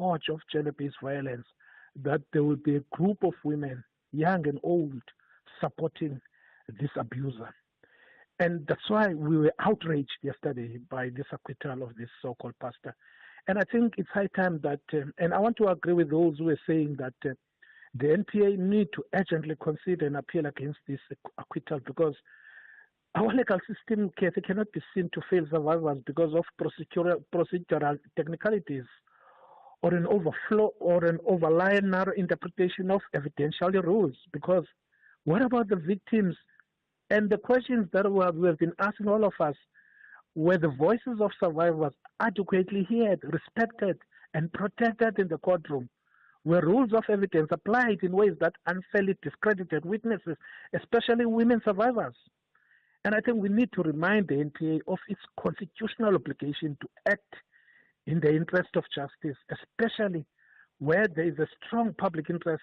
scourge of gender-based violence, that there will be a group of women, young and old, supporting this abuser. And that's why we were outraged yesterday by this acquittal of this so-called pastor. And I think it's high time that, and I want to agree with those who are saying that the NPA need to urgently consider an appeal against this acquittal, because our legal system, Cathy, cannot be seen to fail survivors because of procedural technicalities or an overflow or an overlying narrow interpretation of evidential rules. Because what about the victims? And the questions that we have been asking all of us, were the voices of survivors adequately heard, respected, and protected in the courtroom? Were rules of evidence applied in ways that unfairly discredited witnesses, especially women survivors? And I think we need to remind the NPA of its constitutional obligation to act in the interest of justice, especially where there is a strong public interest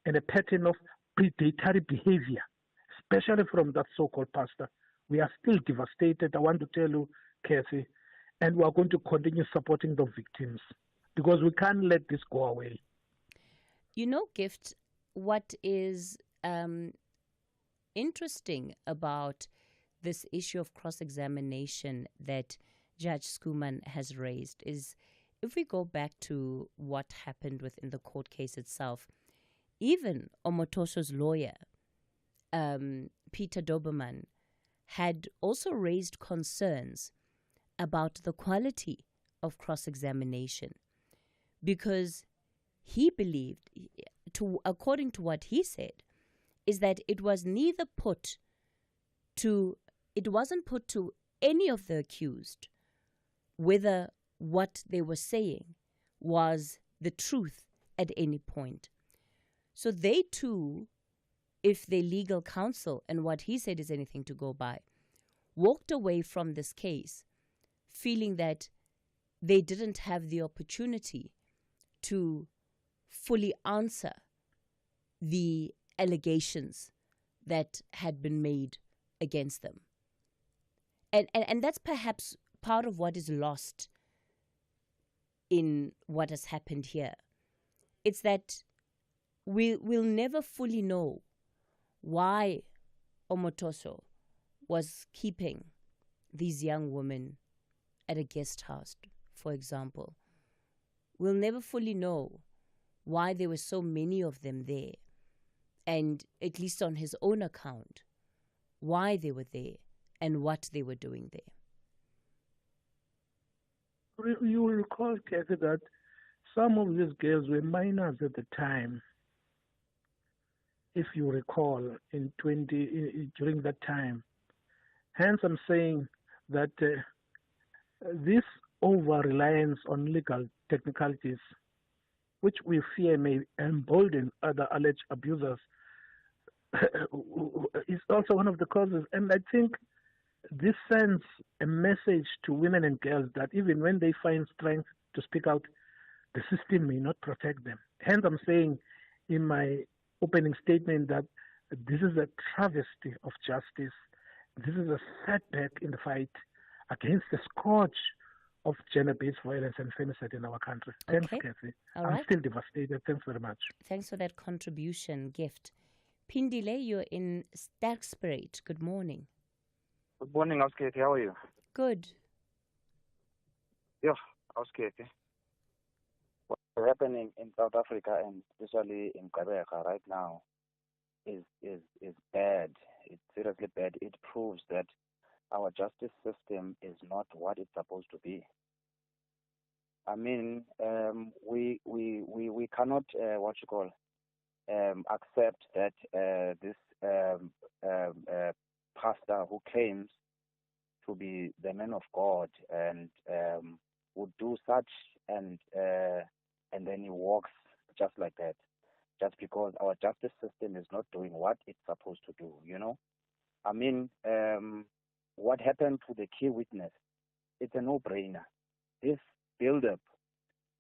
and a pattern of predatory behavior, especially from that so-called pastor. We are still devastated, I want to tell you, Cathy, and we are going to continue supporting the victims because we can't let this go away. You know, Gift, what is interesting about this issue of cross-examination that Judge Schoeman has raised is, if we go back to what happened within the court case itself, even Omotosho's lawyer, Peter Doberman, had also raised concerns about the quality of cross-examination, because he believed, according to what he said, is that it wasn't put to any of the accused whether what they were saying was the truth at any point. So they too, if their legal counsel and what he said is anything to go by, walked away from this case feeling that they didn't have the opportunity to fully answer the allegations that had been made against them. And that's perhaps part of what is lost in what has happened here. It's that we'll never fully know why Omotosho was keeping these young women at a guest house, for example. We'll never fully know why there were so many of them there, and at least on his own account, why they were there and what they were doing there. You will recall, Cathy, that some of these girls were minors at the time. If you recall, during that time. Hence, I'm saying that this over-reliance on legal technicalities, which we fear may embolden other alleged abusers, is also one of the causes. And I think this sends a message to women and girls that even when they find strength to speak out, the system may not protect them. Hence, I'm saying in my opening statement that this is a travesty of justice. This is a setback in the fight against the scourge of gender-based violence and femicide in our country. Thanks, Cathy. I'm still devastated. Thanks very much. Thanks for that contribution, Gift. Pindile, you're in Sterkspruit. Good morning. Good morning, Cathy. How are you? Good. Yeah, Cathy. What's happening in South Africa and especially in Gqeberha right now is bad. It's seriously bad. It proves that our justice system is not what it's supposed to be. I mean, we cannot accept that this pastor who claims to be the man of God and would do such and then he walks just like that, just because our justice system is not doing what it's supposed to do. You know, I mean, what happened to the key witness? It's a no-brainer. This build-up,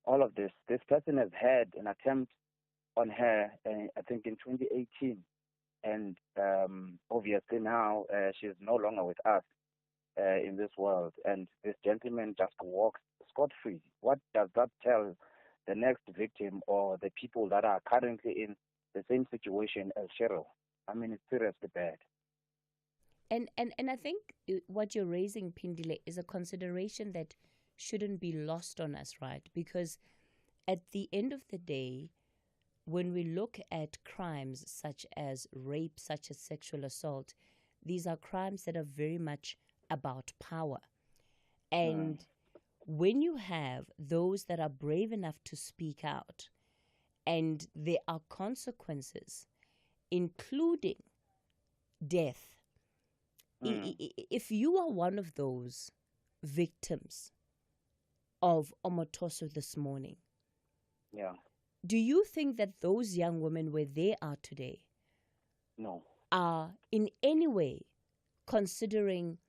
all of this person has had an attempt on her, I think in 2018, and obviously now she's no longer with us in this world, and this gentleman just walks scot-free. What does that tell the next victim or the people that are currently in the same situation as Cheryl. I mean, it's seriously bad. And I think what you're raising, Pindile, is a consideration that shouldn't be lost on us, right? Because at the end of the day, when we look at crimes such as rape, such as sexual assault, these are crimes that are very much about power. And when you have those that are brave enough to speak out, and there are consequences, including death, if you are one of those victims of Omotoso this morning, do you think that those young women where they are today are in any way considering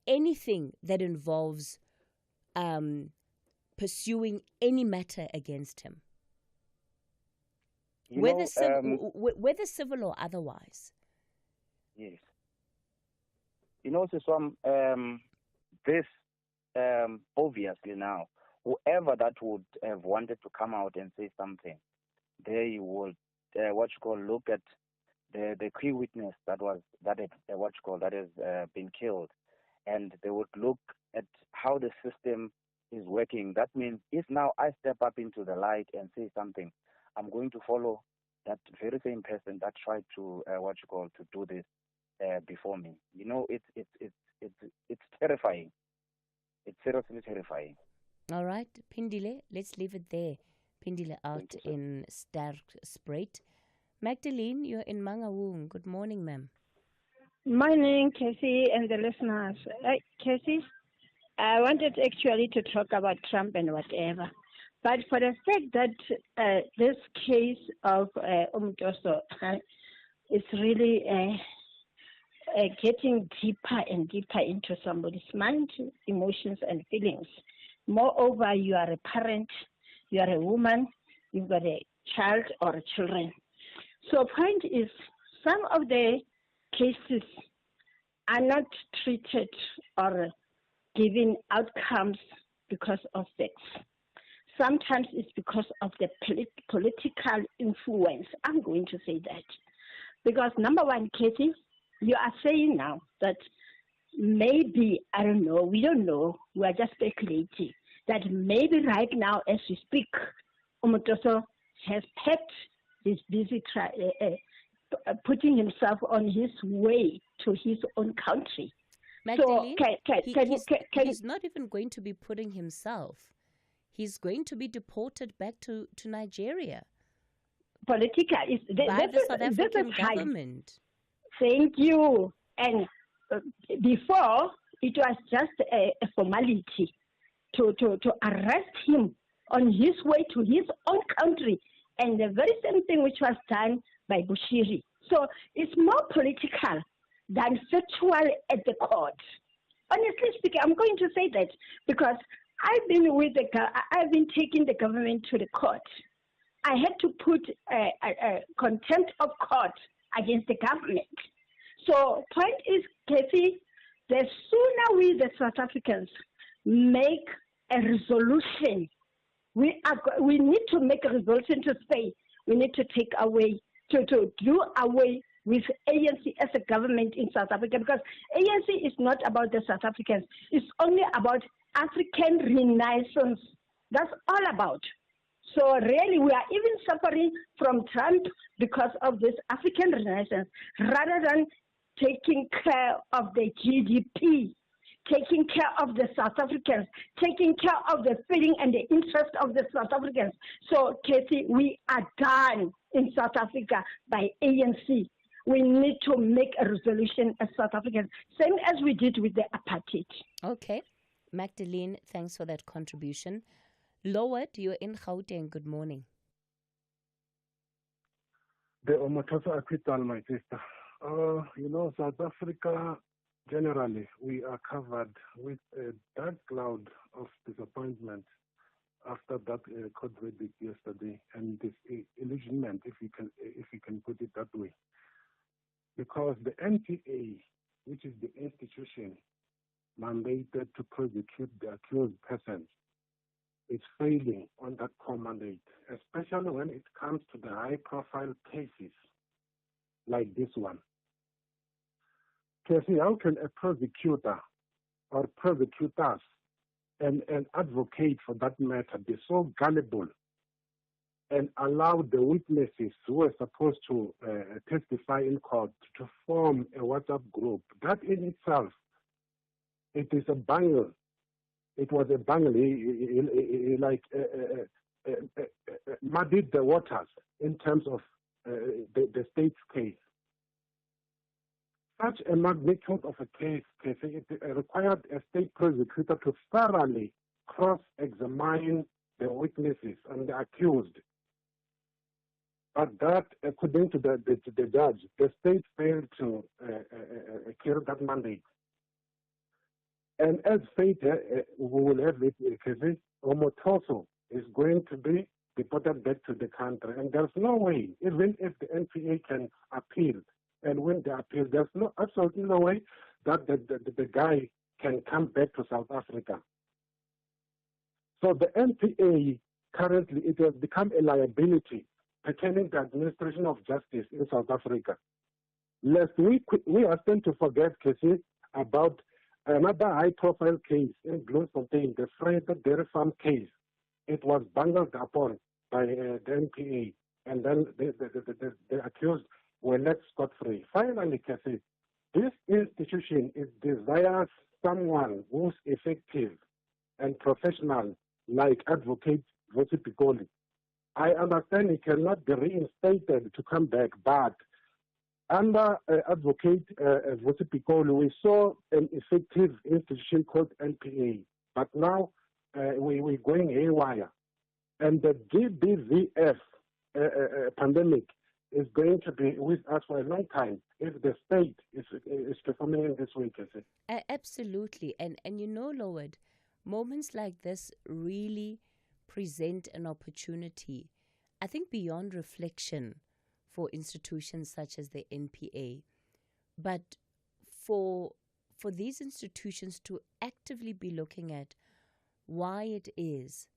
anything that involves pursuing any matter against him? Whether civil or otherwise? Yes. Siswam, this obviously now, whoever that would have wanted to come out and say something, they would look at the key witness that has been killed, and they would look at how the system is working. That means if now I step up into the light and say something, I'm going to follow that very same person that tried to to do this before me. It's terrifying. It's seriously terrifying. All right, Pindile, let's leave it there. Pindile out in Sterkspruit. Magdalene, you're in Mangaung. Good morning, ma'am. Morning, Cathy and the listeners. Cathy, I wanted actually to talk about Trump and whatever. But for the fact that this case of Umtoso is really getting deeper and deeper into somebody's mind, emotions, and feelings. Moreover, you are a parent, you are a woman, you've got a child or children. So point is, some of the cases are not treated or given outcomes because of sex. Sometimes it's because of the political influence. I'm going to say that. Because number one, Cathy, you are saying now that maybe, I don't know, we don't know, we are just speculating, that maybe right now as we speak, Omotoso has packed his busy putting himself on his way to his own country. Magdalene, he's not even going to be putting himself. He's going to be deported back to Nigeria. By the South African government. Thank you. And before, it was just a formality to arrest him on his way to his own country. And the very same thing which was done by Bushiri. So it's more political than factual at the court. Honestly speaking, I'm going to say that because I've been taking the government to the court. I had to put a contempt of court against the government. So point is, Cathy, the sooner we, the South Africans, make a resolution, we need to make a resolution to say we need to take away, to do away with ANC as a government in South Africa, because ANC is not about the South Africans. It's only about African renaissance. That's all about. So really, we are even suffering from Trump because of this African renaissance, rather than taking care of the GDP, taking care of the South Africans, taking care of the feeling and the interest of the South Africans. So, Cathy, we are done in South Africa by ANC. We need to make a resolution as South Africans, same as we did with the apartheid. Okay. Magdalene, thanks for that contribution. Loward, you're in Gauteng. Good morning. The Omotoso acquittal, my sister. South Africa, generally, we are covered with a dark cloud of disappointment after that court verdict yesterday, and this illusionment, if you can put it that way. Because the NTA, which is the institution mandated to prosecute the accused persons, is failing on that core mandate, especially when it comes to the high-profile cases like this one. Cathy, how can a prosecutor or prosecutors and advocate for that matter be so gullible and allow the witnesses who were supposed to testify in court to form a WhatsApp group? That in itself, it is a bungle. It was a bungle. He muddied the waters in terms of the state's case. Such a magnitude of a case, it required a state prosecutor to thoroughly cross-examine the witnesses and the accused. But that, according to the judge, the state failed to carry that mandate. And as fate we will have it, Omotoso is going to be deported back to the country. And there's no way, even if the NPA can appeal and win the appeal, there's absolutely no way that the guy can come back to South Africa. So the NPA currently, it has become a liability pertaining to the administration of justice in South Africa. Lest we are to forget, Cathy, about another high-profile case in Bloemfontein, the Freighted Dairy Farm case. It was bungled upon by the NPA, and then the accused were left scot-free. Finally, Cathy, this institution desires someone who's effective and professional, like Advocate Vusi Pikoli. I understand he cannot be reinstated to come back, but under Advocate Vusi Pikoli, we saw an effective institution called NPA, but now we're going haywire. And the GBVF pandemic is going to be with us for a long time if the state is performing in this way, Cathy. Absolutely. And you know, Lord, moments like this really present an opportunity, I think, beyond reflection for institutions such as the NPA, but for these institutions to actively be looking at why it is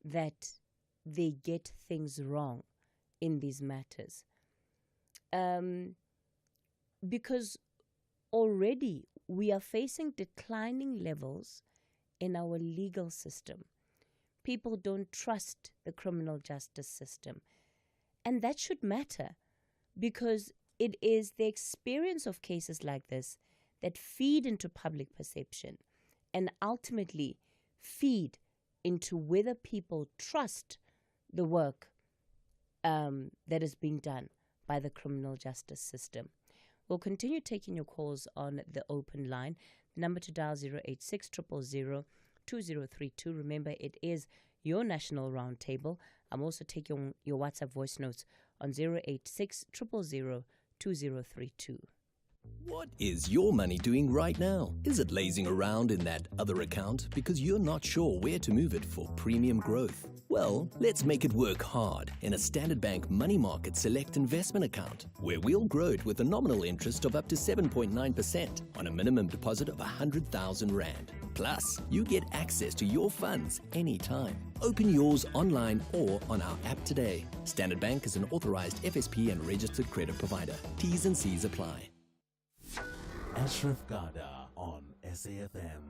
that they get things wrong in these matters. Because already we are facing declining levels in our legal system. People don't trust the criminal justice system. And that should matter, because it is the experience of cases like this that feed into public perception and ultimately feed into whether people trust the work that is being done by the criminal justice system. We'll continue taking your calls on the open line. The number to dial 086 000 2032. Remember, it is your national roundtable. I'm also taking your WhatsApp voice notes on 086 000 2032. What is your money doing right now? Is it lazing around in that other account because you're not sure where to move it for premium growth? Well, let's make it work hard in a Standard Bank Money Market Select investment account, where we'll grow it with a nominal interest of up to 7.9% on a minimum deposit of 100,000 Rand. Plus, you get access to your funds anytime. Open yours online or on our app today. Standard Bank is an authorized FSP and registered credit provider. T's and C's apply. Ashraf Garda on SAFM.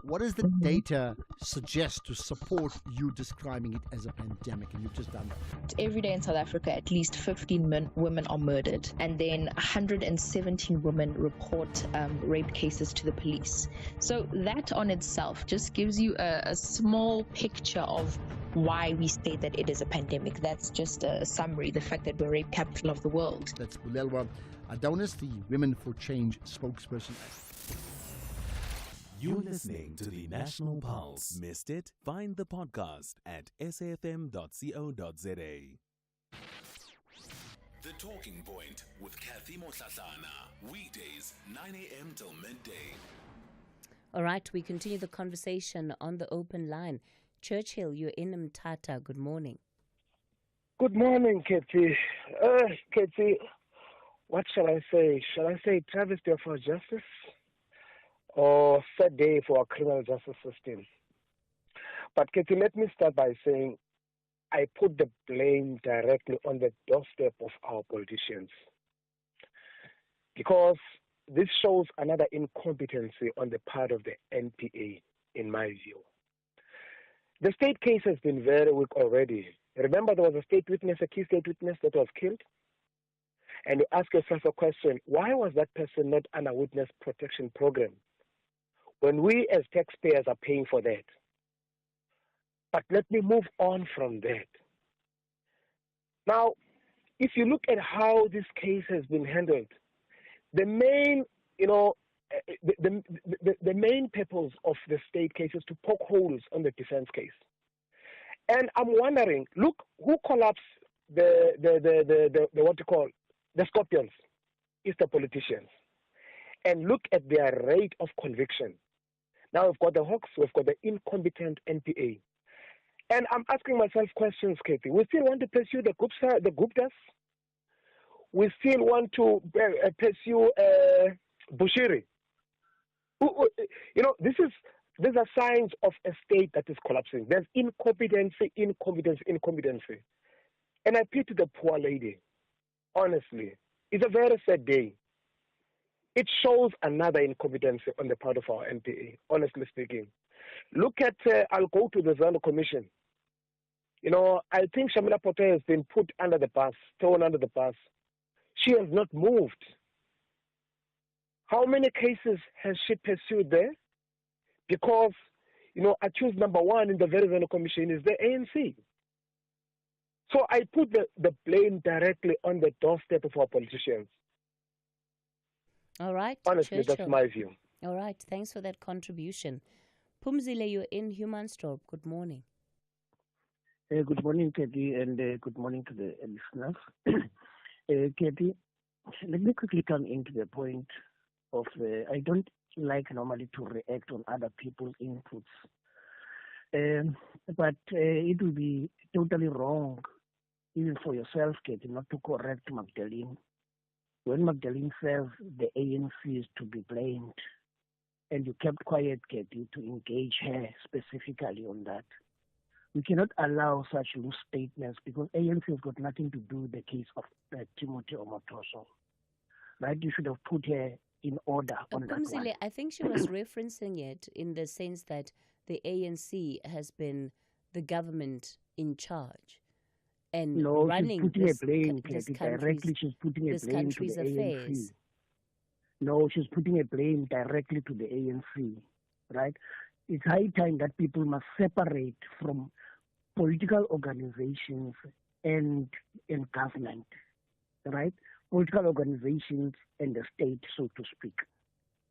What does the data suggest to support you describing it as a pandemic? And you've just done that. Every day in South Africa, at least 15 women are murdered. And then 117 women report rape cases to the police. So that on itself just gives you a small picture of why we state that it is a pandemic. That's just a summary, the fact that we're rape capital of the world. That's Bulelwa Adonis, the Women for Change spokesperson. You're listening to the National Pulse. Missed it? Find the podcast at safm.co.za. The Talking Point with Cathy Mohlahlana. Weekdays, 9 a.m. till midday. All right, we continue the conversation on the open line. Churchill, you're in Mthatha. Good morning. Good morning, Cathy. Cathy, what shall I say? Shall I say travesty of our justice or sad day for our criminal justice system? But Cathy, let me start by saying I put the blame directly on the doorstep of our politicians, because this shows another incompetency on the part of the NPA, in my view. The state case has been very weak already. Remember, there was a state witness, a key state witness that was killed. And you ask yourself a question, why was that person not under witness protection program when we as taxpayers are paying for that? But let me move on from that. Now, if you look at how this case has been handled, the main, the main purpose of the state case is to poke holes on the defense case. And I'm wondering, look, who collapsed the what you call the scorpions? It's the politicians. And look at their rate of conviction. Now we've got the hawks, we've got the incompetent NPA. And I'm asking myself questions, Cathy. We still want to pursue the Guptas? We still want to pursue Bushiri? These are signs of a state that is collapsing. There's incompetency. And I pity the poor lady. Honestly, it's a very sad day. It shows another incompetency on the part of our NPA, honestly speaking. Look at, I'll go to the Zondo Commission. I think Shamila Potter has been put under the bus, thrown under the bus. She has not moved. How many cases has she pursued there? Because, accused number one in the very Zondo Commission is the ANC. So I put the blame directly on the doorstep of our politicians. All right. Honestly, Churchill. That's my view. All right. Thanks for that contribution. Pumzile, you're in Humanstorp. Good morning. Good morning, Cathy, and good morning to the listeners. Cathy, let me quickly come into the point of I don't like normally to react on other people's inputs. But it will be totally wrong, even for yourself, Cathy, not to correct Magdalene. When Magdalene says the ANC is to be blamed, and you kept quiet, Cathy, to engage her specifically on that. We cannot allow such loose statements because ANC has got nothing to do with the case of Timothy Omotoso. Right? You should have put her in order on that one. I think she was referencing it in the sense that the ANC has been the government in charge and running she's putting this, a blame, this Cathy, country's, directly. She's putting a this blame to the country's ANC. affairs. No, she's putting a blame directly to the ANC, right? It's high time that people must separate from political organizations and government, right? Political organizations and the state, so to speak,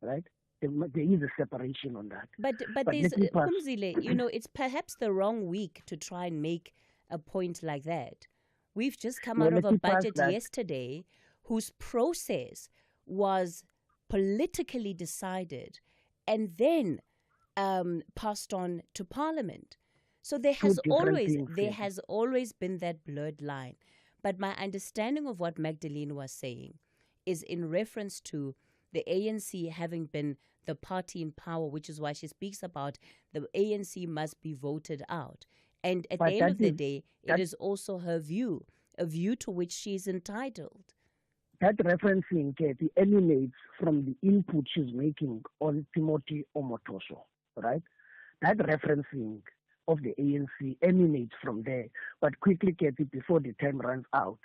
right? There is a separation on that. But there's, Pumzile, it's perhaps the wrong week to try and make a point like that. We've just come out of a budget yesterday whose process was politically decided and then passed on to Parliament. So there has always been that blurred line. But my understanding of what Magdalene was saying is in reference to the ANC having been the party in power, which is why she speaks about the ANC must be voted out. And at the end of the day, it is also her view, a view to which she is entitled. That referencing, Cathy, emanates from the input she's making on Timothy Omotoso, right? That referencing of the ANC emanates from there. But quickly, Cathy, before the time runs out,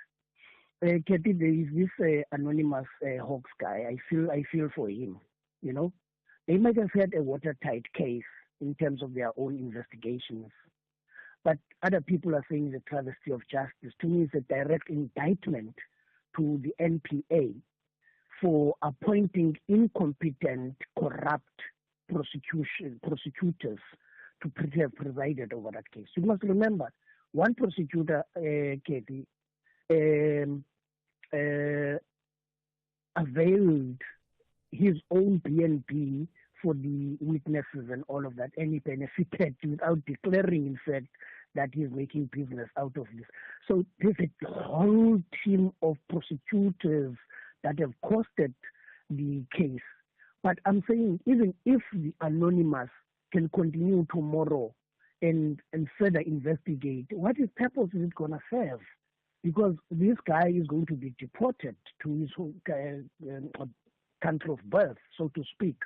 Cathy, there is this anonymous Hawks guy. I feel for him. They might have had a watertight case in terms of their own investigations, but other people are saying the travesty of justice. To me, it's a direct indictment to the NPA for appointing incompetent, corrupt prosecutors to have presided over that case. You must remember, one prosecutor, Cathy, availed his own BNP for the witnesses and all of that, and he benefited without declaring, in fact, that he's making business out of this. So there's a whole team of prosecutors that have costed the case. But I'm saying, even if the anonymous can continue tomorrow and further investigate, what purpose is it going to serve? Because this guy is going to be deported to his home, country of birth, so to speak.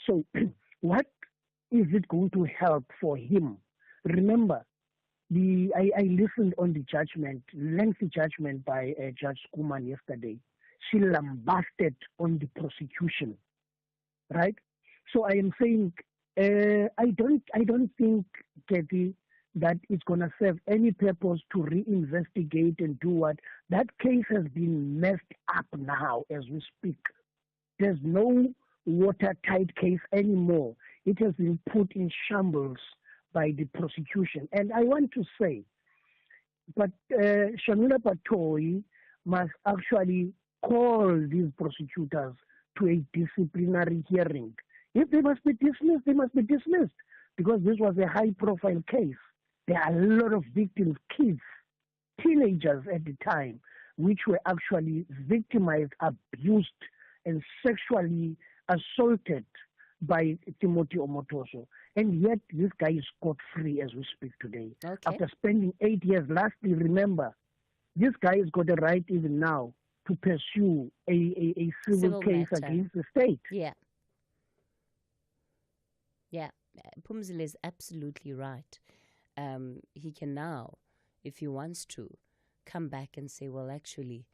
So what is it going to help for him? Remember, I listened on the judgment, lengthy judgment by Judge Kuman yesterday. She lambasted on the prosecution, right? So I am saying, I don't think, Cathy, that it's going to serve any purpose to reinvestigate and do what. That case has been messed up now as we speak. There's no watertight case anymore. It has been put in shambles by the prosecution. And I want to say, but Shamila Patoi must actually call these prosecutors to a disciplinary hearing. If they must be dismissed, they must be dismissed, because this was a high-profile case. There are a lot of victims, kids, teenagers at the time, which were actually victimized, abused, and sexually assaulted by Timothy Omotoso. And yet this guy is scot-free as we speak today. Okay. After spending 8 years, lastly, remember, this guy has got a right even now to pursue a civil case matter against the state. Yeah. Yeah. Pumzile is absolutely right. He can now, if he wants to, come back and say, well, actually,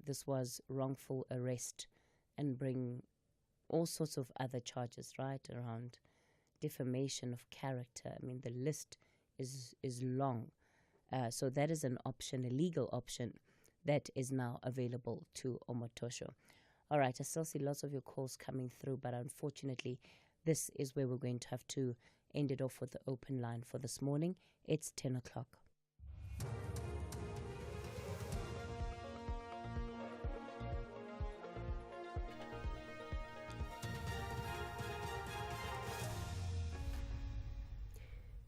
this was wrongful arrest, and bring all sorts of other charges, right, around defamation of character. I mean, the list is long. So that is an option, a legal option, that is now available to Omotosho. All right, I still see lots of your calls coming through, but unfortunately, this is where we're going to have to end it off with the open line for this morning. It's 10 o'clock.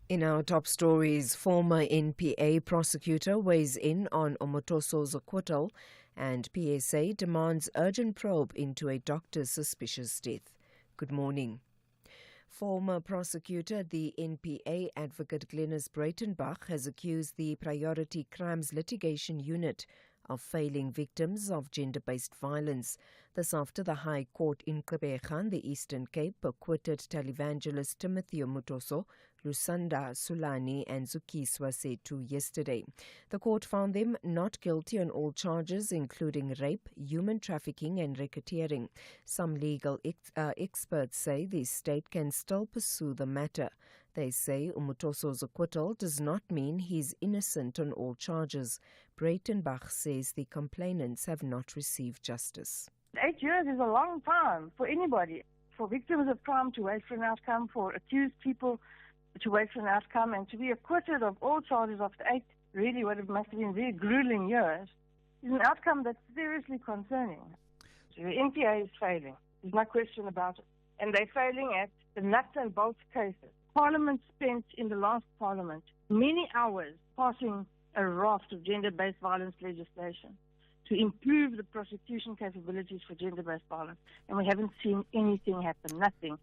In our top stories, former NPA prosecutor weighs in on Omotoso's acquittal, and PSA demands urgent probe into a doctor's suspicious death. Good morning. Former prosecutor, the NPA advocate Glenys Breitenbach, has accused the Priority Crimes Litigation Unit of failing victims of gender-based violence. This after the High Court in Gqeberha, the Eastern Cape, acquitted televangelist Timothy Omotoso, Lusanda Sulani and Zukiswa Setu yesterday. The court found them not guilty on all charges, including rape, human trafficking and racketeering. Some legal experts say the state can still pursue the matter. They say Omotoso's acquittal does not mean he's innocent on all charges. Breitenbach says the complainants have not received justice. 8 years is a long time for anybody. For victims of crime to wait for an outcome, for accused people to wait for an outcome, and to be acquitted of all charges after 8, really what it must have been very grueling years, is an outcome that's seriously concerning. So the NPA is failing. There's no question about it. And they're failing at the nuts and bolts cases. Parliament spent in the last Parliament many hours passing a raft of gender-based violence legislation to improve the prosecution capabilities for gender-based violence. And we haven't seen anything happen, nothing.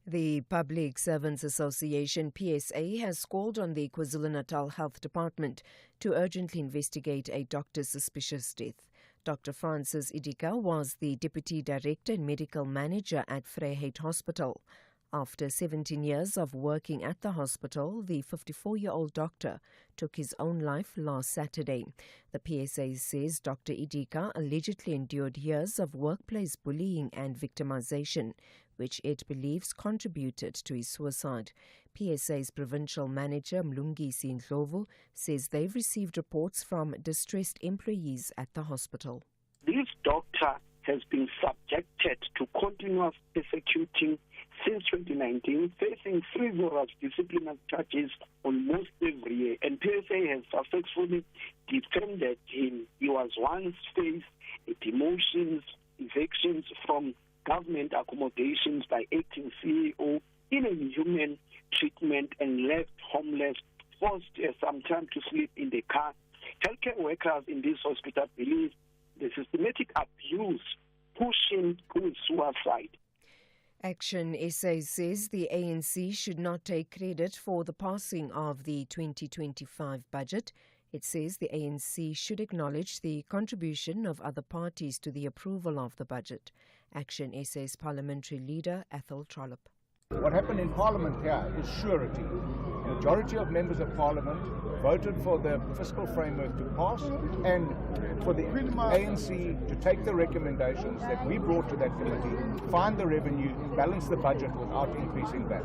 The Public Servants Association, PSA, has called on the KwaZulu-Natal Health Department to urgently investigate a doctor's suspicious death. Dr. Francis Idika was the Deputy Director and Medical Manager at Vryheid Hospital. After 17 years of working at the hospital, the 54-year-old doctor took his own life last Saturday. The PSA says Dr. Idika allegedly endured years of workplace bullying and victimization, which it believes contributed to his suicide. PSA's provincial manager, Mlungisi Ndlovu, says they've received reports from distressed employees at the hospital. This doctor has been subjected to continuous persecuting since 2019, facing frivolous disciplinary charges almost every year, and PSA has successfully defended him. He was once faced demotions, evictions from government accommodations by acting CEO, inhuman treatment, and left homeless, forced sometimes to sleep in the car. Healthcare workers in this hospital believe the systematic abuse pushing to suicide. Action SA says the ANC should not take credit for the passing of the 2025 budget. It says the ANC should acknowledge the contribution of other parties to the approval of the budget. Action SA's parliamentary leader, Athol Trollop. What happened in Parliament here is surety. The majority of members of Parliament voted for the fiscal framework to pass and for the ANC to take the recommendations that we brought to that committee, find the revenue, balance the budget without increasing that.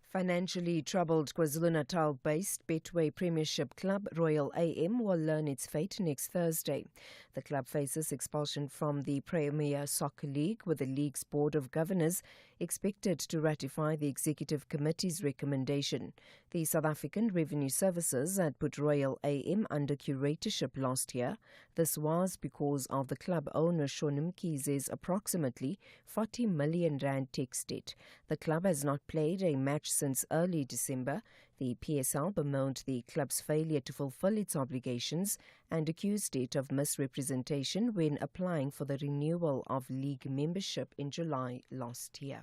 Financially troubled KwaZulu-Natal-based Betway Premiership club Royal AM will learn its fate next Thursday. The club faces expulsion from the Premier Soccer League, with the league's Board of Governors expected to ratify the Executive Committee's recommendation. The South African Revenue Services had put Royal AM under curatorship last year. This was because of the club owner Sean Mkhize's approximately R40 million tax debt. The club has not played a match since early December. The PSL bemoaned the club's failure to fulfill its obligations and accused it of misrepresentation when applying for the renewal of league membership in July last year.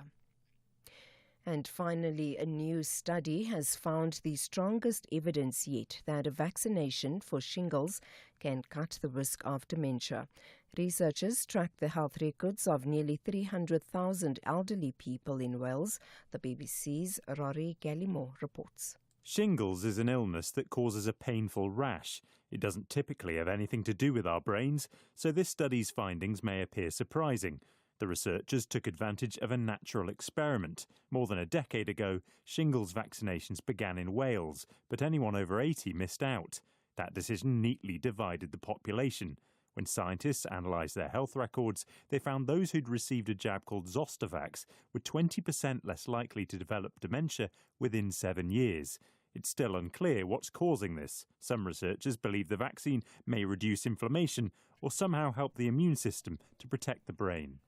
And finally, a new study has found the strongest evidence yet that a vaccination for shingles can cut the risk of dementia. Researchers tracked the health records of nearly 300,000 elderly people in Wales. The BBC's Rory Gallimore reports. Shingles is an illness that causes a painful rash. It doesn't typically have anything to do with our brains, so this study's findings may appear surprising. The researchers took advantage of a natural experiment. More than a decade ago, shingles vaccinations began in Wales, but anyone over 80 missed out. That decision neatly divided the population. When scientists analysed their health records, they found those who'd received a jab called Zostavax were 20% less likely to develop dementia within 7 years. It's still unclear what's causing this. Some researchers believe the vaccine may reduce inflammation or somehow help the immune system to protect the brain.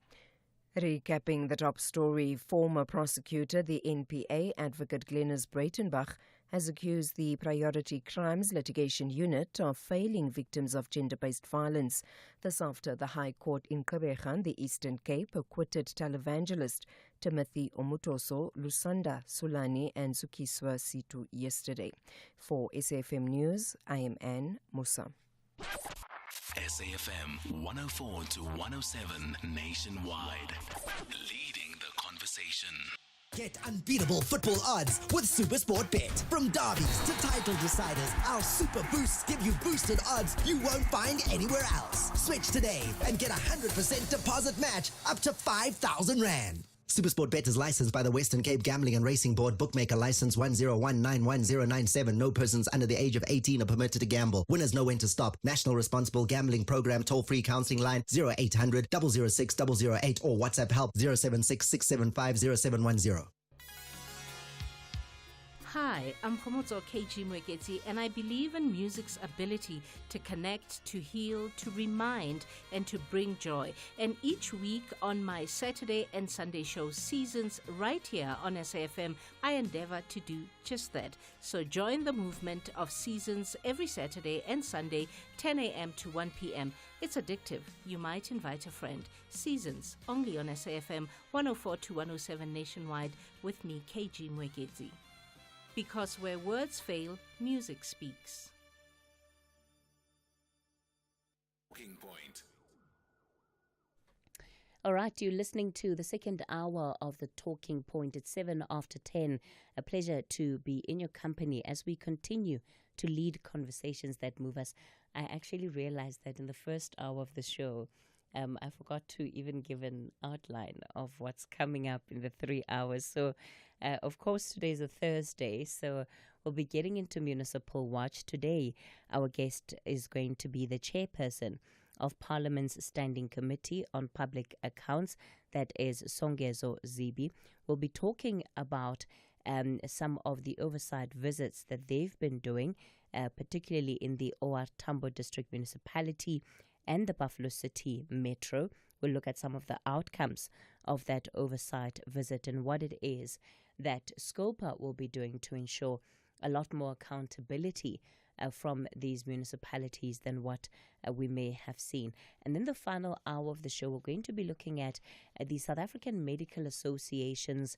Recapping the top story, former prosecutor, the NPA advocate Glenys Breitenbach, has accused the Priority Crimes Litigation Unit of failing victims of gender-based violence. This after the High Court in Kabegan, the Eastern Cape, acquitted televangelist Timothy Omutoso, Lusanda Sulani and Zukiswa Situ yesterday. For SAFM News, I am Anne Musa. SAFM 104 to 107 nationwide. Leading the conversation. Get unbeatable football odds with SuperSport Bet. From derbies to title deciders, our Super Boosts give you boosted odds you won't find anywhere else. Switch today and get 100% deposit match up to 5,000 Rand. SuperSport Bet is licensed by the Western Cape Gambling and Racing Board. Bookmaker license 101911097. No persons under the age of 18 are permitted to gamble. Winners know when to stop. National Responsible Gambling Program toll-free counseling line 0800 006 008 or WhatsApp help 076 675 0710. Hi, I'm Khomotso Cathy Mohlahlana, and I believe in music's ability to connect, to heal, to remind, and to bring joy. And each week on my Saturday and Sunday show Seasons right here on SAFM, I endeavor to do just that. So join the movement of Seasons every Saturday and Sunday, 10 a.m. to 1 p.m. It's addictive. You might invite a friend. Seasons, only on SAFM 104 to 107 nationwide with me, Cathy Mohlahlana. Because where words fail, music speaks. Talking Point. All right, you're listening to the second hour of the Talking Point. It's 7 after 10. A pleasure to be in your company as we continue to lead conversations that move us. I actually realized that in the first hour of the show, I forgot to even give an outline of what's coming up in the 3 hours. So, of course, today is a Thursday, so we'll be getting into Municipal Watch. Today, our guest is going to be the chairperson of Parliament's Standing Committee on Public Accounts, that is Songezo Zibi. We'll be talking about some of the oversight visits that they've been doing, particularly in the OR Tambo District Municipality and the Buffalo City Metro. We'll look at some of the outcomes of that oversight visit and what it is that Scopa will be doing to ensure a lot more accountability from these municipalities than what we may have seen. And then the final hour of the show, we're going to be looking at the South African Medical Association's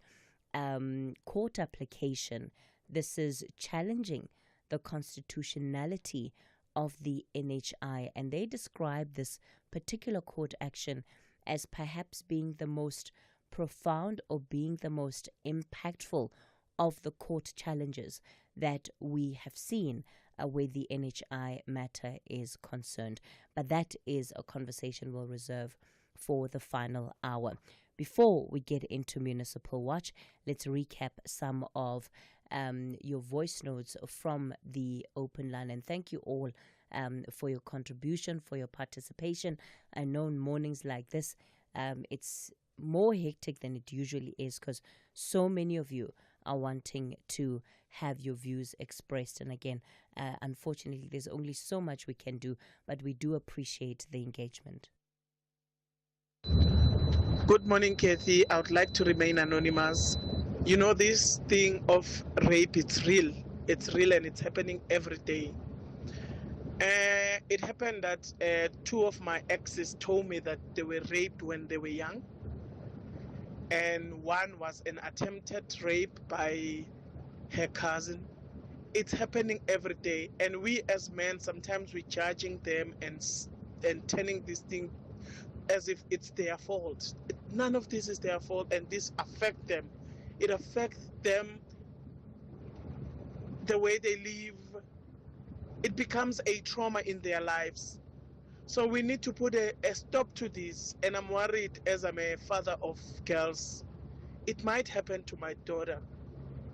court application. This is challenging the constitutionality of the NHI, and they describe this particular court action as perhaps being the most profound or being the most impactful of the court challenges that we have seen where the NHI matter is concerned. But that is a conversation we'll reserve for the final hour. Before we get into Municipal Watch, let's recap some of your voice notes from the open line. And thank you all for your contribution, for your participation. I know in mornings like this, it's more hectic than it usually is because so many of you are wanting to have your views expressed. And again, unfortunately, there's only so much we can do, but we do appreciate the engagement. Good morning, Cathy. I would like to remain anonymous. You know, this thing of rape, it's real. It's real and it's happening every day. It happened that two of my exes told me that they were raped when they were young. And one was an attempted rape by her cousin. It's happening every day. And we as men, sometimes we're judging them and turning this thing as if it's their fault. None of this is their fault, and this affects them. It affects them, the way they live. It becomes a trauma in their lives. So we need to put a stop to this, and I'm worried as I'm a father of girls. It might happen to my daughter.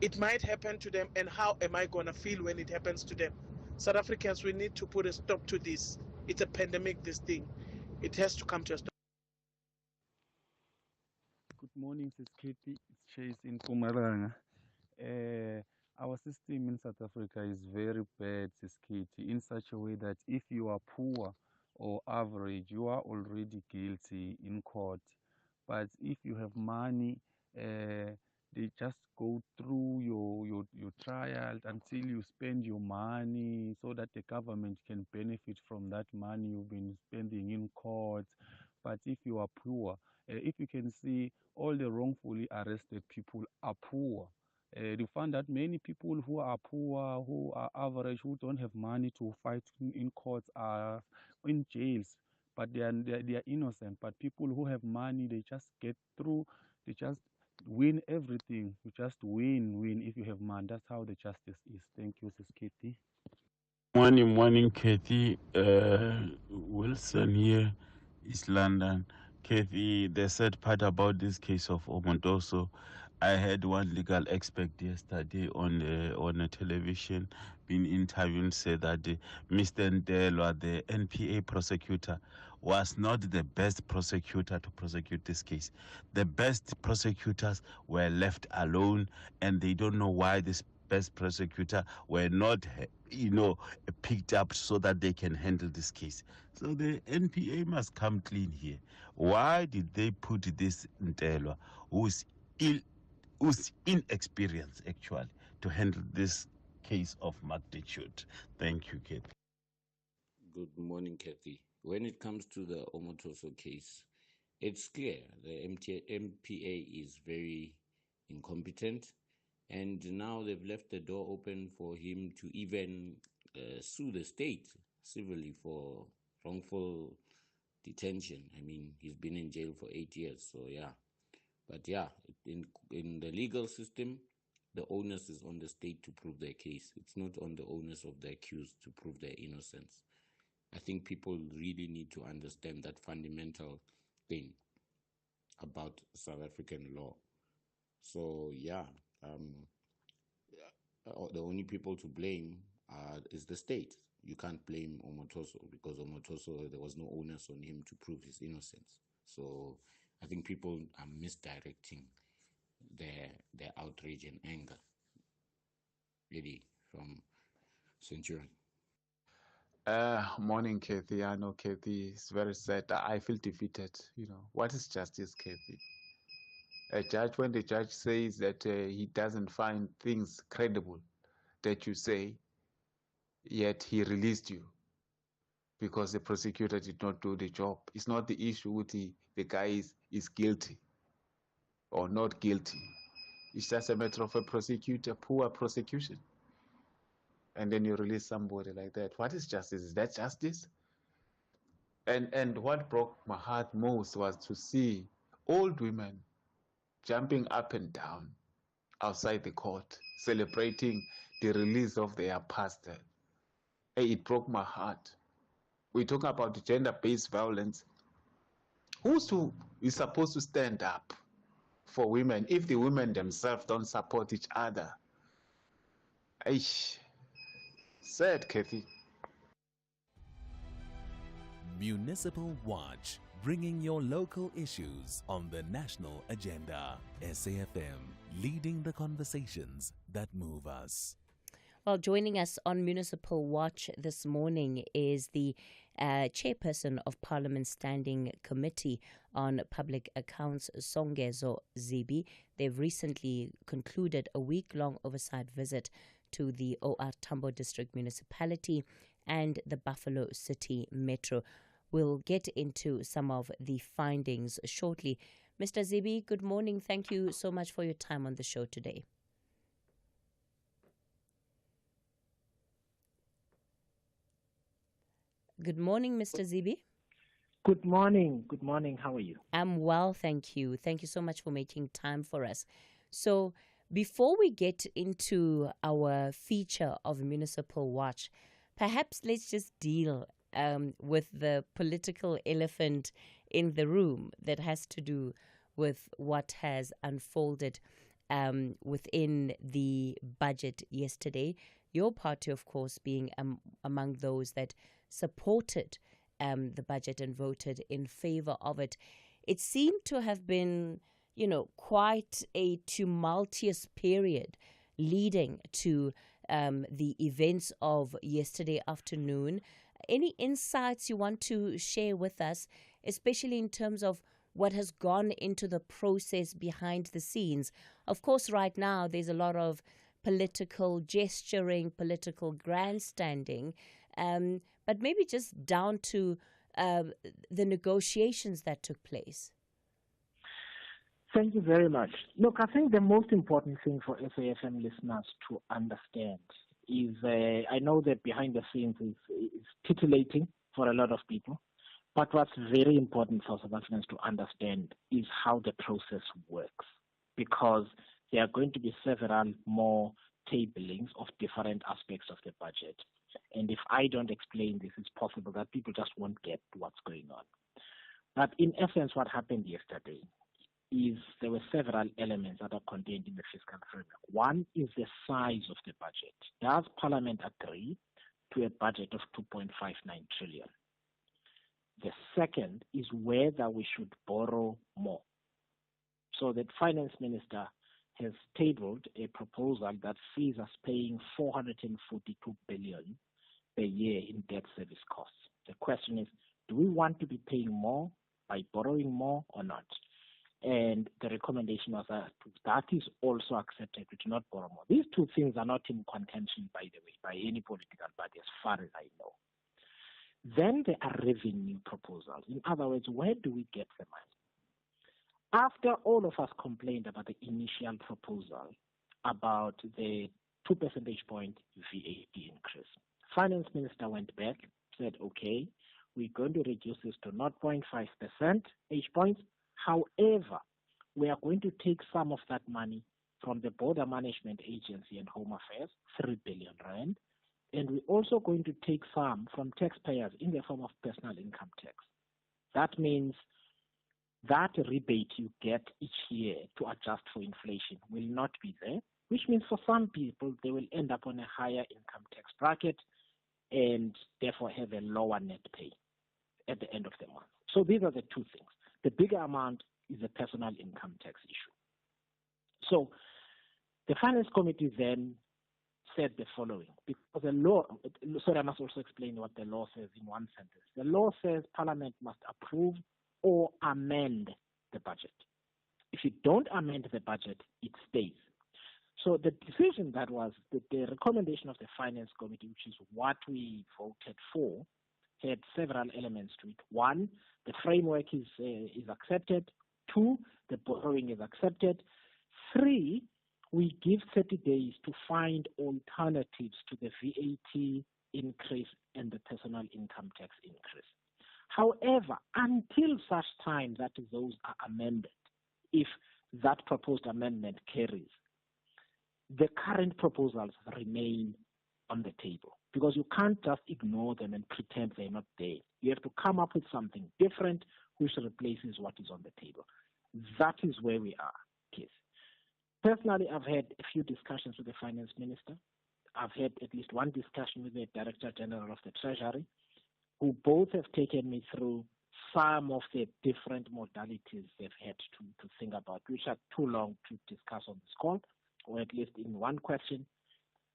It might happen to them, and how am I going to feel when it happens to them? South Africans, we need to put a stop to this. It's a pandemic, this thing. It has to come to a stop. Good morning, Sis Cathy. It's Chase in Mpumalanga. Our system in South Africa is very bad, Sis Cathy, in such a way that if you are poor or average, you are already guilty in court. But if you have money, they just go through your trial until you spend your money so that the government can benefit from that money you've been spending in court. But if you are poor, if you can see, all the wrongfully arrested people are poor. You find that many people who are poor, who are average, who don't have money to fight in courts are in jails, but they are innocent. But people who have money, they just get through, they just win everything. You just win if you have money. That's how the justice is. Thank you, Sis Cathy. Morning, Cathy. Wilson here, East London. Cathy, the sad part about this case of Omontoso, I had one legal expert yesterday on a television being interviewed, said that Mr. Ndelwa, the NPA prosecutor, was not the best prosecutor to prosecute this case. The best prosecutors were left alone, and they don't know why this best prosecutor were not, picked up so that they can handle this case. So the NPA must come clean here. Why did they put this Ndelwa, who's inexperienced actually, to handle this case of magnitude? Thank you, Cathy. Good morning, Cathy. When it comes to the Omotoso case, it's clear the MPA is very incompetent, and now they've left the door open for him to even sue the state civilly for wrongful detention. I mean, he's been in jail for 8 years, so yeah. But yeah, in the legal system, the onus is on the state to prove their case. It's not on the onus of the accused to prove their innocence. I think people really need to understand that fundamental thing about South African law. So yeah, the only people to blame is the state. You can't blame Omotoso because Omotoso, there was no onus on him to prove his innocence. So I think people are misdirecting their outrage and anger. Really, from Centurion. Morning, Cathy. I know Cathy is very sad. I feel defeated. What is justice, Cathy? A judge, when the judge says that he doesn't find things credible that you say, yet he released you because the prosecutor did not do the job. It's not the issue with the guy is guilty or not guilty. It's just a matter of a prosecutor, poor prosecution. And then you release somebody like that. What is justice? Is that justice? And what broke my heart most was to see old women jumping up and down outside the court, celebrating the release of their pastor. Hey, it broke my heart. We talk about gender-based violence. Who is supposed to stand up for women if the women themselves don't support each other? Aish. Sad, Cathy. Municipal Watch, bringing your local issues on the national agenda. SAFM, leading the conversations that move us. Well, joining us on Municipal Watch this morning is the chairperson of Parliament's Standing Committee on Public Accounts, Songezo Zibi. They've recently concluded a week-long oversight visit to the OR Tambo District Municipality and the Buffalo City Metro. We'll get into some of the findings shortly. Mr. Zibi, good morning. Thank you so much for your time on the show today. Good morning, Mr. Zibi. Good morning. Good morning. How are you? I'm well, thank you. Thank you so much for making time for us. So, before we get into our feature of Municipal Watch, perhaps let's just deal with the political elephant in the room that has to do with what has unfolded within the budget yesterday. Your party, of course, being among those that supported the budget and voted in favor of it. It seemed to have been, quite a tumultuous period leading to the events of yesterday afternoon. Any insights you want to share with us, especially in terms of what has gone into the process behind the scenes? Of course, right now, there's a lot of political gesturing, political grandstanding, but maybe just down to the negotiations that took place. Thank you very much. Look, I think the most important thing for SAFM listeners to understand is, I know that behind the scenes is titillating for a lot of people, but what's very important for South Africans to understand is how the process works, because there are going to be several more tablings of different aspects of the budget. And if I don't explain this, it's possible that people just won't get what's going on. But in essence, what happened yesterday is there were several elements that are contained in the fiscal framework. One is the size of the budget. Does Parliament agree to a budget of 2.59 trillion? The second is whether we should borrow more. So the finance minister has tabled a proposal that sees us paying 442 billion per year in debt service costs. The question is, do we want to be paying more by borrowing more or not? And the recommendation was that is also accepted. We do not borrow more. These two things are not in contention, by the way, by any political party, as far as I know. Then there are revenue proposals. In other words, where do we get the money? After all of us complained about the initial proposal about the 2 percentage point VAT increase, Finance Minister went back, said, okay, we're going to reduce this to 0.5 percentage points. However, we are going to take some of that money from the Border Management Agency and Home Affairs, 3 billion rand, and we're also going to take some from taxpayers in the form of personal income tax. That means that rebate you get each year to adjust for inflation will not be there, which means for some people, they will end up on a higher income tax bracket and therefore have a lower net pay at the end of the month. So these are the two things. The bigger amount is a personal income tax issue. So the Finance Committee then said the following, because the law, I must also explain what the law says in one sentence. The law says Parliament must approve or amend the budget. If you don't amend the budget, it stays. So the decision that was the recommendation of the Finance Committee, which is what we voted for, had several elements to it. One, the framework is accepted. Two, the borrowing is accepted. Three, we give 30 days to find alternatives to the VAT increase and the personal income tax increase. However, until such time that those are amended, if that proposed amendment carries, the current proposals remain on the table, because you can't just ignore them and pretend they're not there. You have to come up with something different which replaces what is on the table. That is where we are, Keith. Personally, I've had a few discussions with the Finance Minister. I've had at least one discussion with the Director General of the Treasury, who both have taken me through some of the different modalities they've had to think about, which are too long to discuss on this call, or at least in one question.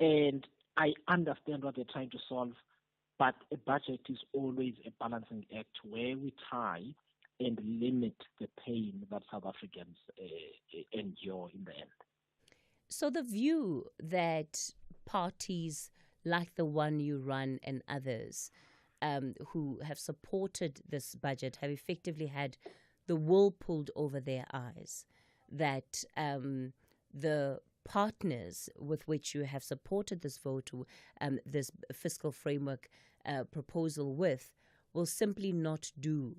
And I understand what they're trying to solve, but a budget is always a balancing act where we try and limit the pain that South Africans endure in the end. So the view that parties like the one you run and others who have supported this budget have effectively had the wool pulled over their eyes, that the partners with which you have supported this vote, this fiscal framework proposal with, will simply not do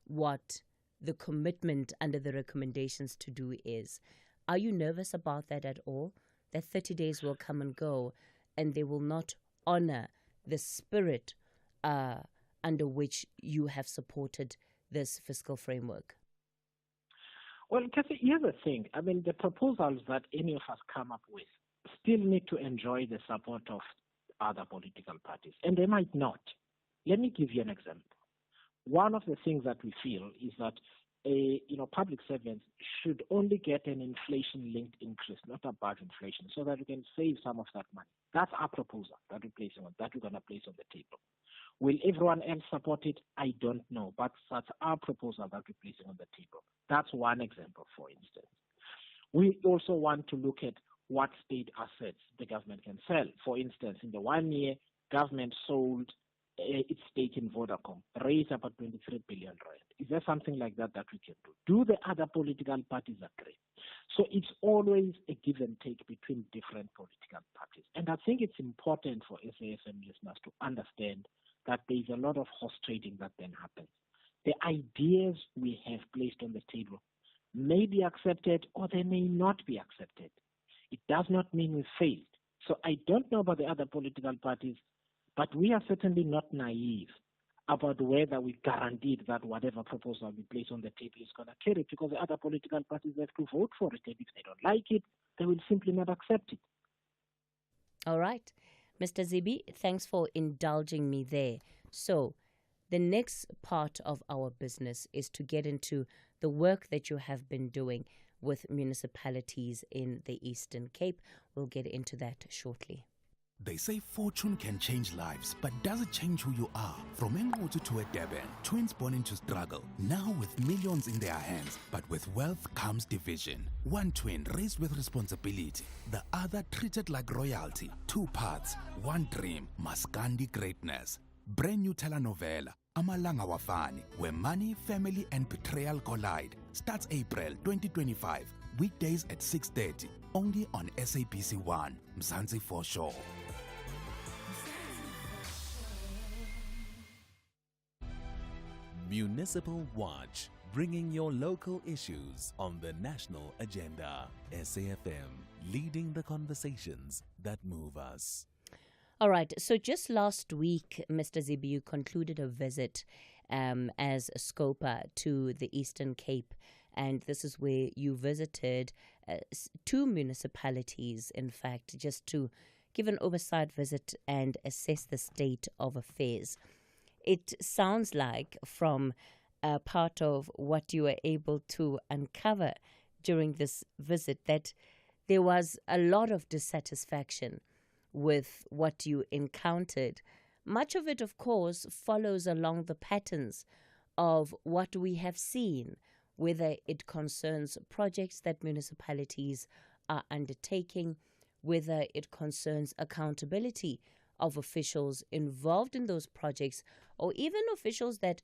what the commitment under the recommendations to do is. Are you nervous about that at all? That 30 days will come and go and they will not honor the spirit under which you have supported this fiscal framework? Well, Cathy, here's the thing. I mean, the proposals that any of us come up with still need to enjoy the support of other political parties, and they might not. Let me give you an example. One of the things that we feel is that public servants should only get an inflation-linked increase, not above inflation, so that we can save some of that money. That's our proposal that we're going to place on the table. Will everyone else support it? I don't know, but that's our proposal that we're placing on the table. That's one example, for instance. We also want to look at what state assets the government can sell. For instance, in the 1 year, government sold its stake in Vodacom, raised about 23 billion rand. Is there something like that we can do? Do the other political parties agree? So it's always a give and take between different political parties. And I think it's important for SAFM listeners to understand that there's a lot of horse trading that then happens. The ideas we have placed on the table may be accepted or they may not be accepted. It does not mean we failed. So I don't know about the other political parties, but we are certainly not naive about whether we guaranteed that whatever proposal we place on the table is going to carry it, because the other political parties have to vote for it. And if they don't like it, they will simply not accept it. All right. Mr. Zibi, thanks for indulging me there. So the next part of our business is to get into the work that you have been doing with municipalities in the Eastern Cape. We'll get into that shortly. They say fortune can change lives, but does it change who you are? From Engoto to a Durban, twins born into struggle, now with millions in their hands. But with wealth comes division. One twin raised with responsibility, the other treated like royalty. Two paths, one dream, Maskandi greatness. Brand new telenovela, Amalanga Wafani, where money, family and betrayal collide. Starts April 2025, weekdays at 6:30, only on SABC 1, Mzansi for sure. Municipal Watch, bringing your local issues on the national agenda. SAFM, leading the conversations that move us. All right, so just last week, Mr. Zibi concluded a visit as a scoper to the Eastern Cape, and this is where you visited 2 municipalities, in fact, just to give an oversight visit and assess the state of affairs. It sounds like from part of what you were able to uncover during this visit that there was a lot of dissatisfaction with what you encountered. Much of it, of course, follows along the patterns of what we have seen, whether it concerns projects that municipalities are undertaking whether it concerns accountability of officials involved in those projects, or even officials that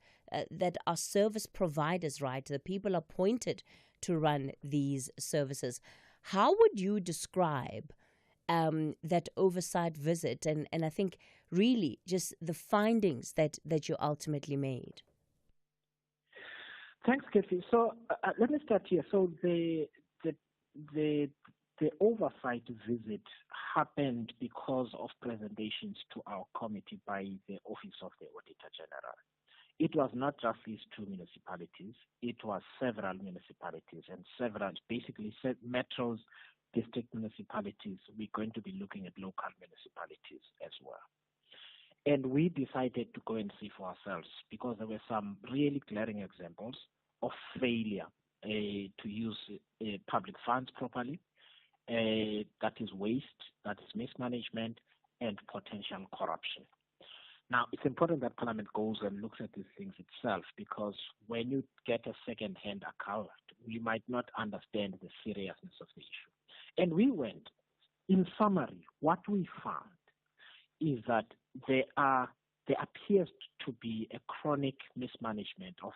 are service providers, right? The people appointed to run these services. How would you describe that oversight visit, and I think really just the findings that you ultimately made? Thanks, Cathy. So let me start here. So the oversight visit happened because of presentations to our committee by the Office of the Auditor General. It was not just these two municipalities, it was several municipalities and several, basically metros, district municipalities. We're going to be looking at local municipalities as well. And we decided to go and see for ourselves because there were some really glaring examples of failure to use public funds properly. That is waste, that is mismanagement, and potential corruption. Now, it's important that Parliament goes and looks at these things itself, because when you get a second-hand account, we might not understand the seriousness of the issue. And we went. In summary, what we found is that there appears to be a chronic mismanagement of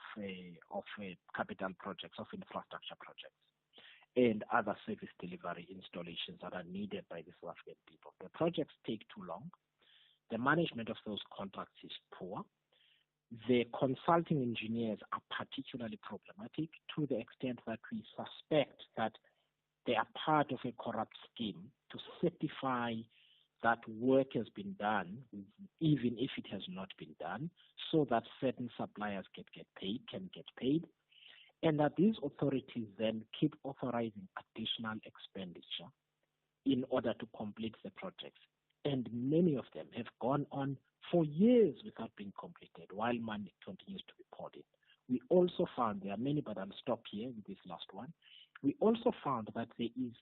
capital projects, of infrastructure projects, and other service delivery installations that are needed by the South African people. The projects take too long. The management of those contracts is poor. The consulting engineers are particularly problematic to the extent that we suspect that they are part of a corrupt scheme to certify that work has been done, even if it has not been done, so that certain suppliers can get paid, and that these authorities then keep authorizing additional expenditure in order to complete the projects. And many of them have gone on for years without being completed, while money continues to be poured in. We also found, there are many, but I'll stop here with this last one. We also found that there is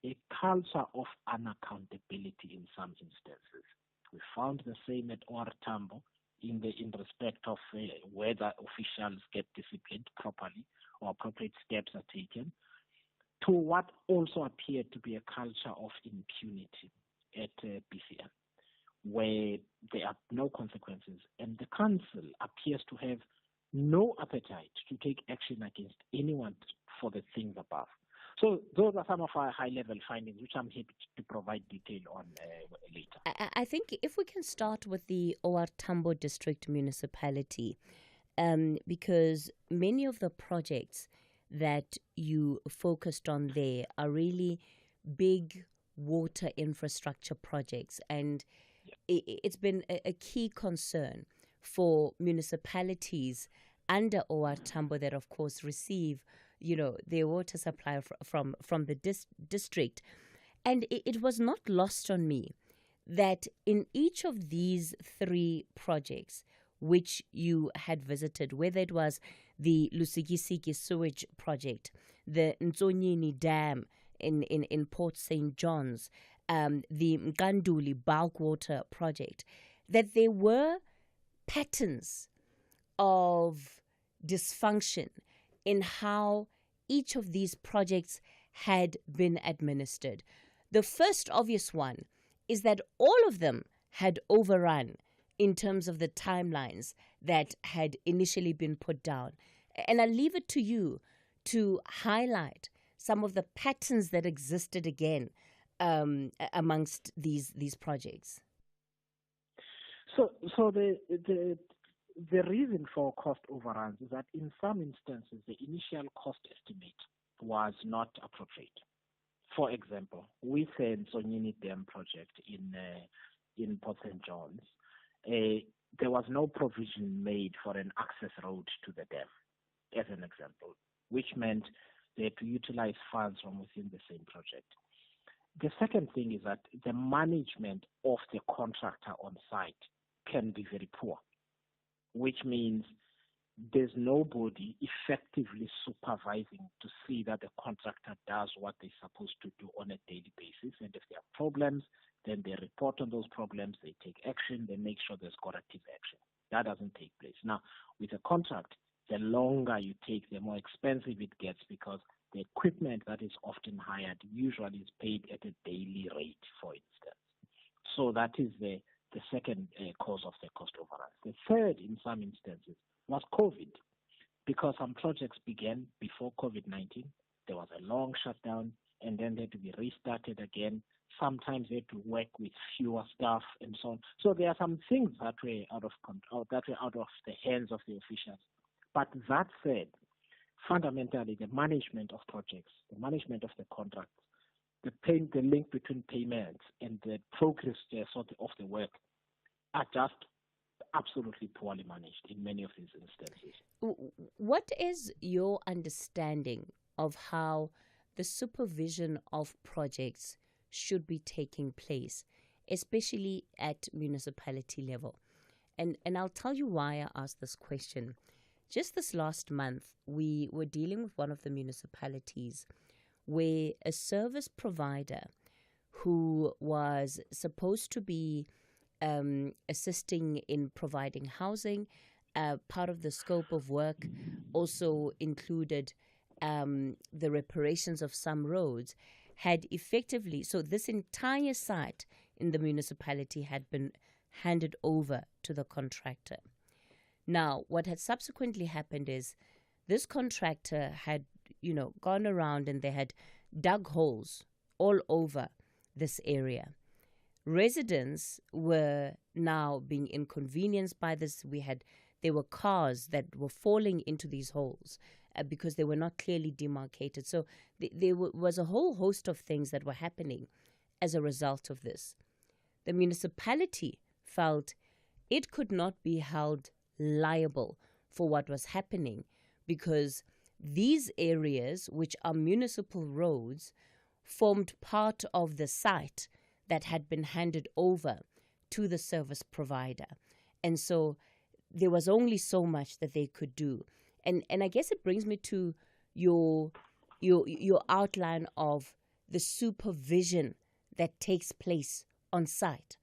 a culture of unaccountability in some instances. We found the same at OR Tambo in respect of whether officials get disciplined properly or appropriate steps are taken, to what also appeared to be a culture of impunity at BCM, where there are no consequences, and the council appears to have no appetite to take action against anyone for the things above. So those are some of our high-level findings, which I'm happy to provide detail on later. I think if we can start with the OR Tambo District Municipality, because many of the projects that you focused on there are really big water infrastructure projects, and it's been a key concern for municipalities under OR Tambo that, of course, receive their water supply from the district. And it was not lost on me that in each of these three projects which you had visited, whether it was the Lusikisiki sewage project, the Nzonyini Dam in Port St. John's, the Mkanduli bulk water project, that there were patterns of dysfunction in how each of these projects had been administered. The first obvious one is that all of them had overrun in terms of the timelines that had initially been put down. And I leave it to you to highlight some of the patterns that existed again amongst these projects. So the reason for cost overruns is that in some instances the initial cost estimate was not appropriate. For example, with the Nzonyini Dam project in Port St. John's, there was no provision made for an access road to the dam, as an example, which meant they had to utilize funds from within the same project. The second thing is that the management of the contractor on site can be very poor, which means there's nobody effectively supervising to see that the contractor does what they're supposed to do on a daily basis. And if there are problems, then they report on those problems, they take action, they make sure there's corrective action. That doesn't take place. Now, with a contract, the longer you take, the more expensive it gets, because the equipment that is often hired usually is paid at a daily rate, for instance. So that is the second cause of the cost overruns. The third, in some instances, was COVID, because some projects began before COVID-19. There was a long shutdown, and then they had to be restarted again. Sometimes they had to work with fewer staff and so on. So there are some things that were out of control, that were out of the hands of the officials. But that said, fundamentally, the management of projects, the management of the contracts, the link between payments and the progress of the work are just absolutely poorly managed in many of these instances. What is your understanding of how the supervision of projects should be taking place, especially at municipality level? And I'll tell you why I asked this question. Just this last month, we were dealing with one of the municipalities where a service provider who was supposed to be assisting in providing housing, part of the scope of work also included the reparations of some roads, had effectively, so this entire site in the municipality had been handed over to the contractor. Now, what had subsequently happened is this contractor had, gone around and they had dug holes all over this area. Residents were now being inconvenienced by this. There were cars that were falling into these holes because they were not clearly demarcated. So there was a whole host of things that were happening as a result of this. The municipality felt it could not be held liable for what was happening because these areas, which are municipal roads, formed part of the site that had been handed over to the service provider. And so there was only so much that they could do. And I guess it brings me to your outline of the supervision that takes place on site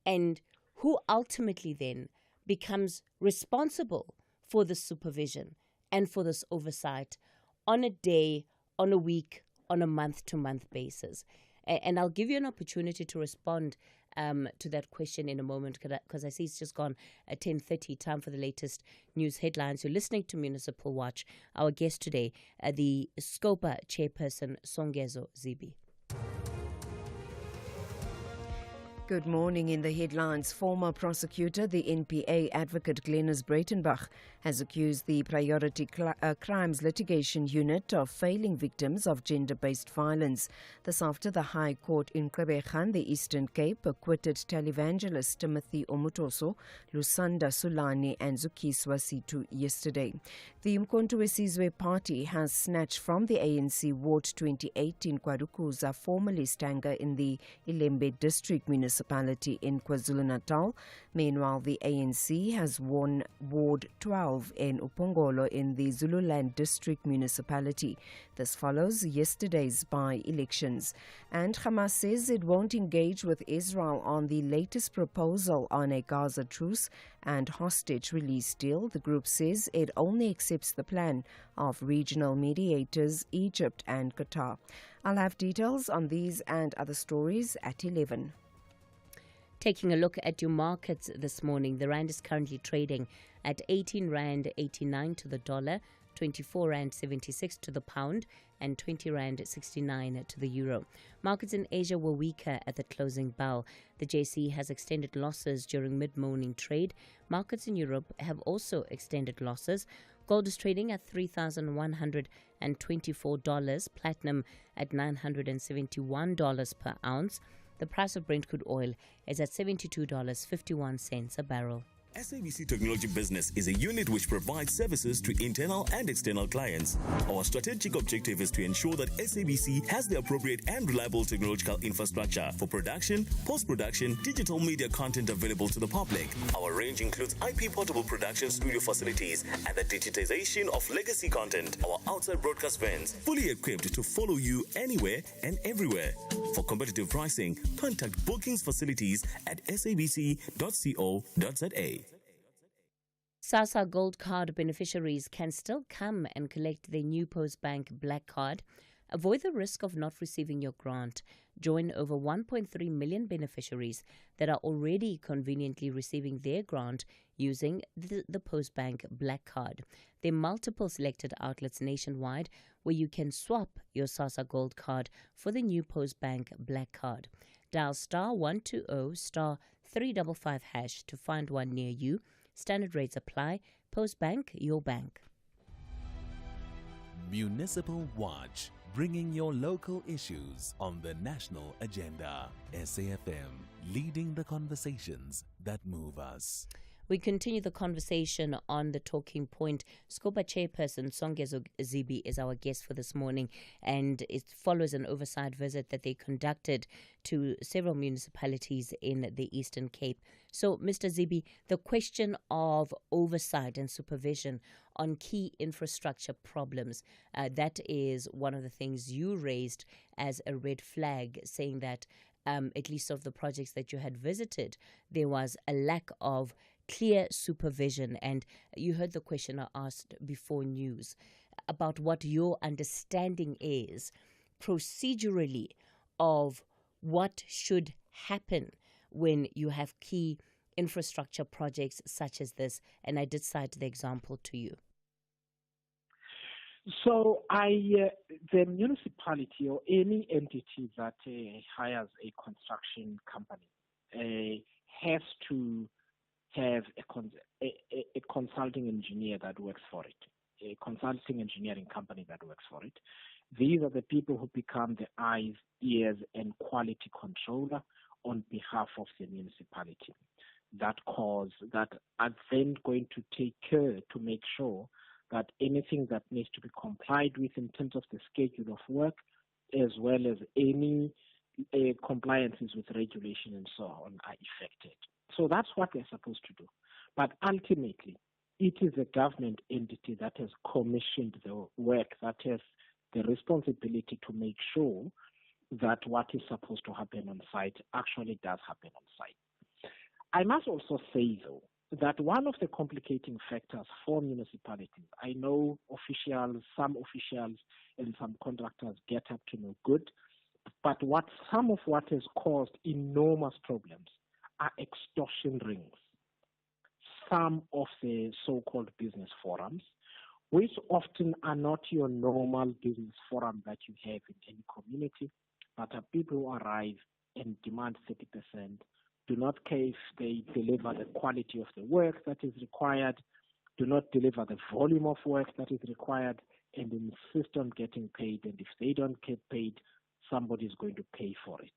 and who ultimately then becomes responsible for the supervision and for this oversight on a day, on a week, on a month-to-month basis. And I'll give you an opportunity to respond to that question in a moment because I see it's just gone at 10:30, time for the latest news headlines. You're listening to Municipal Watch. Our guest today, the SCOPA chairperson, Songezo Zibi. Good morning. In the headlines, former prosecutor, the NPA advocate Glenys Breitenbach, has accused the Priority Crimes Litigation Unit of failing victims of gender-based violence. This after the High Court in Gqeberha, the Eastern Cape, acquitted televangelist Timothy Omotoso, Lusanda Sulani and Zukiswa Situ yesterday. The Umkhonto weSizwe Party has snatched from the ANC Ward 28 in Kwadukuza, formerly Stanger in the Ilembe District Municipality in KwaZulu-Natal. Meanwhile, the ANC has won Ward 12 in Upongolo in the Zululand District Municipality. This follows yesterday's by-elections. And Hamas says it won't engage with Israel on the latest proposal on a Gaza truce and hostage release deal. The group says it only accepts the plan of regional mediators Egypt and Qatar. I'll have details on these and other stories at 11. Taking a look at your markets this morning, the rand is currently trading at 18 rand 89 to the dollar, 24 rand 76 to the pound, and 20 rand 69 to the euro. Markets in Asia were weaker at the closing bell. The JSE has extended losses during mid-morning trade. Markets in Europe have also extended losses. Gold is trading at $3,124, platinum at $971 per ounce. The price of Brent crude oil is at $72.51 a barrel. SABC Technology Business is a unit which provides services to internal and external clients. Our strategic objective is to ensure that SABC has the appropriate and reliable technological infrastructure for production, post-production, digital media content available to the public. Our range includes IP portable production studio facilities and the digitization of legacy content. Our outside broadcast vans, fully equipped to follow you anywhere and everywhere. For competitive pricing, contact Bookings Facilities at sabc.co.za. SASSA Gold Card beneficiaries can still come and collect their new Postbank Black Card. Avoid the risk of not receiving your grant. Join over 1.3 million beneficiaries that are already conveniently receiving their grant using the Postbank Black Card. There are multiple selected outlets nationwide where you can swap your SASSA Gold Card for the new Postbank Black Card. Dial star 120 star 355 hash to find one near you. Standard rates apply. Postbank, your bank. Municipal Watch, bringing your local issues on the national agenda. SAFM, leading the conversations that move us. We continue the conversation on the talking point. Scopa chairperson Songezo Zibi is our guest for this morning, and it follows an oversight visit that they conducted to several municipalities in the Eastern Cape. So, Mr. Zibi, the question of oversight and supervision on key infrastructure problems, that is one of the things you raised as a red flag, saying that at least of the projects that you had visited, there was a lack of clear supervision. And you heard the question I asked before news about what your understanding is procedurally of what should happen when you have key infrastructure projects such as this. And I did cite the example to you. So the municipality or any entity that hires a construction company has to have a consulting engineer that works for it, a consulting engineering company that works for it. These are the people who become the eyes, ears, and quality controller on behalf of the municipality. That are then going to take care to make sure that anything that needs to be complied with in terms of the schedule of work, as well as any compliances with regulation and so on, are effected. So that's what they're supposed to do. But ultimately, it is a government entity that has commissioned the work, that has the responsibility to make sure that what is supposed to happen on site actually does happen on site. I must also say, though, that one of the complicating factors for municipalities, I know some officials and some contractors get up to no good, but some of what has caused enormous problems are extortion rings. Some of the so-called business forums, which often are not your normal business forum that you have in any community, but are people who arrive and demand 30%, do not care if they deliver the quality of the work that is required, do not deliver the volume of work that is required, and insist on getting paid. And if they don't get paid, somebody is going to pay for it.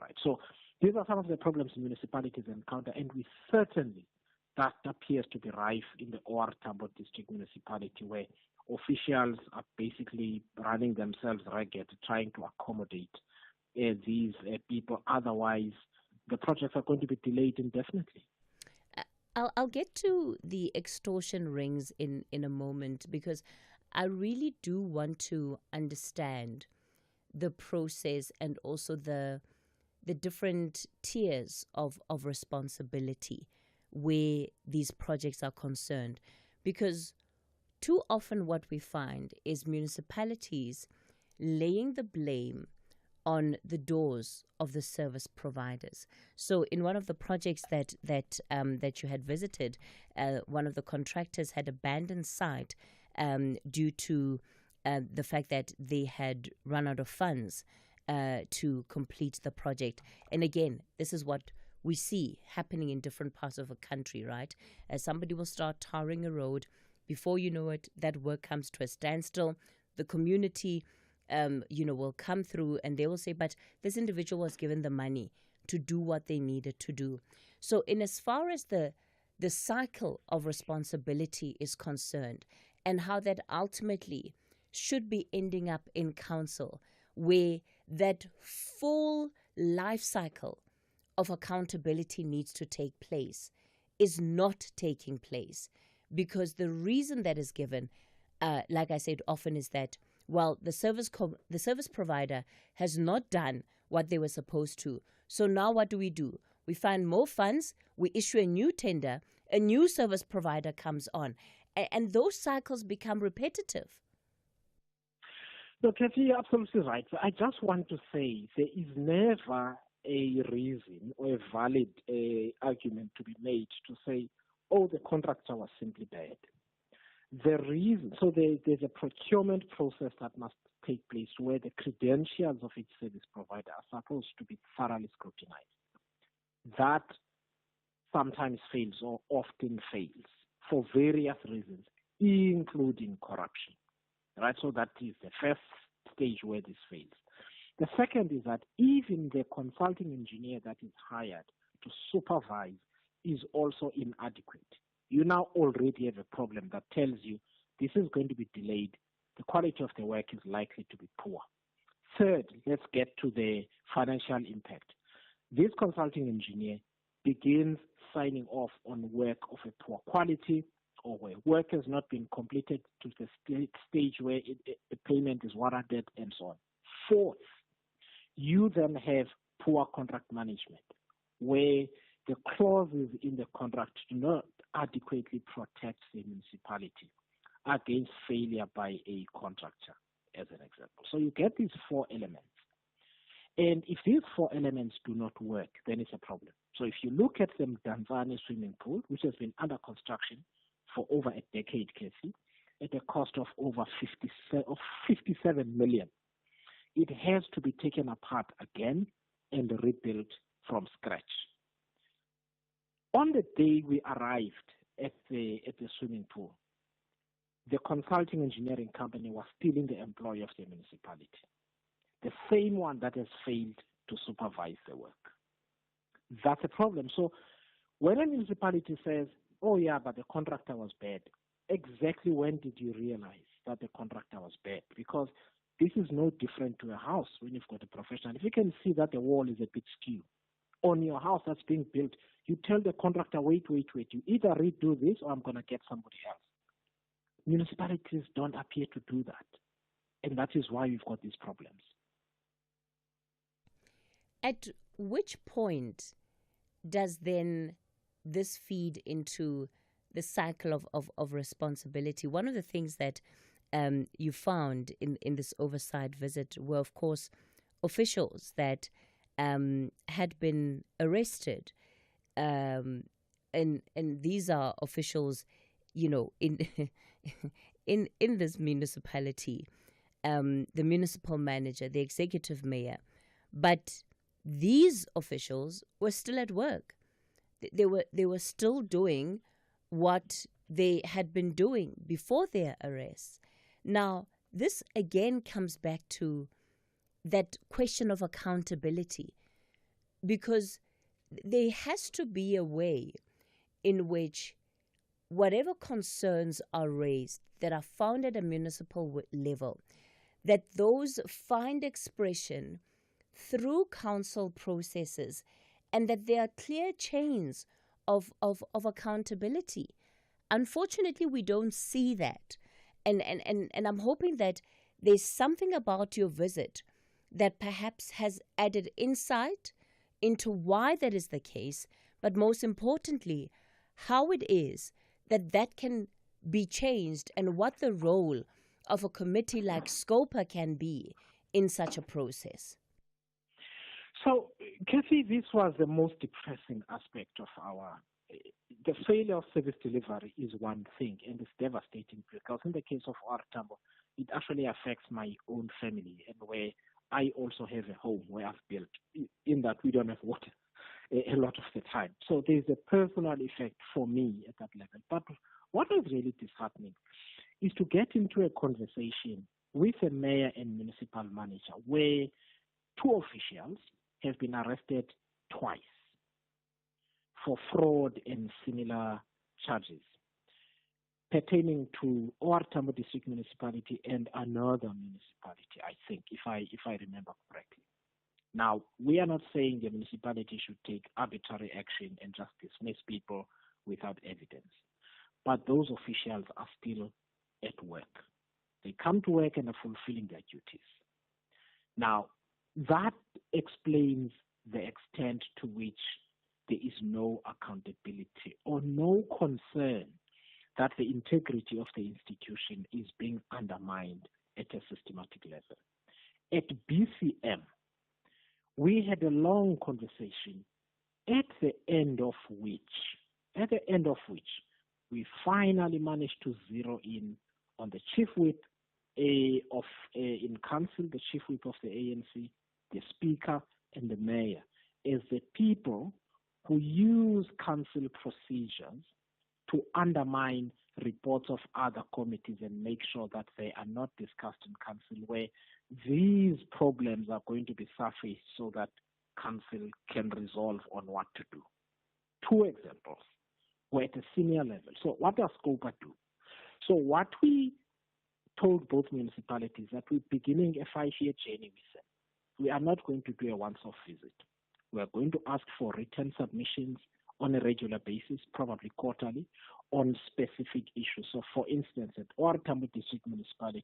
Right. So these are some of the problems municipalities encounter, and we certainly, that appears to be rife in the OR Tambo district municipality, where officials are basically running themselves ragged, trying to accommodate these people. Otherwise, the projects are going to be delayed indefinitely. I'll get to the extortion rings in a moment, because I really do want to understand the process and also the different tiers of responsibility where these projects are concerned. Because too often what we find is municipalities laying the blame on the doors of the service providers. So in one of the projects that you had visited, one of the contractors had abandoned site due to the fact that they had run out of funds to complete the project. And again, this is what we see happening in different parts of a country, right? Somebody will start tarring a road. Before you know it, that work comes to a standstill. The community will come through and they will say, but this individual was given the money to do what they needed to do. So in as far as the cycle of responsibility is concerned, and how that ultimately should be ending up in council, where that full life cycle of accountability needs to take place, is not taking place. Because the reason that is given, like I said often, is that, well, the service provider has not done what they were supposed to. So now what do? We find more funds, we issue a new tender, a new service provider comes on, and those cycles become repetitive. No, Cathy, you're absolutely right. I just want to say there is never a reason or a valid argument to be made to say, oh, the contractor was simply bad. The reason, so there's a procurement process that must take place where the credentials of each service provider are supposed to be thoroughly scrutinized. That sometimes fails or often fails for various reasons, including corruption. Right? So that is the first stage where this fails. The second is that even the consulting engineer that is hired to supervise is also inadequate. You now already have a problem that tells you this is going to be delayed. The quality of the work is likely to be poor. Third, let's get to the financial impact. This consulting engineer begins signing off on work of a poor quality or where work has not been completed to the stage where a payment is warranted and so on. Fourth, you then have poor contract management where the clauses in the contract do not adequately protect the municipality against failure by a contractor, as an example. So you get these four elements. And if these four elements do not work, then it's a problem. So if you look at the Mdantsane swimming pool, which has been under construction for over a decade, Cathy, at a cost of over 57 million, it has to be taken apart again and rebuilt from scratch. On the day we arrived at the swimming pool, the consulting engineering company was still in the employ of the municipality, the same one that has failed to supervise the work. That's a problem. So when a municipality says, oh yeah, but the contractor was bad, exactly when did you realize that the contractor was bad? Because this is no different to a house when you've got a professional. If you can see that the wall is a bit skew on your house that's being built, you tell the contractor, wait, you either redo this or I'm going to get somebody else. Municipalities don't appear to do that. And that is why we've got these problems. At which point does then this feed into the cycle of responsibility? One of the things that you found in this oversight visit were, of course, officials that had been arrested. And these are officials, you know, in in this municipality, the municipal manager, the executive mayor. But these officials were still at work. They were still doing what they had been doing before their arrests. Now, this again comes back to that question of accountability, because there has to be a way in which whatever concerns are raised that are found at a municipal level, that those find expression through council processes, and that there are clear chains of accountability. Unfortunately, we don't see that. And I'm hoping that there's something about your visit that perhaps has added insight into why that is the case, but most importantly, how it is that can be changed and what the role of a committee like SCOPA can be in such a process. So, Cathy, this was the most depressing aspect of the failure of service delivery is one thing, and it's devastating because in the case of OR Tambo, it actually affects my own family, and where I also have a home where I've built, in that we don't have water a lot of the time. So there's a personal effect for me at that level. But what is really disheartening is to get into a conversation with a mayor and municipal manager where two officials have been arrested twice for fraud and similar charges pertaining to OR Tambo District Municipality and another municipality, I think, if I remember correctly. Now, we are not saying the municipality should take arbitrary action and just dismiss people without evidence. But those officials are still at work. They come to work and are fulfilling their duties. Now, that explains the extent to which there is no accountability or no concern that the integrity of the institution is being undermined at a systematic level. At BCM, we had a long conversation at the end of which we finally managed to zero in on the chief whip in council, the chief whip of the ANC, the speaker, and the mayor as the people who use council procedures to undermine reports of other committees and make sure that they are not discussed in council, where these problems are going to be surfaced so that council can resolve on what to do. Two examples were at a senior level. So what does SCOPA do? So what we told both municipalities that we're beginning a 5-year journey with them. We are not going to do a once-off visit. We are going to ask for written submissions on a regular basis, probably quarterly, on specific issues. So for instance, at OR Tambo District Municipality,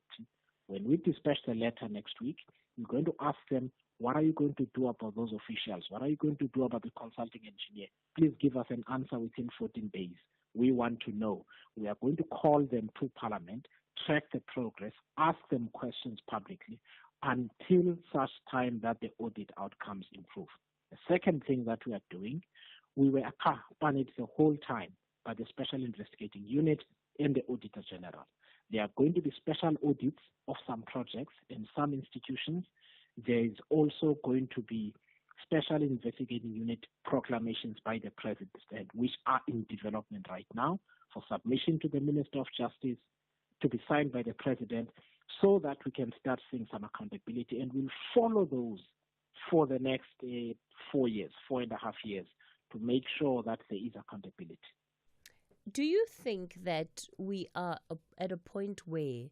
when we dispatch the letter next week, we're going to ask them, what are you going to do about those officials? What are you going to do about the consulting engineer? Please give us an answer within 14 days. We want to know. We are going to call them to Parliament, track the progress, ask them questions publicly until such time that the audit outcomes improve. The second thing that we are doing, we were accompanied the whole time by the Special Investigating Unit and the Auditor General. There are going to be special audits of some projects in some institutions. There is also going to be Special Investigating Unit proclamations by the President, which are in development right now for submission to the Minister of Justice, to be signed by the President, so that we can start seeing some accountability, and we'll follow those for the next 4.5 years, to make sure that there is accountability. Do you think that we are at a point where,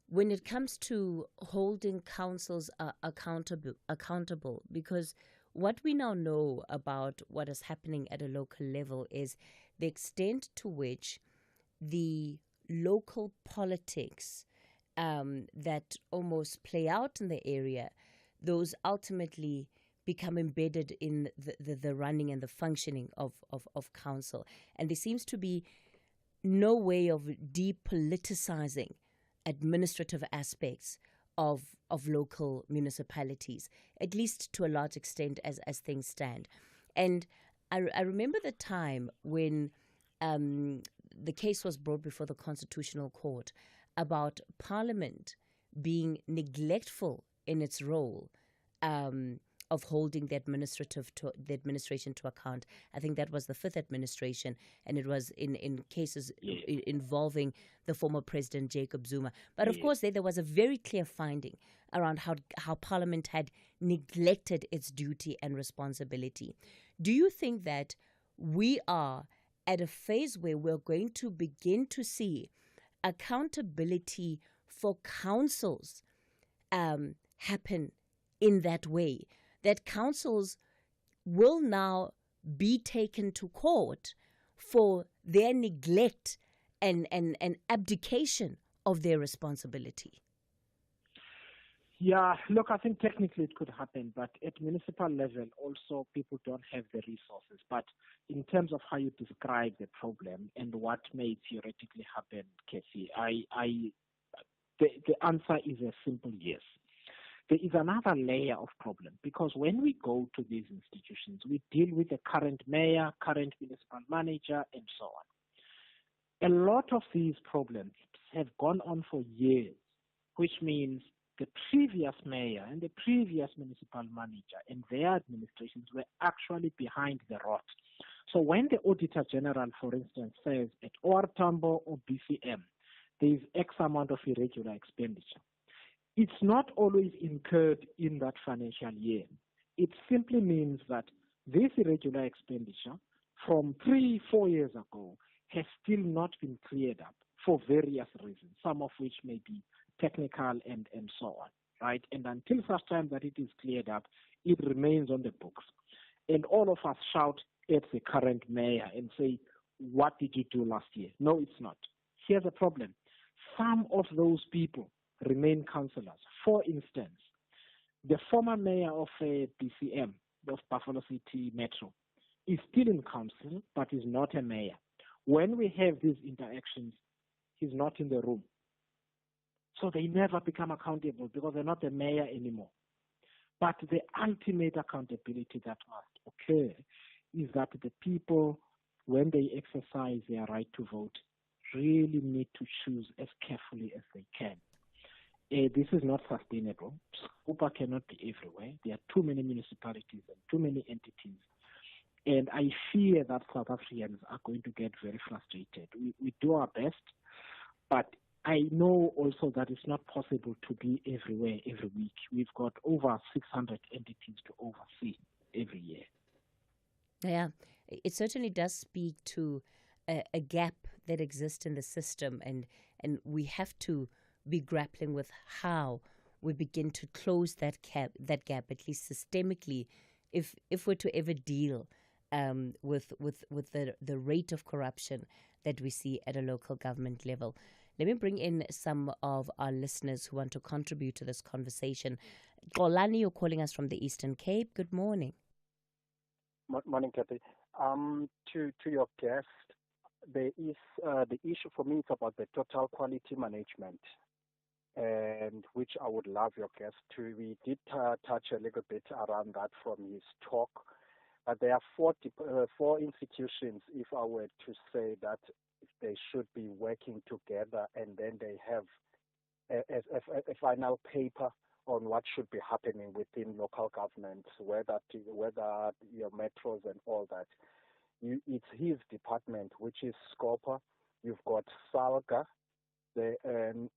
when it comes to holding councils accountable, because what we now know about what is happening at a local level is the extent to which the local politics that almost play out in the area, those ultimately become embedded in the running and the functioning of council. And there seems to be no way of depoliticizing administrative aspects of local municipalities, at least to a large extent as things stand. And I remember the time when the case was brought before the Constitutional Court about Parliament being neglectful in its role of holding the administration to account. I think that was the 5th administration, and it was in cases involving the former President Jacob Zuma. But of course, there was a very clear finding around how Parliament had neglected its duty and responsibility. Do you think that we are at a phase where we're going to begin to see accountability for councils happen in that way, that councils will now be taken to court for their neglect and abdication of their responsibility? Yeah, look, I think technically it could happen, but at municipal level also people don't have the resources. But in terms of how you describe the problem and what may theoretically happen, Cathy, the answer is a simple yes. There is another layer of problem, because when we go to these institutions, we deal with the current mayor, current municipal manager, and so on. A lot of these problems have gone on for years, which means the previous mayor and the previous municipal manager and their administrations were actually behind the rot. So when the Auditor General, for instance, says at OR Tambo or BCM, there is X amount of irregular expenditure, it's not always incurred in that financial year. It simply means that this irregular expenditure from 3-4 years ago has still not been cleared up for various reasons, some of which may be technical and so on, right? And until such time that it is cleared up, it remains on the books. And all of us shout at the current mayor and say, what did you do last year? No, it's not. Here's the problem. Some of those people remain councillors. For instance, the former mayor of BCM, of Buffalo City Metro, is still in council, but is not a mayor. When we have these interactions, he's not in the room. So they never become accountable because they're not the mayor anymore. But the ultimate accountability that must occur is that the people, when they exercise their right to vote, really need to choose as carefully as they can. This is not sustainable. Scopa cannot be everywhere. There are too many municipalities and too many entities. And I fear that South Africans are going to get very frustrated. We do our best, but I know also that it's not possible to be everywhere every week. We've got over 600 entities to oversee every year. Yeah, it certainly does speak to a gap that exists in the system, and we have to be grappling with how we begin to close that gap, at least systemically, if we're to ever deal with the rate of corruption that we see at a local government level. Let me bring in some of our listeners who want to contribute to this conversation. Golani, you're calling us from the Eastern Cape. Good morning. Morning, Cathy. To your guest, there is the issue for me is about the total quality management, and which I would love your guest to. We did touch a little bit around that from his talk, but there are four institutions, if I were to say that they should be working together, and then they have a final paper on what should be happening within local governments, whether your metros and all that. It's his department, which is SCOPA. You've got SALGA, then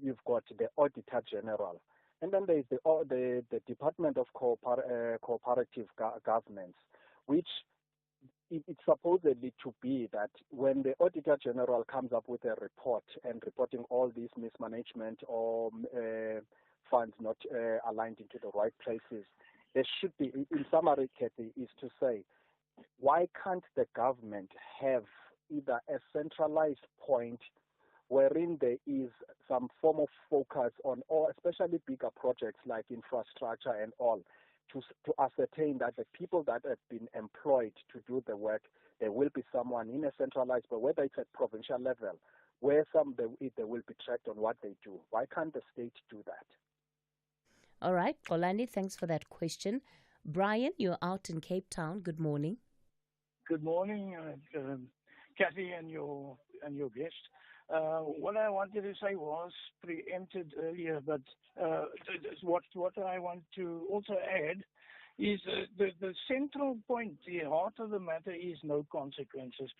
you've got the Auditor General, and then there's the Department of Cooperative Governance, which it's supposedly to be that when the Auditor General comes up with a report and reporting all these mismanagement or funds not aligned into the right places, there should be, in summary, Cathy, is to say, why can't the government have either a centralized point wherein there is some form of focus on all, especially bigger projects like infrastructure and all, to ascertain that the people that have been employed to do the work, there will be someone in a centralized, but whether it's at provincial level, where they will be tracked on what they do. Why can't the state do that? All right, Golani, thanks for that question. Brian, you're out in Cape Town. Good morning. Good morning, Cathy and your guest. What I wanted to say was preempted earlier, but what I want to also add is the central point, the heart of the matter is no consequences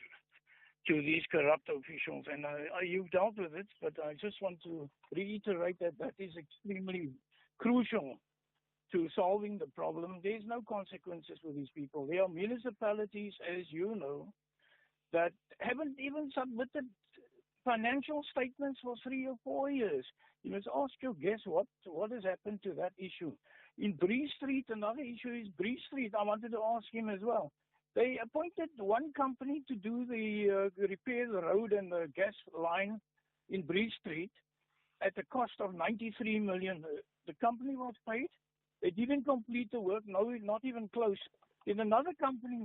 to these corrupt officials. And you've dealt with it, but I just want to reiterate that is extremely crucial to solving the problem. There's no consequences for these people. There are municipalities, as you know, that haven't even submitted financial statements for 3 or 4 years. You must ask your guest what has happened to that issue. In Bree Street, another issue is Bree Street. I wanted to ask him as well. They appointed one company to do the repair the road and the gas line in Bree Street at the cost of 93 million. The company was paid. They didn't complete the work. No, not even close. Then another company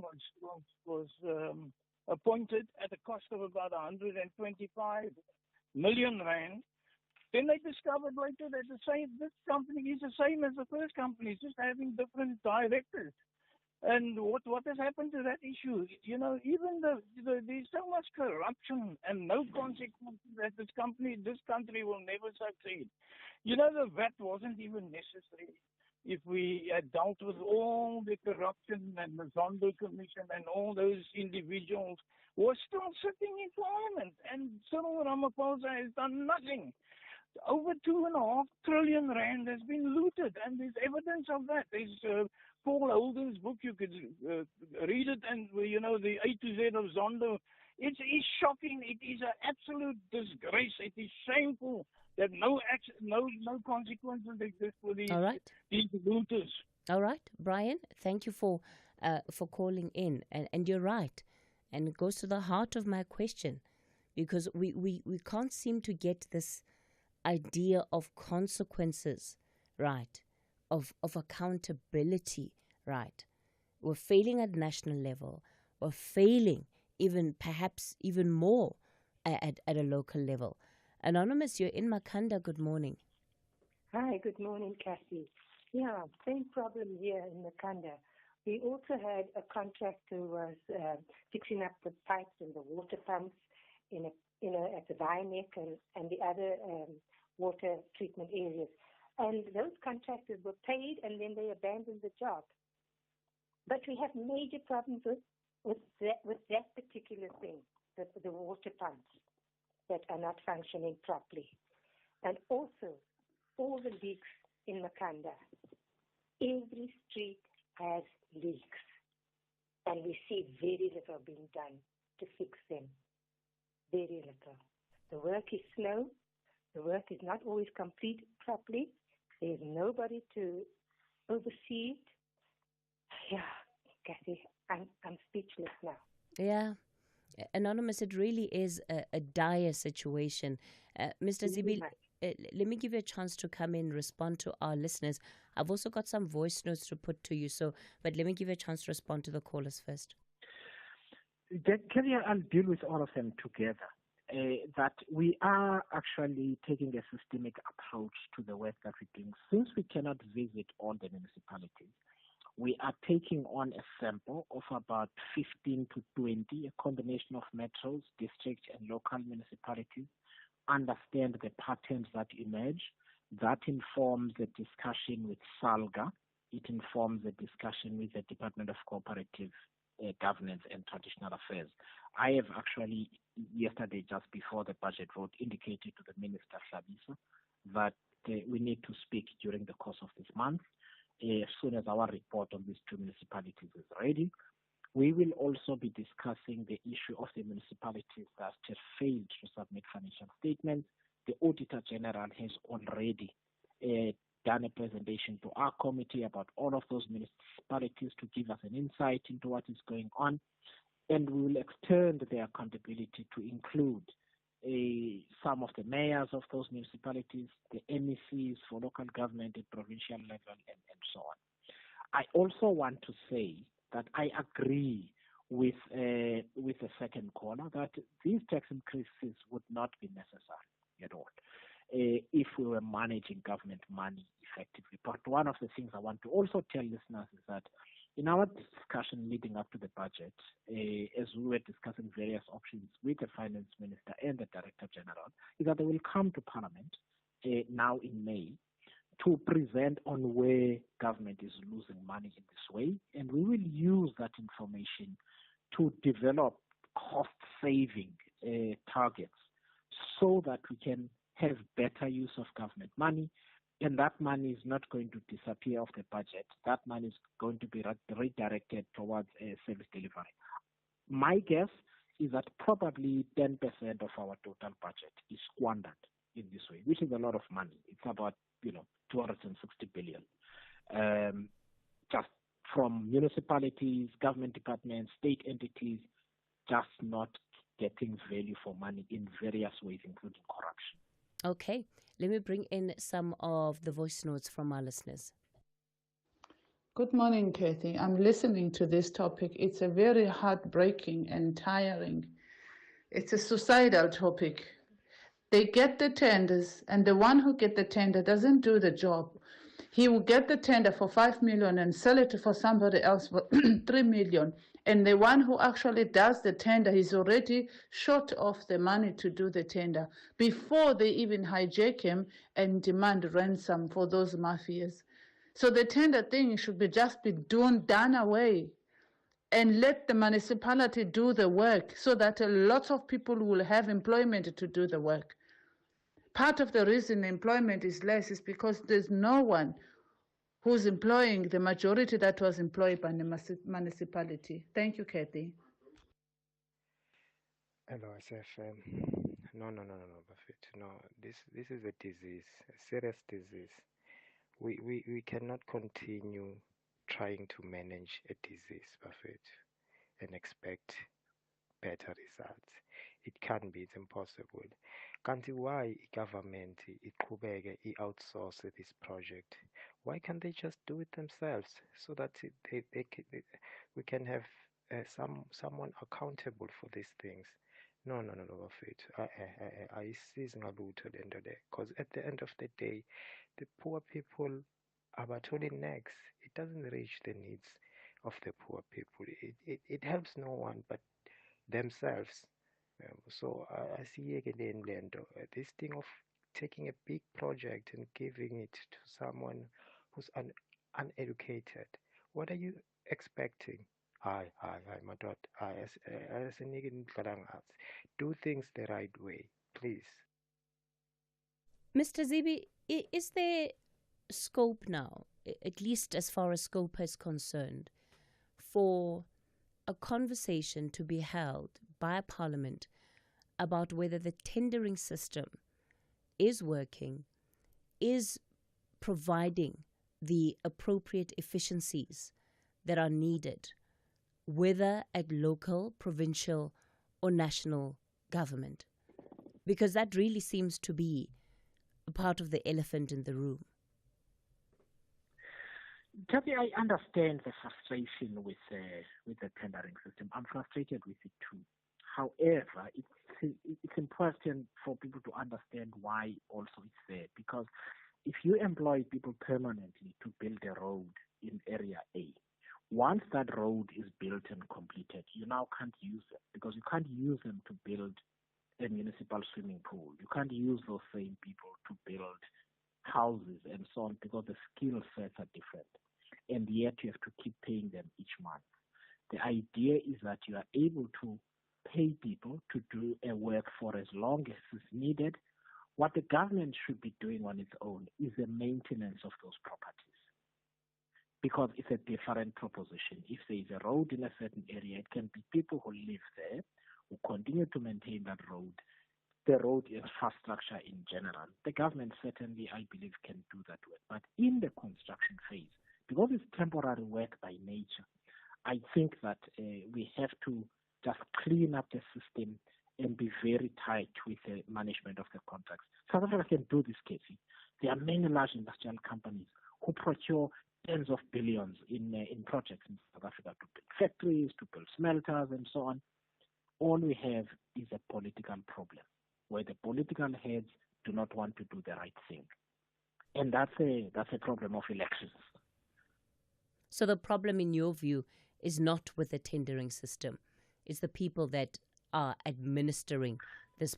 was appointed at a cost of about 125 million rand. Then they discovered later that this company is the same as the first company, it's just having different directors. And what has happened to that issue? You know, even there's so much corruption and no consequences that this country will never succeed. You know, the VAT wasn't even necessary if we had dealt with all the corruption and the Zondo Commission and all those individuals who are still sitting in Parliament. And Cyril Ramaphosa has done nothing. Over 2.5 trillion rand has been looted, and there's evidence of that. There's Paul Holden's book, you could read it, and you know, the A to Z of Zondo. It is shocking. It is an absolute disgrace. It is shameful that no consequences exist for these looters. All right, Brian, thank you for calling in, and you're right, and it goes to the heart of my question, because we can't seem to get this idea of consequences right, of accountability right. We're failing at national level. We're failing perhaps even more at a local level. Anonymous, you're in Makanda. Good morning. Hi, good morning, Cathy. Yeah, same problem here in Makanda. We also had a contractor who was fixing up the pipes and the water pumps at the Vineck and the other water treatment areas. And those contractors were paid and then they abandoned the job. But we have major problems with that particular thing, the water pumps that are not functioning properly. And also, all the leaks in Makanda. Every street has leaks. And we see very little being done to fix them. Very little. The work is slow. The work is not always complete properly. There's nobody to oversee it. Yeah, Cathy, I'm speechless now. Yeah. Anonymous, it really is a dire situation. Mr. Zibi, let me give you a chance to come in, respond to our listeners. I've also got some voice notes to put to you, but let me give you a chance to respond to the callers first. I'll deal with all of them together. That we are actually taking a systemic approach to the work that we're doing. Since we cannot visit all the municipalities, we are taking on a sample of about 15 to 20, a combination of metros, districts, and local municipalities, understand the patterns that emerge. That informs the discussion with SALGA. It informs the discussion with the Department of Cooperative Governance and Traditional Affairs. I have actually, yesterday, just before the budget vote, indicated to the Minister Hlabisa that we need to speak during the course of this month. As soon as our report on these two municipalities is ready, we will also be discussing the issue of the municipalities that have failed to submit financial statements. The Auditor General has already done a presentation to our committee about all of those municipalities to give us an insight into what is going on, and we will extend their accountability to include some of the mayors of those municipalities, the MECs for local government at provincial level, and so on. I also want to say that I agree with the second caller that these tax increases would not be necessary at all if we were managing government money effectively. But one of the things I want to also tell listeners is that in our discussion leading up to the budget, as we were discussing various options with the Finance Minister and the Director General, is that they will come to Parliament now in May to present on where government is losing money in this way, and we will use that information to develop cost-saving targets so that we can have better use of government money, and that money is not going to disappear off the budget. That money is going to be redirected towards service delivery. My guess is that probably 10% of our total budget is squandered in this way, which is a lot of money. It's about 260 billion. Just from municipalities, government departments, state entities, just not getting value for money in various ways, including corruption. Okay, let me bring in some of the voice notes from our listeners. Good morning, Cathy. I'm listening to this topic. It's a very heartbreaking and tiring. It's a suicidal topic. They get the tenders, and the one who gets the tender doesn't do the job. He will get the tender for 5 million and sell it for somebody else for 3 million. And the one who actually does the tender is already short of the money to do the tender before they even hijack him and demand ransom for those mafias. So the tender thing should be just be done away, and let the municipality do the work so that a lot of people will have employment to do the work. Part of the reason employment is less is because there's no one who's employing the majority that was employed by the municipality. Thank you, Cathy. Hello, SFM. No, Buffett. No, this is a disease, a serious disease. We cannot continue trying to manage a disease, Buffett, and expect better results. it can be, it's impossible. Kanti why government iqhubeke outsource this project? Why can't they just do it themselves so that we can have someone accountable for these things? No, bafethu. Ayisizi ngalutho le nto le, because at the end of the day, the poor people abatholi next. It doesn't reach the needs of the poor people. It helps no one but themselves. So asiyeke le nto. This thing of taking a big project and giving it to someone who's uneducated. What are you expecting? Hayi, madoda. Asinike indlela ngathi. Do things the right way, please. Mr. Zibi, is there scope now, at least as far as scope is concerned, for a conversation to be held by Parliament about whether the tendering system is working, is providing the appropriate efficiencies that are needed, whether at local, provincial, or national government? Because that really seems to be a part of the elephant in the room. Cathy, I understand the frustration with the tendering system. I'm frustrated with it too. However, it's important for people to understand why also it's there. Because if you employ people permanently to build a road in Area A, once that road is built and completed, you now can't use them, because you can't use them to build a municipal swimming pool. You can't use those same people to build houses and so on, because the skill sets are different. And yet you have to keep paying them each month. The idea is that you are able to pay people to do a work for as long as is needed. What the government should be doing on its own is the maintenance of those properties, because it's a different proposition. If there is a road in a certain area, it can be people who live there who continue to maintain that road, the road infrastructure in general. The government certainly, I believe, can do that work. But in the construction phase, because it's temporary work by nature, I think that we have to just clean up the system and be very tight with the management of the contracts. South Africa can do this, Cathy. There are many large industrial companies who procure tens of billions in projects in South Africa to build factories, to build smelters, and so on. All we have is a political problem, where the political heads do not want to do the right thing. And that's a problem of elections. So the problem, in your view, is not with the tendering system. It's the people that are administering these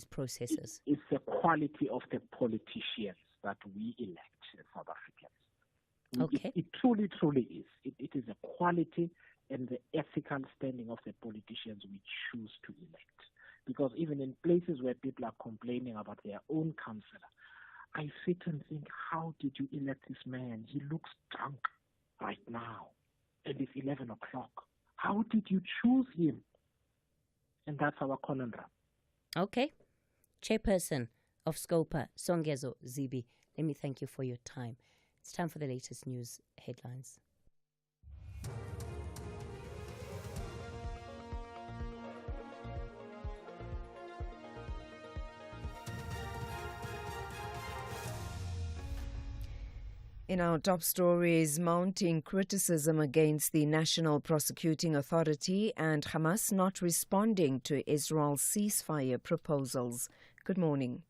processes. It's the quality of the politicians that we elect as South Africans. Okay. It truly, truly is. It is the quality and the ethical standing of the politicians we choose to elect. Because even in places where people are complaining about their own councillor, I sit and think, how did you elect this man? He looks drunk right now, and it's 11 o'clock. How did you choose him? And that's our conundrum. Okay. Chairperson of SCOPA, Songezo Zibi, let me thank you for your time. It's time for the latest news headlines. In our top stories, mounting criticism against the National Prosecuting Authority and Hamas not responding to Israel's ceasefire proposals. Good morning.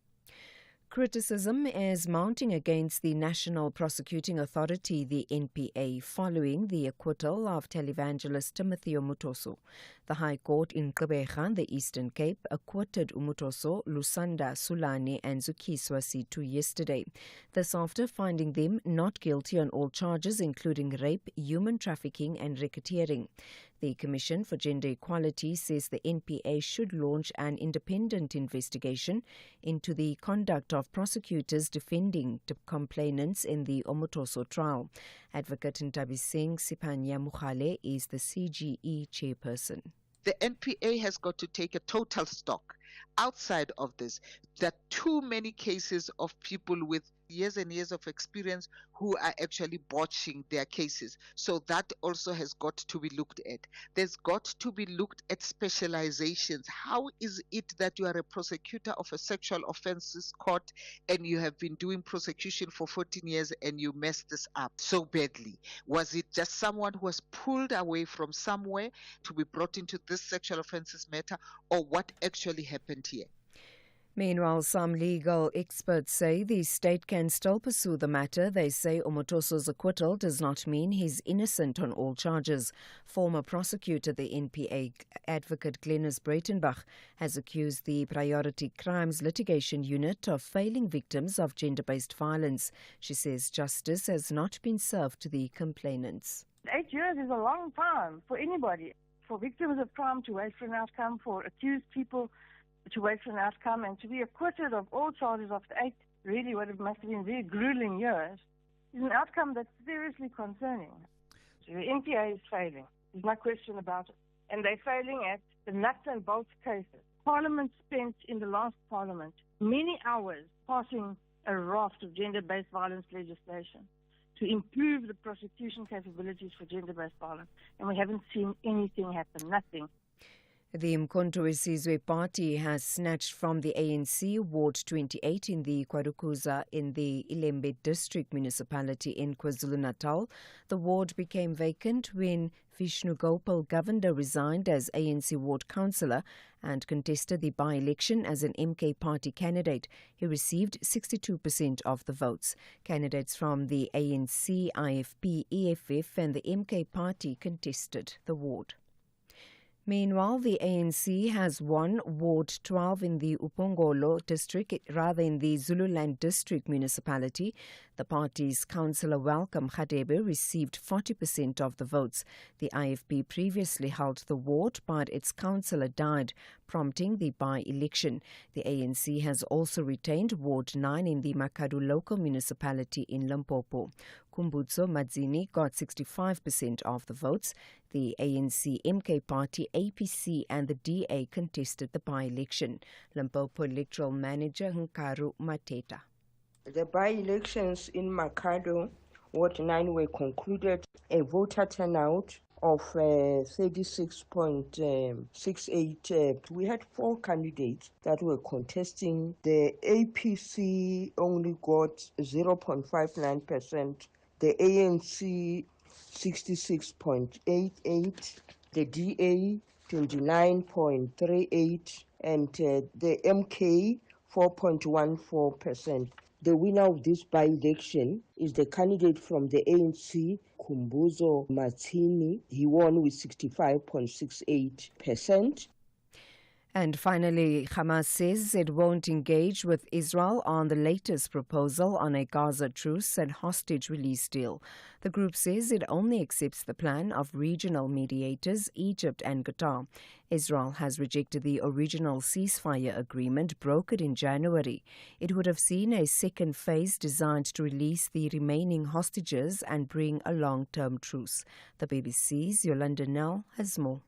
Criticism is mounting against the National Prosecuting Authority, the NPA, following the acquittal of televangelist Timothy Umutoso. The High Court in Gqeberha, the Eastern Cape, acquitted Umutoso, Lusanda, Sulani and Zukiswa Situ yesterday. This after finding them not guilty on all charges, including rape, human trafficking and racketeering. The Commission for Gender Equality says the NPA should launch an independent investigation into the conduct of prosecutors defending complainants in the Umutoso trial. Advocate Ntabi Singh Sipanya Mukhale is the CGE chairperson. The NPA has got to take a total stock outside of this. There are too many cases of people with years and years of experience who are actually botching their cases. So that also has got to be looked at. There's got to be looked at specializations. How is it that you are a prosecutor of a sexual offenses court and you have been doing prosecution for 14 years and you messed this up so badly? Was it just someone who was pulled away from somewhere to be brought into this sexual offenses matter, or what actually happened here? Meanwhile, some legal experts say the state can still pursue the matter. They say Omotoso's acquittal does not mean he's innocent on all charges. Former prosecutor, the NPA advocate Glenys Breitenbach, has accused the Priority Crimes Litigation Unit of failing victims of gender-based violence. She says justice has not been served to the complainants. 8 years is a long time for anybody, for victims of crime to wait for an outcome, for accused people to wait for an outcome, and to be acquitted of all charges after 8, really what it must have been very grueling years, is an outcome that's seriously concerning. So the NPA is failing. There's no question about it. And they're failing at the nuts and bolts cases. Parliament spent in the last Parliament many hours passing a raft of gender-based violence legislation to improve the prosecution capabilities for gender-based violence. And we haven't seen anything happen, nothing. The Mkhonto weSizwe party has snatched from the ANC Ward 28 in the Kwarukuza in the Ilembe district municipality in KwaZulu-Natal. The ward became vacant when Vishnu Gopal Govender resigned as ANC ward councillor and contested the by-election as an MK party candidate. He received 62% of the votes. Candidates from the ANC, IFP, EFF and the MK party contested the ward. Meanwhile, the ANC has won Ward 12 in the Upongolo district, rather in the Zululand district municipality. The party's councillor Welcome Khadebe received 40% of the votes. The IFP previously held the ward, but its councillor died, prompting the by-election. The ANC has also retained Ward 9 in the Makhado local municipality in Limpopo. Kumbutso Madzini got 65% of the votes. The ANC, MK Party, APC and the DA contested the by-election. Limpopo electoral manager Nkaru Mateta. The by-elections in Makhado, Ward 9, were concluded. A voter turnout of 36.68. We had 4 candidates that were contesting. The APC only got 0.59%. The ANC 66.88, the DA 29.38, and the MK 4.14%. The winner of this by-election is the candidate from the ANC, Kumbuzo Matini. He won with 65.68%. And finally, Hamas says it won't engage with Israel on the latest proposal on a Gaza truce and hostage release deal. The group says it only accepts the plan of regional mediators, Egypt and Qatar. Israel has rejected the original ceasefire agreement brokered in January. It would have seen a second phase designed to release the remaining hostages and bring a long-term truce. The BBC's Yolanda Nell has more.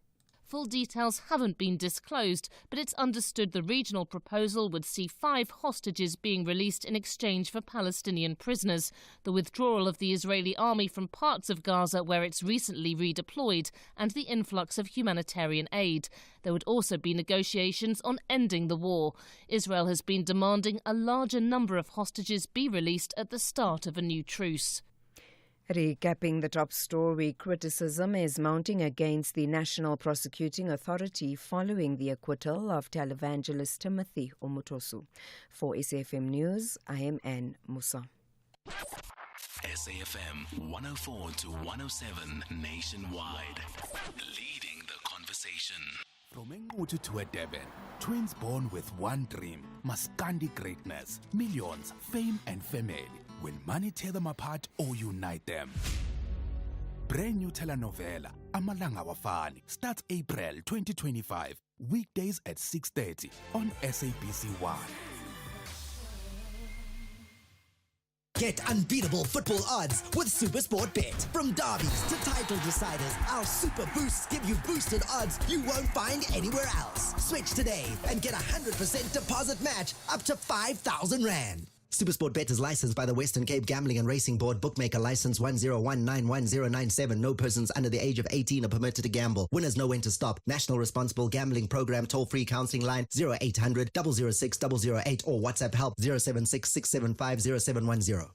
Full details haven't been disclosed, but it's understood the regional proposal would see 5 hostages being released in exchange for Palestinian prisoners, the withdrawal of the Israeli army from parts of Gaza where it's recently redeployed, and the influx of humanitarian aid. There would also be negotiations on ending the war. Israel has been demanding a larger number of hostages be released at the start of a new truce. Recapping the top story, criticism is mounting against the National Prosecuting Authority following the acquittal of televangelist Timothy Omotoso. For SAFM News, I am Anne Musa. SAFM 104 to 107 nationwide. Leading the conversation. From Engutu to Durban, twins born with one dream, Maskandi greatness, millions, fame and family. Will money tear them apart or unite them? Brand new telenovela, Amalanga Wafani, starts April 2025, weekdays at 6:30 on SABC1. Get unbeatable football odds with SuperSport Bet. From derbies to title deciders, our Super Boosts give you boosted odds you won't find anywhere else. Switch today and get a 100% deposit match up to 5,000 Rand. Supersport Bet is licensed by the Western Cape Gambling and Racing Board. Bookmaker license 101911097. No persons under the age of 18 are permitted to gamble. Winners know when to stop. National Responsible Gambling Program toll-free counseling line 0800 006 008 or WhatsApp help 076 675 0710.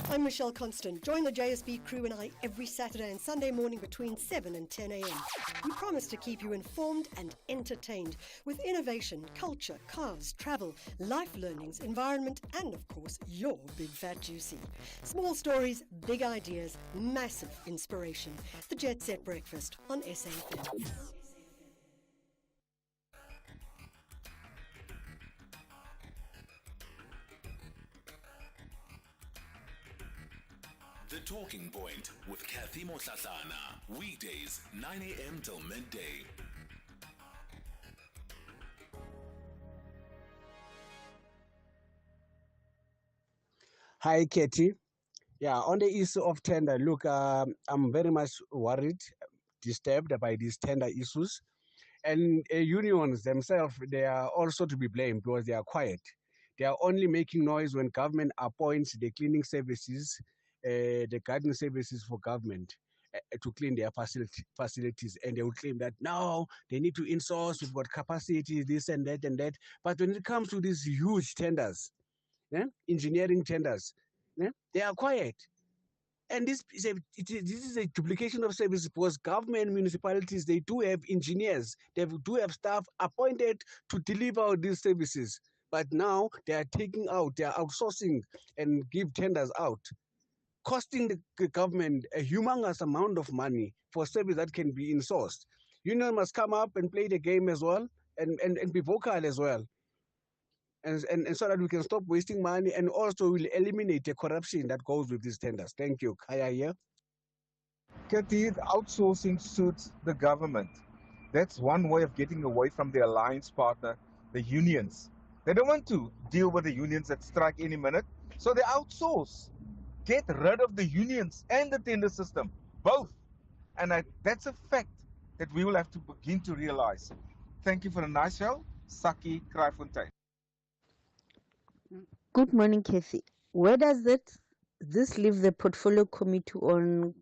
I'm Michelle Constant. Join the JSB crew and I every Saturday and Sunday morning between 7 and 10 a.m. We promise to keep you informed and entertained with innovation, culture, cars, travel, life learnings, environment, and of course, your big fat juicy. Small stories, big ideas, massive inspiration. The Jet Set Breakfast on SAFM. The Talking Point with Cathy Mohlahlana. Weekdays, 9 a.m. till midday. Hi, Cathy. Yeah, on the issue of tender, look, I'm very much worried, disturbed by these tender issues. And unions themselves, they are also to be blamed because they are quiet. They are only making noise when government appoints the cleaning services, the gardening services for government to clean their facilities. And they will claim that, no, they need to insource, we've got capacity, this and that and that. But when it comes to these huge tenders, engineering tenders, they are quiet. And this is a duplication of services because government municipalities, they do have engineers, they do have staff appointed to deliver these services. But now they are taking out, they are outsourcing and give tenders out, costing the government a humongous amount of money for service that can be insourced. Union must come up and play the game as well and be vocal as well. And so that we can stop wasting money and also will eliminate the corruption that goes with these tenders. Thank you. Kaya here. Cathy, outsourcing suits the government. That's one way of getting away from the alliance partner, the unions. They don't want to deal with the unions that strike any minute, so they outsource. Get rid of the unions and the tender system, both. And that's a fact that we will have to begin to realize. Thank you for the nice show. Saki Kraaifontein. Good morning, Cathy. Where does this leave the Portfolio Committee on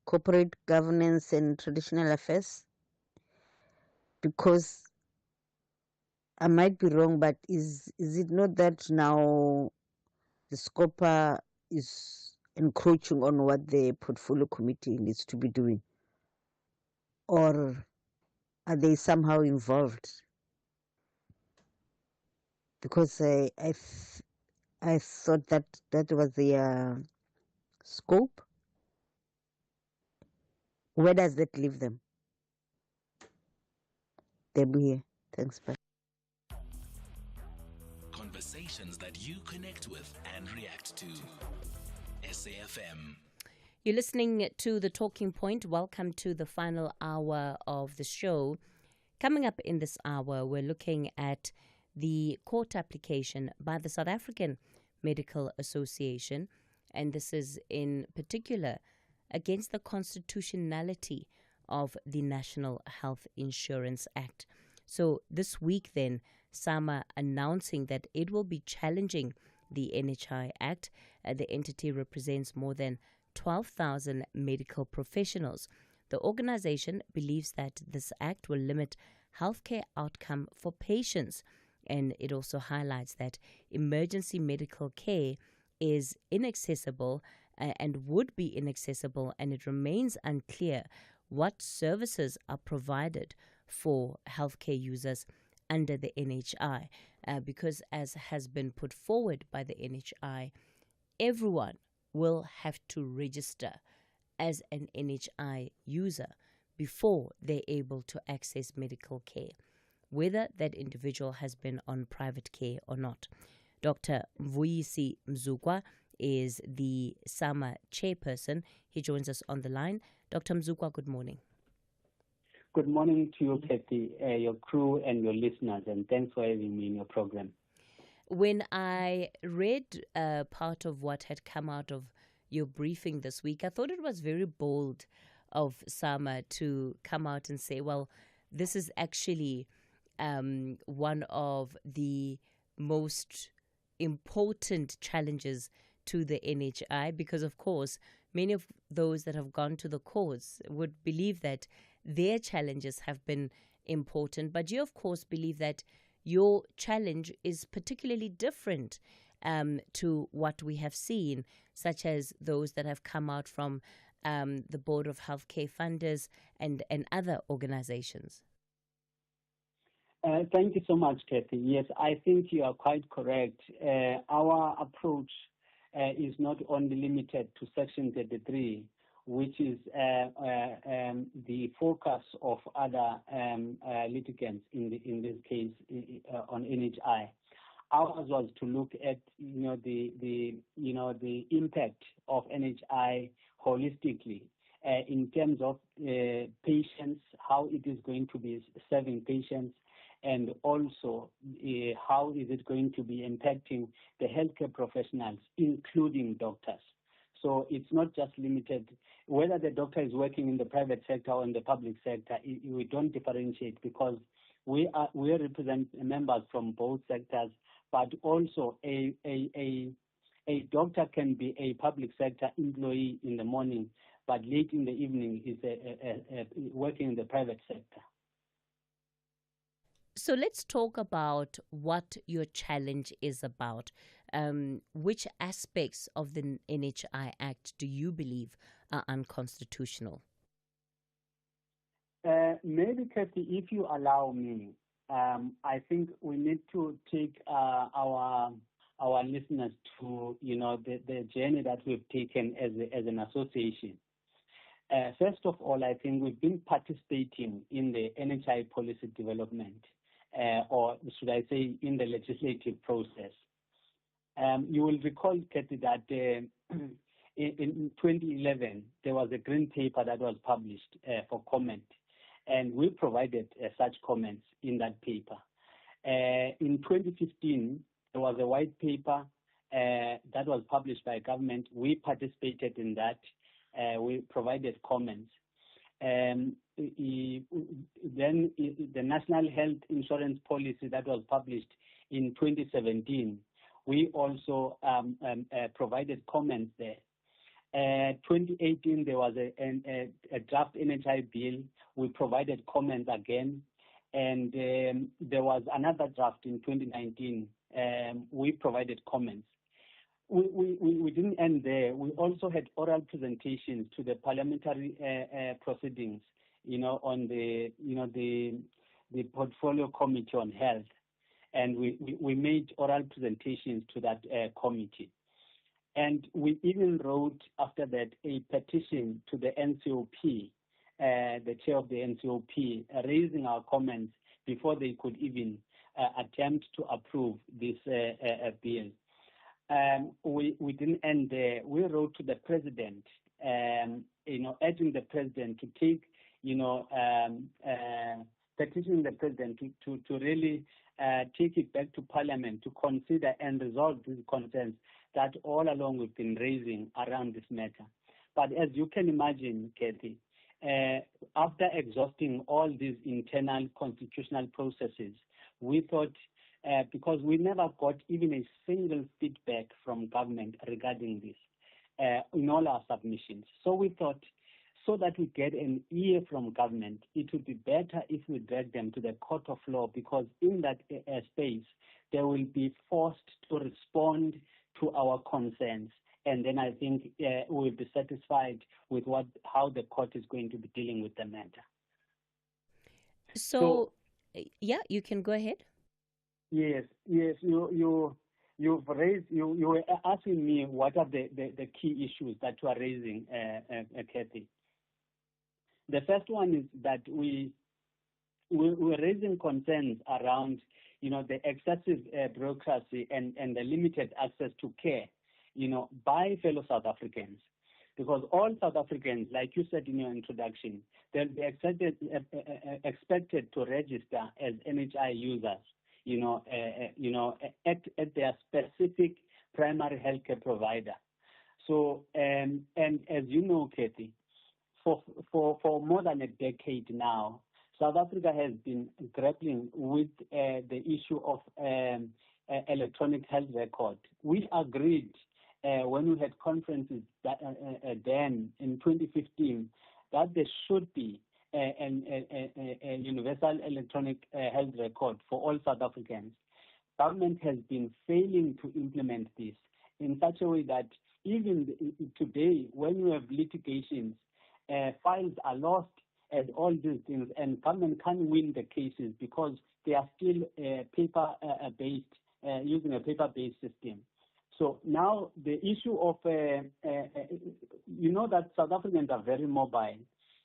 Corporate Governance and Traditional Affairs? Because I might be wrong, but is it not that now the SCOPA is encroaching on what the Portfolio Committee needs to be doing? Or are they somehow involved? Because I thought that was their scope. Where does that leave them? They'll be here. Thanks, bye. Conversations that you connect with and react to. SAFM. You're listening to The Talking Point. Welcome to the final hour of the show. Coming up in this hour, we're looking at the court application by the South African Medical Association, and this is in particular against the constitutionality of the National Health Insurance Act. So this week then, SAMA announcing that it will be challenging the NHI Act. The entity represents more than 12,000 medical professionals. The organization believes that this act will limit healthcare outcome for patients, and it also highlights that emergency medical care is inaccessible and would be inaccessible, and it remains unclear what services are provided for healthcare users under the NHI, because as has been put forward by the NHI, everyone will have to register as an NHI user before they're able to access medical care, whether that individual has been on private care or not. Dr. Mvuyisi Mzukwa is the SAMA chairperson. He joins us on the line. Dr. Mzukwa, good morning. Good morning to you, Cathy, your crew and your listeners, and thanks for having me in your program. When I read part of what had come out of your briefing this week, I thought it was very bold of SAMA to come out and say, well, this is actually one of the most important challenges to the NHI, because of course many of those that have gone to the courts would believe that their challenges have been important, but you of course believe that your challenge is particularly different to what we have seen, such as those that have come out from the Board of Healthcare Funders and other organizations. Thank you so much, Cathy. Yes, I think you are quite correct. Our approach is not only limited to Section 33, which is the focus of other litigants in this case on NHI. Ours was to look at the impact of NHI holistically in terms of patients, how it is going to be serving patients, and also how is it going to be impacting the healthcare professionals, including doctors. So it's not just limited, whether the doctor is working in the private sector or in the public sector, we don't differentiate, because we represent members from both sectors, but also a doctor can be a public sector employee in the morning, but late in the evening is working in the private sector. So let's talk about what your challenge is about. Which aspects of the NHI Act do you believe are unconstitutional? Maybe, Cathy, if you allow me, I think we need to take our listeners to the journey that we've taken as an association. First of all, I think we've been participating in the NHI policy development, or should I say, in the legislative process. You will recall, Cathy, that in 2011 there was a green paper that was published for comment, and we provided such comments in that paper. In 2015, there was a white paper that was published by government. We participated in that. We provided comments. Then the National Health Insurance Policy that was published in 2017, we also provided comments there. 2018, there was a draft NHI bill. We provided comments again. And there was another draft in 2019. We provided comments. We didn't end there. We also had oral presentations to the parliamentary proceedings, on the Portfolio Committee on Health, and we made oral presentations to that committee. And we even wrote after that a petition to the NCOP, the chair of the NCOP, raising our comments before they could even attempt to approve this bill. We didn't end there. We wrote to the president, urging the president to take, petitioning the president to really take it back to Parliament to consider and resolve these concerns that all along we've been raising around this matter. But as you can imagine, Cathy, after exhausting all these internal constitutional processes, we thought, because we never got even a single feedback from government regarding this in all our submissions. So we thought, so that we get an ear from government, it would be better if we drag them to the court of law, because in that space, they will be forced to respond to our concerns. And then I think we'll be satisfied with how the court is going to be dealing with the matter. So yeah, you can go ahead. Yes. You've raised. You were asking me what are the key issues that you are raising, Cathy. The first one is that we're raising concerns around, the excessive bureaucracy and the limited access to care, by fellow South Africans. Because all South Africans, like you said in your introduction, they'll be expected to register as NHI users, at their specific primary healthcare provider. So, and as you know, Cathy, for more than a decade now, South Africa has been grappling with the issue of electronic health record. We agreed when we had conferences then in 2015 that there should be a universal electronic health record for all South Africans. Government has been failing to implement this in such a way that even today, when you have litigations, files are lost and all these things, and government can't win the cases because they are still paper-based, using a paper-based system. So now the issue of, you know that South Africans are very mobile.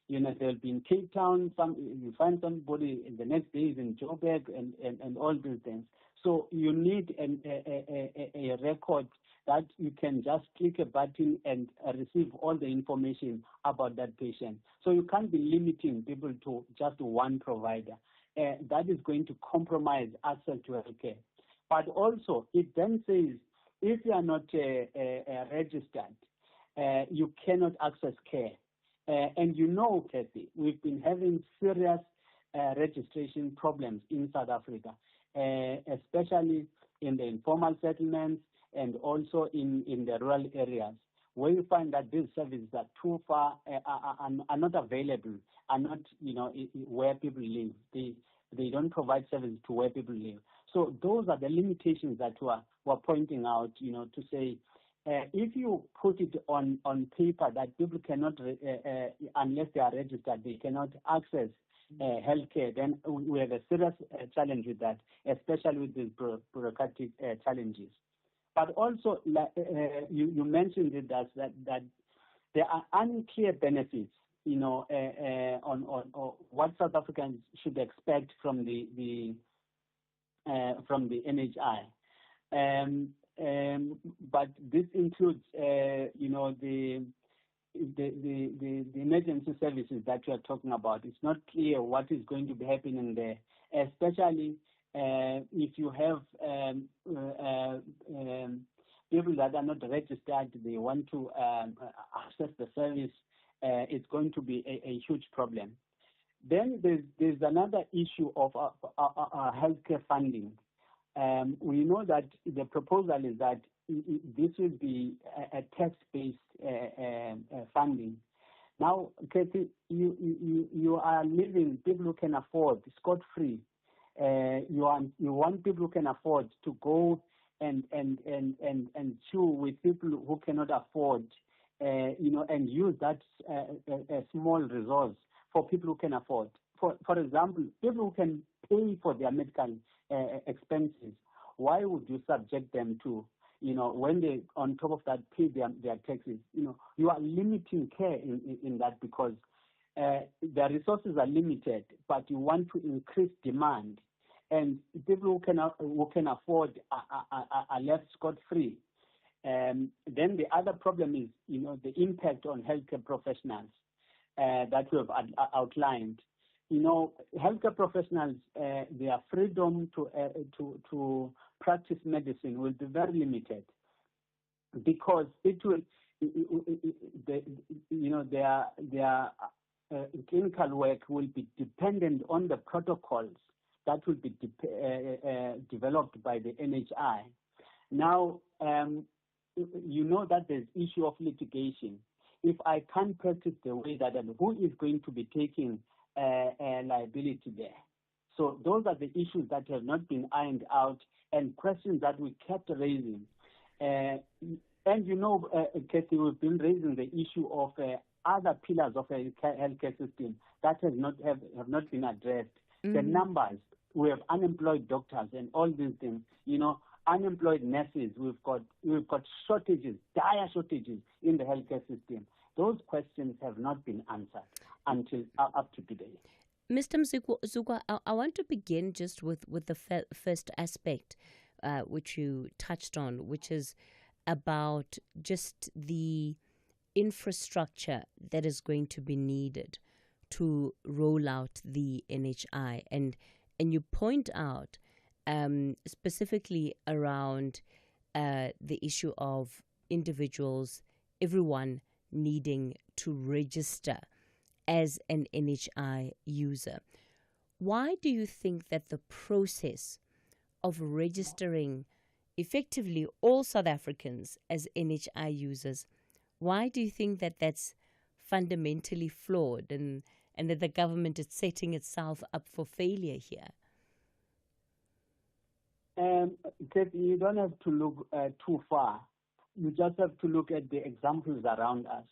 You know, they'll be in Cape Town, you find somebody in the next day is in Joburg and all these things. So you need a record that you can just click a button and receive all the information about that patient. So you can't be limiting people to just one provider. That is going to compromise access to healthcare. But also, it then says, if you are not registered, you cannot access care. And you know, Cathy, we've been having serious registration problems in South Africa, especially in the informal settlements and also in the rural areas, where you find that these services are too far, are not available, are not, you know, where people live. They don't provide services to where people live. So those are the limitations that we're pointing out, you know, to say, if you put it on paper that people cannot, unless they are registered, they cannot access healthcare, then we have a serious challenge with that, especially with these bureaucratic challenges. But also, you mentioned it that there are unclear benefits, you know, on what South Africans should expect from the NHI. But this includes, you know, the emergency services that you are talking about. It's not clear what is going to be happening there, especially if you have people that are not registered, they want to access the service. It's going to be a huge problem. Then there's another issue of healthcare funding. We know that the proposal is that this will be a tax-based funding. Now, Cathy, you are living, people who can afford, scot-free. You want people who can afford to go and chew with people who cannot afford, you know, and use that a small resource for people who can afford. For example, people who can pay for their medical expenses, why would you subject them to, you know, when they, on top of that, pay their taxes? You know, you are limiting care in that because the resources are limited, but you want to increase demand. And people who can afford are left scot-free. Then the other problem is, you know, the impact on healthcare professionals that we have outlined. You know, healthcare professionals, their freedom to practice medicine will be very limited because it will, you know, their clinical work will be dependent on the protocols that will be developed by the NHI. Now, you know that there's issue of litigation. If I can't practice the way that, who is going to be taking liability there? So those are the issues that have not been ironed out and questions that we kept raising. And you know, Cathy, we've been raising the issue of other pillars of a healthcare system that have not been addressed. Mm-hmm. The numbers, we have unemployed doctors and all these things. You know, unemployed nurses. We've got shortages, dire shortages in the healthcare system. Those questions have not been answered until up to today. Mr. Mzukwa, I want to begin just with the first aspect, which you touched on, which is about just the infrastructure that is going to be needed to roll out the NHI. And you point out specifically around the issue of individuals, everyone needing to register as an NHI user. Why do you think that the process of registering effectively all South Africans as NHI users. Why do you think that that's fundamentally flawed and that the government is setting itself up for failure here? You don't have to look too far. You just have to look at the examples around us.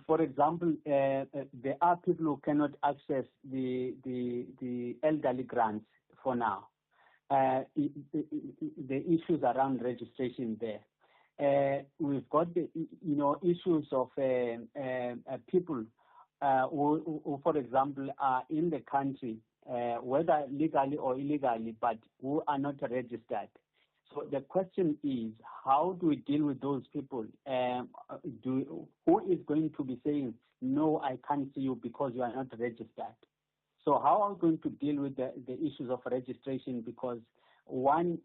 For example, there are people who cannot access the elderly grants for now. The issues around registration there. We've got the issues of people who, for example, are in the country, whether legally or illegally, but who are not registered. So the question is, how do we deal with those people? Who is going to be saying, no, I can't see you because you are not registered? So how are we going to deal with the issues of registration? Because one,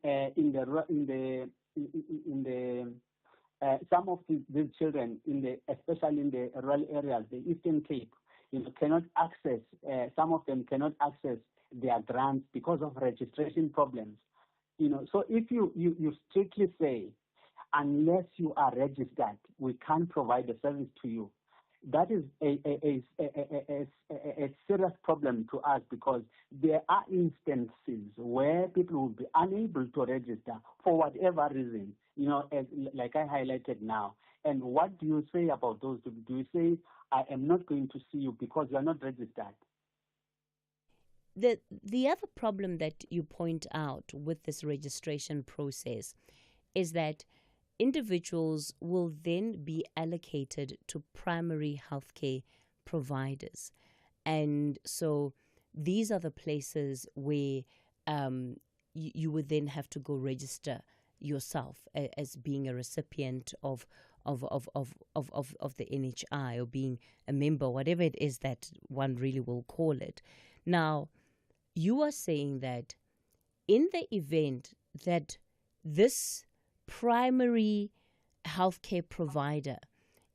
some of these children, especially in the rural areas, the Eastern Cape, cannot access. Some of them cannot access their grants because of registration problems. So if you strictly say, unless you are registered, we can't provide the service to you, that is a serious problem to us, because there are instances where people will be unable to register for whatever reason, like I highlighted now. And what do you say about those? Do you say, I am not going to see you because you are not registered? The other problem that you point out with this registration process is that individuals will then be allocated to primary healthcare providers. And so these are the places where you would then have to go register yourself as being a recipient of the NHI, or being a member, whatever it is that one really will call it. Now, you are saying that in the event that this primary healthcare provider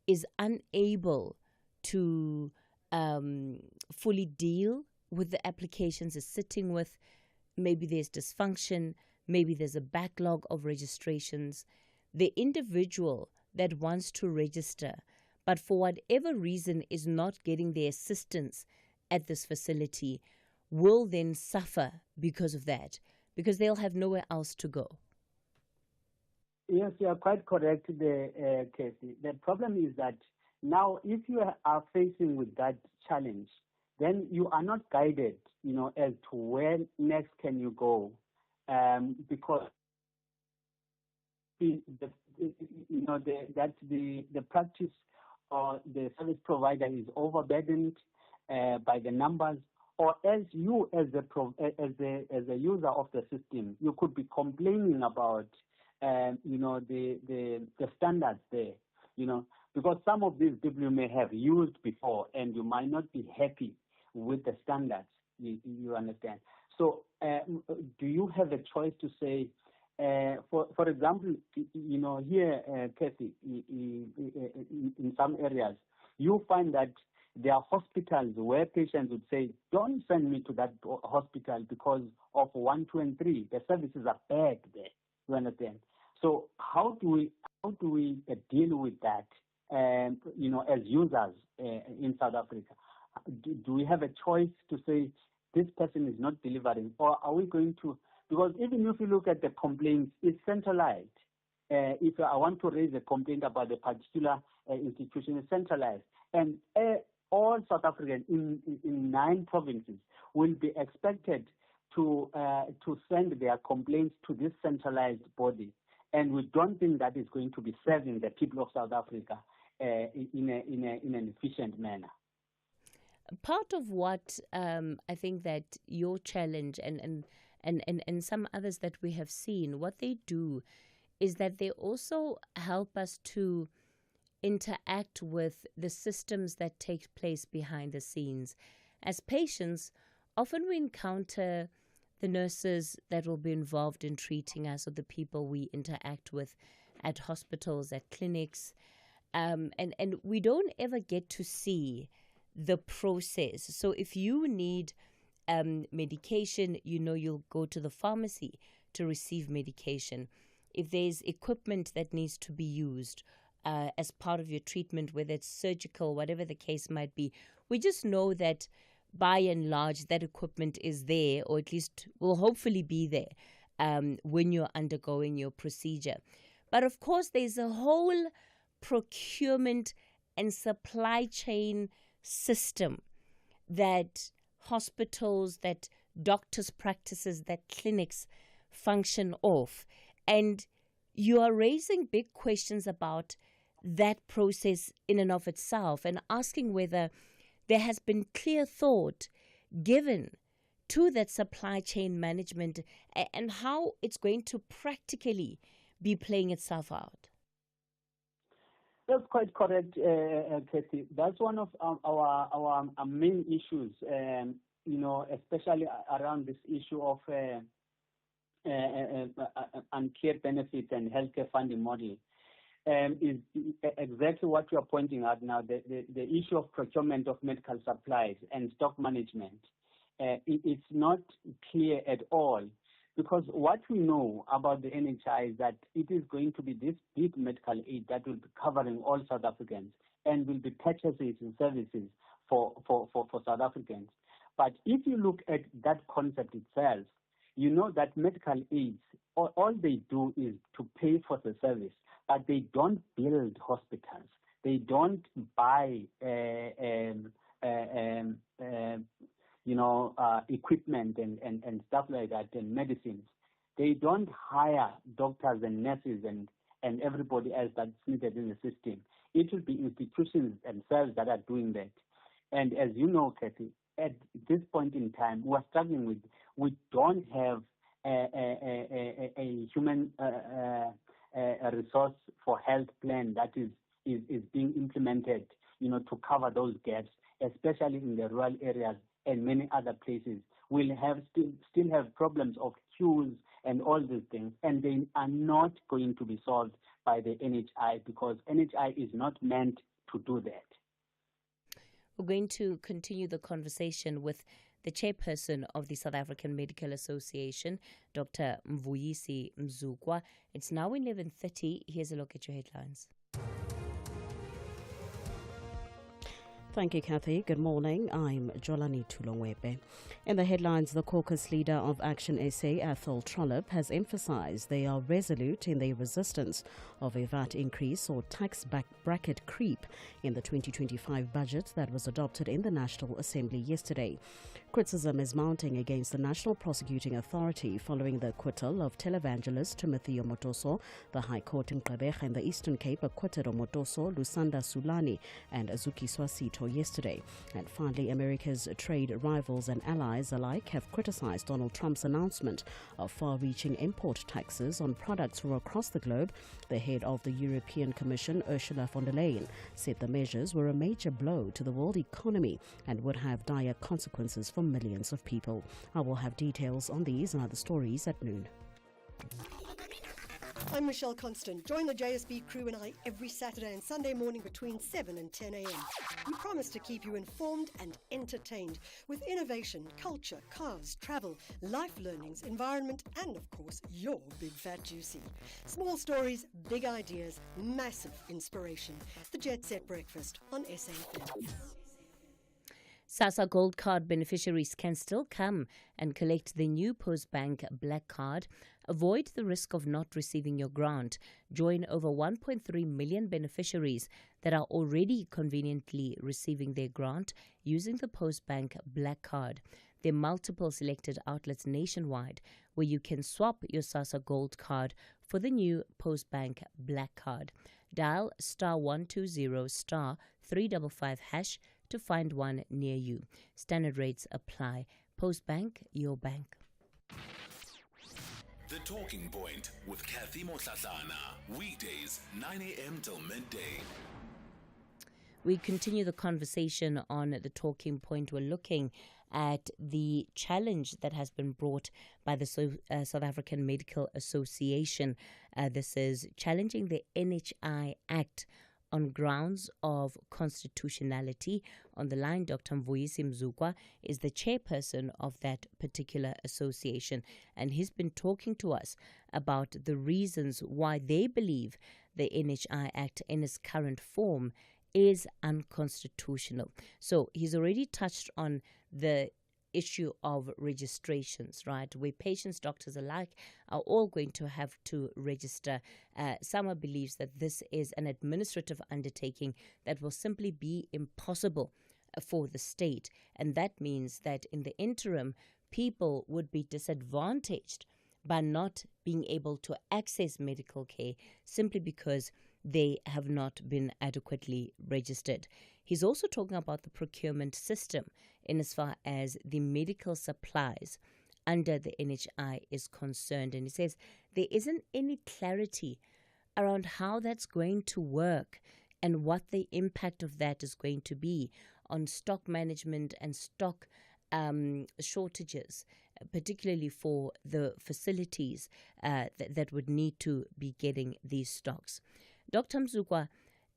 is unable to fully deal with the applications it's sitting with, maybe there's dysfunction, maybe there's a backlog of registrations, the individual that wants to register but for whatever reason is not getting the assistance at this facility will then suffer because of that, because they'll have nowhere else to go. Yes, you are quite correct there, Cathy. The problem is that now if you are facing with that challenge, then you are not guided, as to where next can you go, because the practice or the service provider is overburdened by the numbers, or as you as a user of the system, you could be complaining about the standards there, because some of these people you may have used before and you might not be happy with the standards. You understand? So do you have a choice to say, for example, here, Cathy, in some areas, you find that there are hospitals where patients would say, don't send me to that hospital because of 1, 2, and 3. The services are bad there. You understand? So how do we deal with that, as users in South Africa? Do we have a choice to say this person is not delivering, or are we going to? Because even if you look at the complaints, it's centralized. If I want to raise a complaint about a particular institution, it's centralized, and all South Africans in 9 provinces will be expected to send their complaints to this centralized body. And we don't think that is going to be serving the people of South Africa in an efficient manner. Part of what I think that your challenge and some others that we have seen, what they do is that they also help us to interact with the systems that take place behind the scenes. As patients, often we encounter the nurses that will be involved in treating us, or the people we interact with at hospitals, at clinics, and we don't ever get to see the process. So if you need medication, you'll go to the pharmacy to receive medication. If there's equipment that needs to be used as part of your treatment, whether it's surgical, whatever the case might be, we just know that by and large that equipment is there, or at least will hopefully be there when you're undergoing your procedure. But of course, there's a whole procurement and supply chain system that hospitals, that doctors' practices, that clinics function off. And you are raising big questions about that process in and of itself, and asking whether there has been clear thought given to that supply chain management and how it's going to practically be playing itself out. That's quite correct, Cathy. That's one of our main issues, especially around this issue of unclear benefits and healthcare funding model. Is exactly what you are pointing out now, the issue of procurement of medical supplies and stock management. It's not clear at all, because what we know about the NHI is that it is going to be this big medical aid that will be covering all South Africans and will be purchases and services for South Africans. But if you look at that concept itself, you know that medical aids, all they do is to pay for the service, but they don't build hospitals. They don't buy, equipment and stuff like that, and medicines. They don't hire doctors and nurses and everybody else that's needed in the system. It will be institutions themselves that are doing that. And as you know, Cathy, at this point in time, we're struggling with, we don't have a human a resource for health plan that is being implemented, to cover those gaps, especially in the rural areas and many other places. We'll have still have problems of queues and all these things, and they are not going to be solved by the NHI, because NHI is not meant to do that. We're going to continue the conversation with the chairperson of the South African Medical Association, Dr. Mvuyisi Mzukwa. It's now 11:30. Here's a look at your headlines. Thank you, Cathy. Good morning. I'm Jolani Tulongwepe. In the headlines, the caucus leader of Action SA, Ethel Trollip, has emphasized they are resolute in their resistance of a VAT increase or tax bracket creep in the 2025 budget that was adopted in the National Assembly yesterday. Criticism is mounting against the National Prosecuting Authority following the acquittal of televangelist Timothy Omotoso. The High Court in Gqeberha in the Eastern Cape acquitted Omotoso, Lusanda Sulani and Azuki Swasito yesterday. And finally, America's trade rivals and allies alike have criticized Donald Trump's announcement of far-reaching import taxes on products from across the globe. The head of the European Commission, Ursula von der Leyen, said the measures were a major blow to the world economy and would have dire consequences for millions of people. I will have details on these and other stories at noon. I'm Michelle Constant. Join the JSB crew and I every Saturday and Sunday morning between 7 and 10 a.m. We promise to keep you informed and entertained with innovation, culture, cars, travel, life learnings, environment, and of course, your big fat juicy. Small stories, big ideas, massive inspiration. The Jet Set Breakfast on SA3. SASSA Gold Card beneficiaries can still come and collect the new Postbank Black Card. Avoid the risk of not receiving your grant. Join over 1.3 million beneficiaries that are already conveniently receiving their grant using the Postbank Black Card. There are multiple selected outlets nationwide where you can swap your SASSA Gold Card for the new Postbank Black Card. Dial *120 *355 hash to find one near you. Standard rates apply. Postbank, your bank. The Talking Point with Cathy Mohlahlana. Weekdays, 9 a.m. till midday. We continue the conversation on the Talking Point. We're looking at the challenge that has been brought by the South African Medical Association. This is challenging the NHI Act on grounds of constitutionality. On the line, Dr. Mvuyisi Mzukwa is the chairperson of that particular association, and he's been talking to us about the reasons why they believe the NHI Act in its current form is unconstitutional. So he's already touched on the issue of registrations, right, where patients, doctors alike are all going to have to register. Sama believes that this is an administrative undertaking that will simply be impossible for the state, and that means that in the interim, people would be disadvantaged by not being able to access medical care simply because they have not been adequately registered. He's also talking about the procurement system in as far as the medical supplies under the NHI is concerned. And he says there isn't any clarity around how that's going to work and what the impact of that is going to be on stock management and stock shortages, particularly for the facilities that would need to be getting these stocks. Dr. Mzukwa,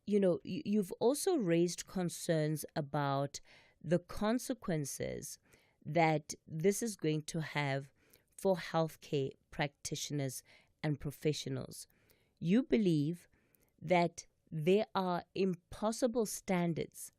you've also raised concerns about the consequences that this is going to have for healthcare practitioners and professionals. You believe that there are impossible standards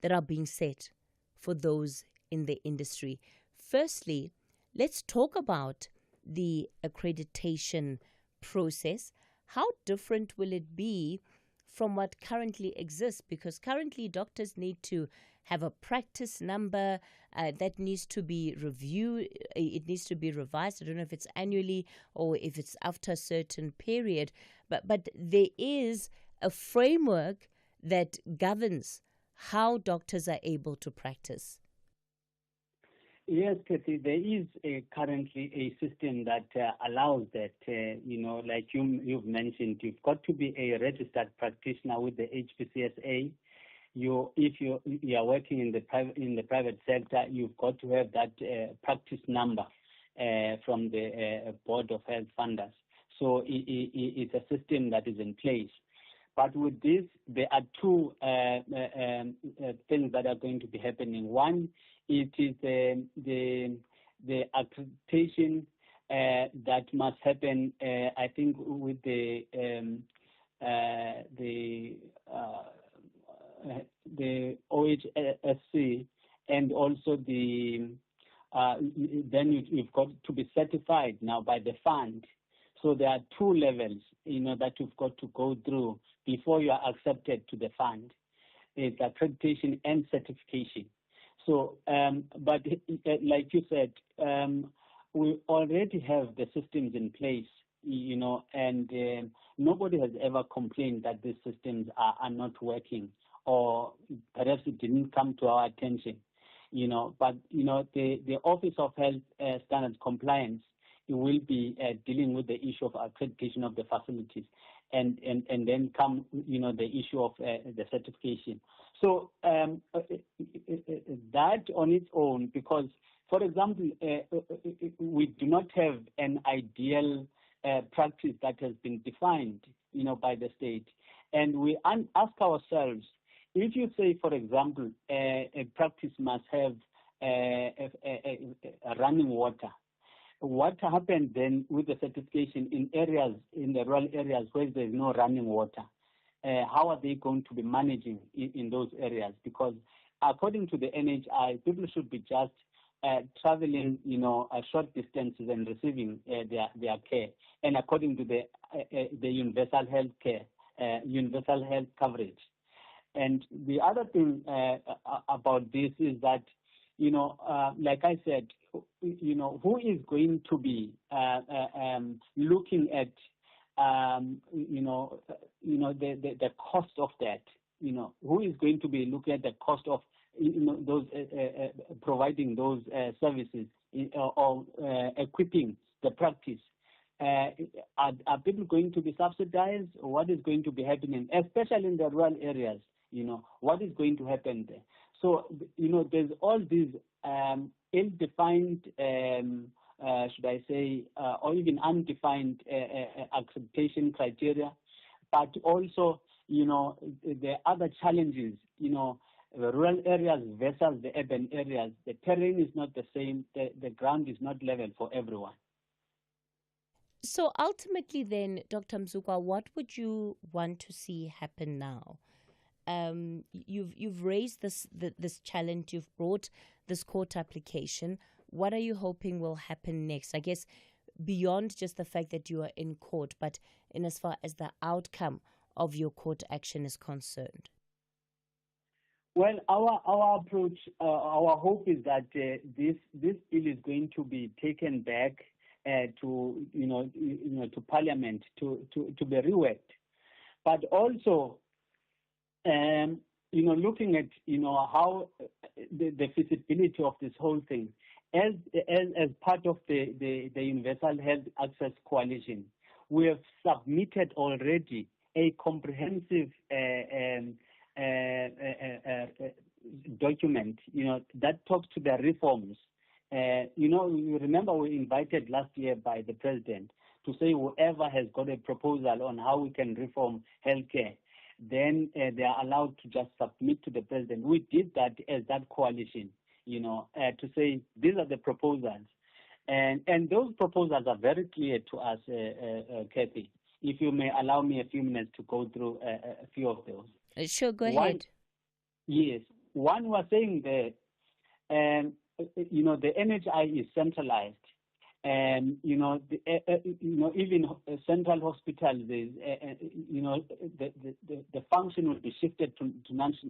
that are being set for those in the industry. Firstly, let's talk about the accreditation process. How different will it be from what currently exists? Because currently doctors need to have a practice number that needs to be reviewed. It needs to be revised. I don't know if it's annually or if it's after a certain period. But there is a framework that governs how doctors are able to practice. Yes, Cathy, there is currently a system that allows that, like you've mentioned, you've got to be a registered practitioner with the HPCSA. If you are working in the private sector, you've got to have that practice number from the Board of Health Funders. So it's a system that is in place. But with this, there are two things that are going to be happening. One, it is the accreditation that must happen. I think with the OHSC, and also then you've got to be certified now by the fund. So there are two levels, that you've got to go through before you are accepted to the fund. It's accreditation and certification. So, but like you said, we already have the systems in place, and nobody has ever complained that these systems are not working, or perhaps it didn't come to our attention, But, the Office of Health Standards Compliance will be dealing with the issue of accreditation of the facilities, and then come, the issue of the certification. So that on its own, because, for example, we do not have an ideal practice that has been defined, by the state, and we ask ourselves, if you say, for example, a practice must have running water, what happened then with the certification in the rural areas where there is no running water? How are they going to be managing in those areas? Because according to the NHI, people should be just traveling, short distances and receiving their care. And according to the universal health care, universal health coverage. And the other thing about this is that, like I said, who is going to be looking at, the cost of that? Who is going to be looking at the cost of, those providing those services or equipping the practice? Are people going to be subsidized? What is going to be happening, especially in the rural areas? What is going to happen there? So, there's all these ill-defined, should I say, or even undefined accreditation criteria, but also, there are other challenges, the rural areas versus the urban areas. The terrain is not the same. The ground is not level for everyone. So ultimately then, Dr. Mzukwa, what would you want to see happen now? You've raised this challenge, you've brought this court application. What are you hoping will happen next? I guess beyond just the fact that you are in court, but in as far as the outcome of your court action is concerned. Well, our approach, our hope is that this bill is going to be taken back to Parliament to be reworked, but also looking at how the feasibility of this whole thing as part of the Universal Health Access Coalition. We have submitted already a comprehensive document, that talks to the reforms. You remember we invited last year by the president to say whoever has got a proposal on how we can reform healthcare, then they are allowed to just submit to the president. We did that as that coalition, to say these are the proposals. And those proposals are very clear to us, Cathy. If you may allow me a few minutes to go through a few of those. Sure, go ahead. Yes. One was saying that, the NHI is centralized. And, even central hospitals, the function will be shifted to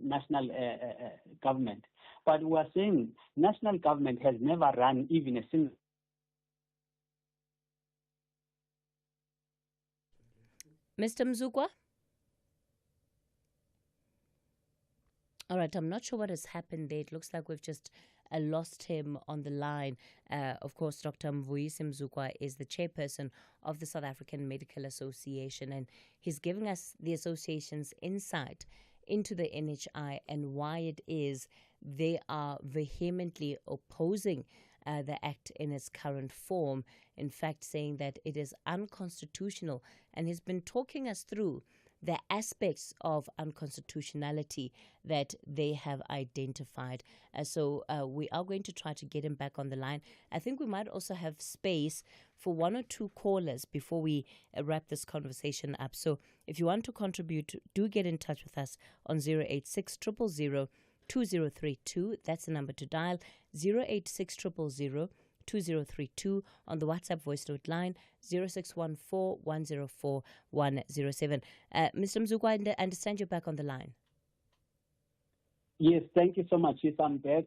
national government. But we are saying national government has never run even a single. Mr. Mzukwa? All right, I'm not sure what has happened there. It looks like we've just lost him on the line. Of course, Dr. Mvuyisi Mzukwa is the chairperson of the South African Medical Association, and he's giving us the association's insight into the NHI and why it is they are vehemently opposing the Act in its current form, in fact saying that it is unconstitutional, and he's been talking us through the aspects of unconstitutionality that they have identified. So we are going to try to get him back on the line. I think we might also have space for one or two callers before we wrap this conversation up. So if you want to contribute, do get in touch with us on 086 000 2032. That's the number to dial, 086 000 2032, on the WhatsApp voice note line 0614 104 107. Mr. Mzukwa, I understand you're back on the line. Yes, thank you so much. Yes, I'm back,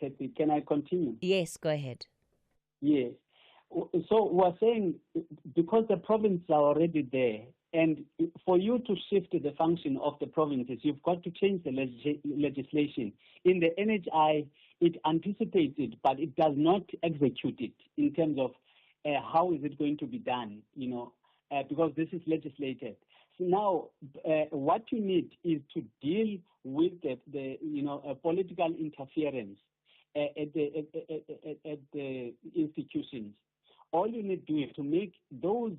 Cathy. Can I continue? Yes, go ahead. Yes. So we're saying because the provinces are already there, and for you to shift the function of the provinces, you've got to change the legislation. In the NHI, it anticipates it, but it does not execute it in terms of how is it going to be done, because this is legislated. So now, what you need is to deal with the political interference at the institutions. All you need to do is to make those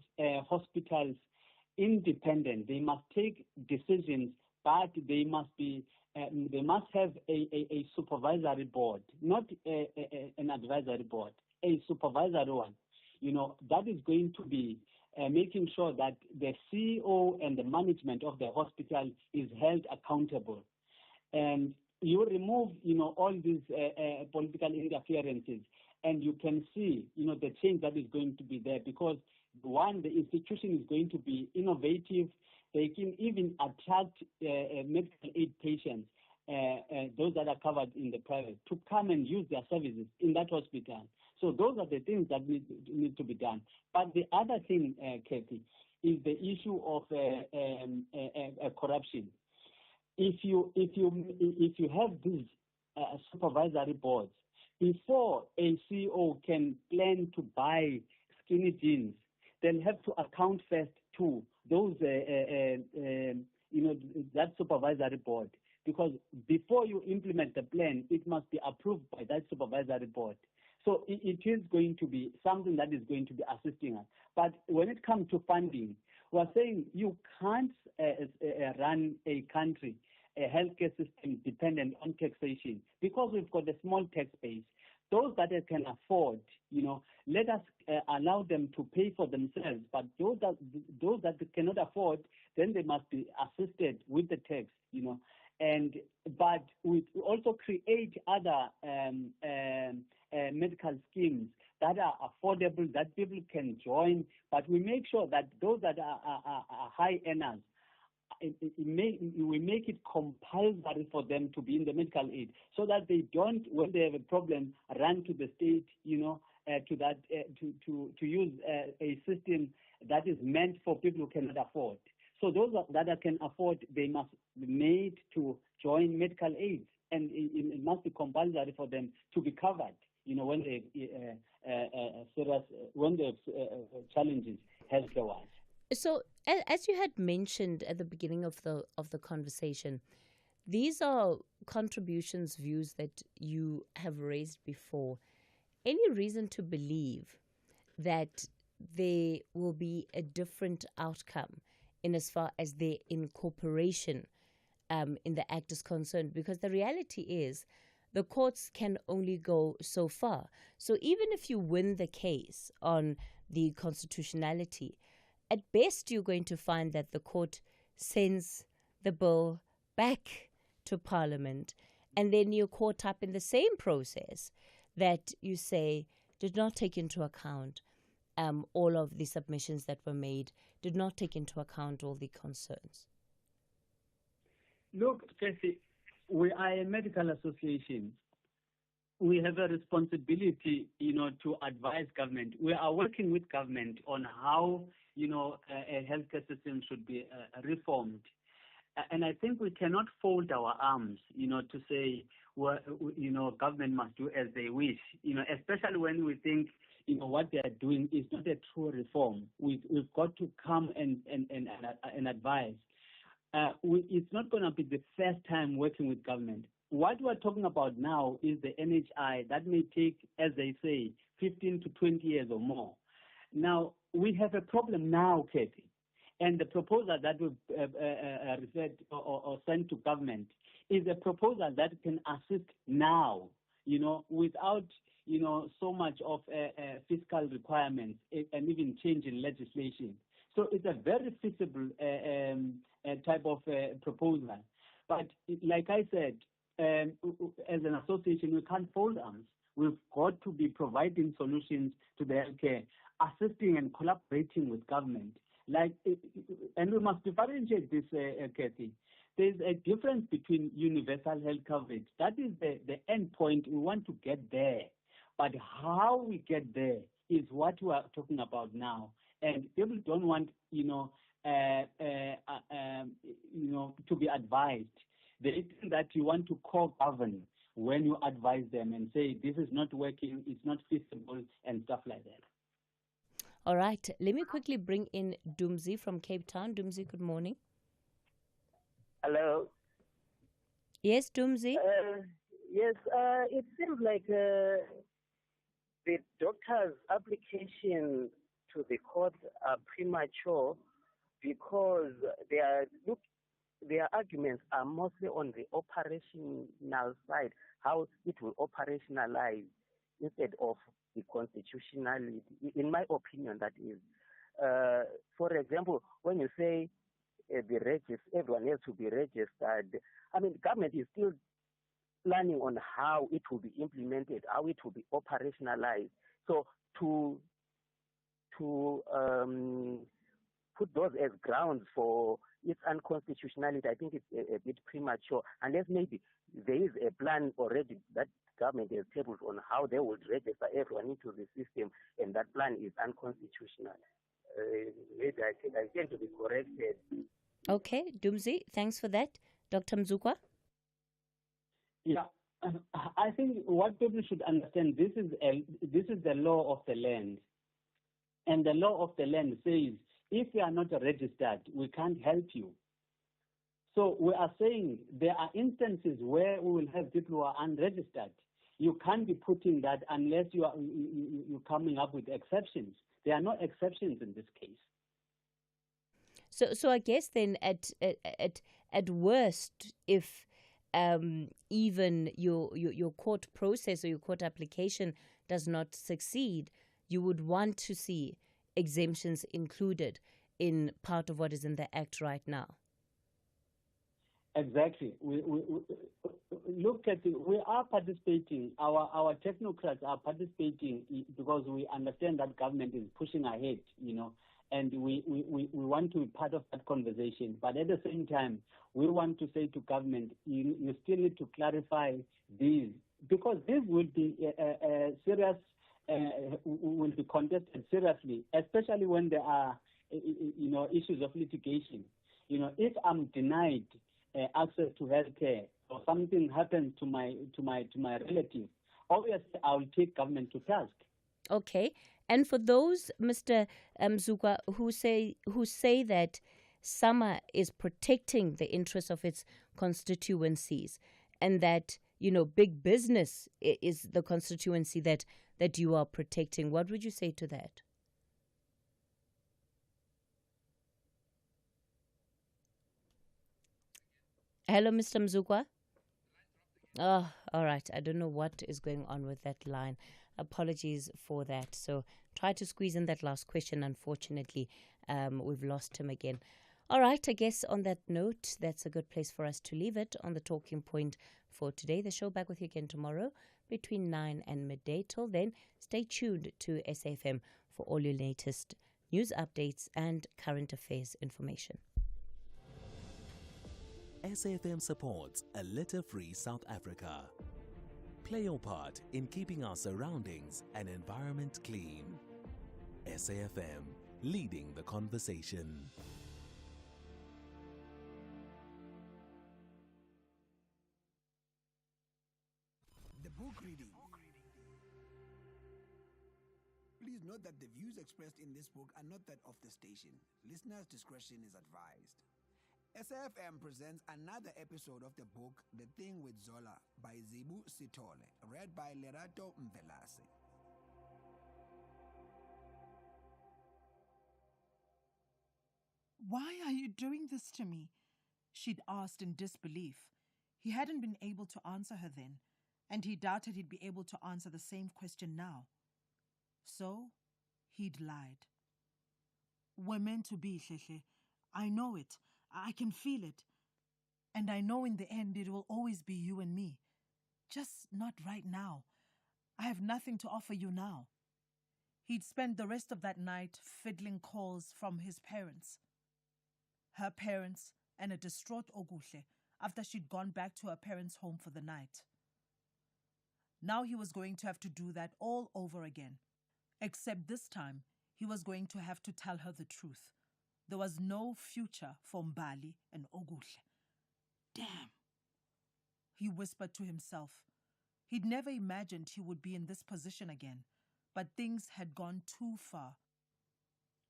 hospitals independent. They must take decisions, but they must have a supervisory board, not an advisory board, a supervisory one. That is going to be making sure that the CEO and the management of the hospital is held accountable. And you remove, all these political interferences, and you can see, the change that is going to be there, because one, the institution is going to be innovative. They can even attract medical aid patients, those that are covered in the private, to come and use their services in that hospital. So those are the things that need to be done. But the other thing, Cathy, is the issue of corruption. If you have these supervisory boards, before a CEO can plan to buy skinny jeans, they'll have to account first to those that supervisory board, because before you implement the plan, it must be approved by that supervisory board. So it is going to be something that is going to be assisting us. But when it comes to funding, we're saying you can't run a country, a healthcare system dependent on taxation, because we've got a small tax base. Those that can afford, let us allow them to pay for themselves. But those that cannot afford, then they must be assisted with the tax, But we also create other medical schemes that are affordable, that people can join. But we make sure that those that are high earners, we make it compulsory for them to be in the medical aid, so that they don't, when they have a problem, run to the state, to use a system that is meant for people who cannot afford. So those that can afford, they must be made to join medical aid, and it must be compulsory for them to be covered. When they when they have challenges healthcare-wise. So, as you had mentioned at the beginning of the conversation, these are contributions, views that you have raised before. Any reason to believe that there will be a different outcome in as far as their incorporation in the Act is concerned? Because the reality is the courts can only go so far. So even if you win the case on the constitutionality, at best, you're going to find that the court sends the bill back to Parliament, and then you're caught up in the same process that you say did not take into account all of the submissions that were made, did not take into account all the concerns. Look, Cathy, we are a medical association. We have a responsibility, to advise government. We are working with government on how, a healthcare system should be reformed. And I think we cannot fold our arms, to say, well, government must do as they wish, especially when we think, what they are doing is not a true reform. We've got to come and advise. It's not going to be the first time working with government. What we're talking about now is the NHI. That may take, as they say, 15 to 20 years or more. Now, we have a problem now, Cathy, and the proposal that we referred or sent to government is a proposal that can assist now, without, so much of fiscal requirements and even change in legislation. So it's a very feasible type of proposal. But like I said, as an association, we can't fold arms. We've got to be providing solutions to the healthcare, assisting and collaborating with government. And we must differentiate this, Cathy. There's a difference between universal health coverage. That is the end point. We want to get there. But how we get there is what we are talking about now. And people don't want, to be advised. They think that you want to co-govern when you advise them and say, this is not working, it's not feasible, and stuff like that. All right. Let me quickly bring in Dumzi from Cape Town. Dumzi, good morning. Hello. Yes, Dumzi? Yes, it seems like the doctor's application to the court are premature because their arguments are mostly on the operational side, how it will operationalize instead of the constitutionality. In my opinion, that is. For example, when you say everyone has to be registered, government is still planning on how it will be implemented, how it will be operationalized. So to put those as grounds for its unconstitutionality, I think it's a bit premature, unless maybe there is a plan already that government has tabled on how they would register everyone into the system, and that plan is unconstitutional. Maybe I tend to be corrected. Okay, Dumzi, thanks for that. Dr. Mzukwa? Yeah, I think what people should understand, this is the law of the land. And the law of the land says, if you are not registered, we can't help you. So we are saying there are instances where we will have people who are unregistered. You can't be putting that unless you're coming up with exceptions. There are no exceptions in this case. So I guess then at worst, if even your court process or your court application does not succeed, you would want to see exemptions included in part of what is in the Act right now. Exactly. We look at it. We are participating. Our technocrats are participating because we understand that government is pushing ahead, and we want to be part of that conversation. But at the same time, we want to say to government, you still need to clarify these, because this will be serious, will be contested seriously, especially when there are, issues of litigation. If I'm denied access to healthcare or something happens to my relative, obviously I will take government to task. Okay, and for those, Mr. Mzukwa, who say that SAMA is protecting the interests of its constituencies, and that big business is the constituency that you are protecting, what would you say to that? Hello, Mr. Mzukwa. Oh, all right. I don't know what is going on with that line. Apologies for that. So try to squeeze in that last question. Unfortunately, we've lost him again. All right. I guess on that note, that's a good place for us to leave it on the talking point for today. The show back with you again tomorrow between 9 and midday. Till then, stay tuned to SAFM for all your latest news updates and current affairs information. SAFM supports a litter-free South Africa. Play your part in keeping our surroundings and environment clean. SAFM, leading the conversation. The book reading. Please note that the views expressed in this book are not that of the station. Listeners' discretion is advised. SAFM presents another episode of the book The Thing with Zola by Zibu Sitole, read by Lerato Mvelase. Why are you doing this to me? She'd asked in disbelief. He hadn't been able to answer her then, and he doubted he'd be able to answer the same question now. So, he'd lied. We're meant to be, Hlehla. I know it. I can feel it. And I know in the end it will always be you and me. Just not right now. I have nothing to offer you now. He'd spent the rest of that night fiddling calls from his parents. Her parents and a distraught Oguhle after she'd gone back to her parents' home for the night. Now he was going to have to do that all over again. Except this time, he was going to have to tell her the truth. There was no future for Mbali and Oguhle. Damn, he whispered to himself. He'd never imagined he would be in this position again, but things had gone too far.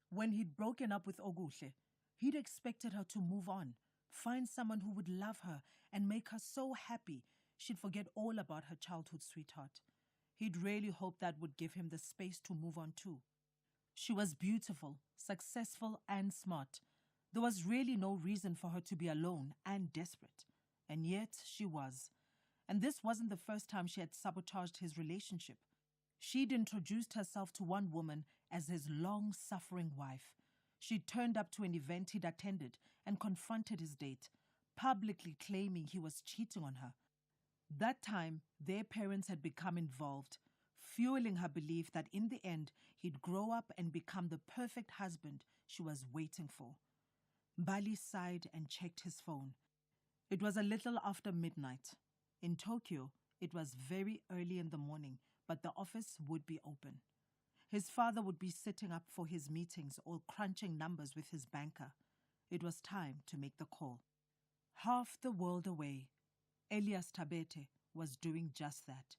When he'd broken up with Oguhle, he'd expected her to move on, find someone who would love her and make her so happy she'd forget all about her childhood sweetheart. He'd really hoped that would give him the space to move on too. She was beautiful, successful, and smart. There was really no reason for her to be alone and desperate. And yet she was. And this wasn't the first time she had sabotaged his relationship. She'd introduced herself to one woman as his long-suffering wife. She turned up to an event he'd attended and confronted his date, publicly claiming he was cheating on her. That time, their parents had become involved, fueling her belief that in the end, he'd grow up and become the perfect husband she was waiting for. Mbali sighed and checked his phone. It was a little after midnight. In Tokyo, it was very early in the morning, but the office would be open. His father would be sitting up for his meetings or crunching numbers with his banker. It was time to make the call. Half the world away, Elias Tabete was doing just that.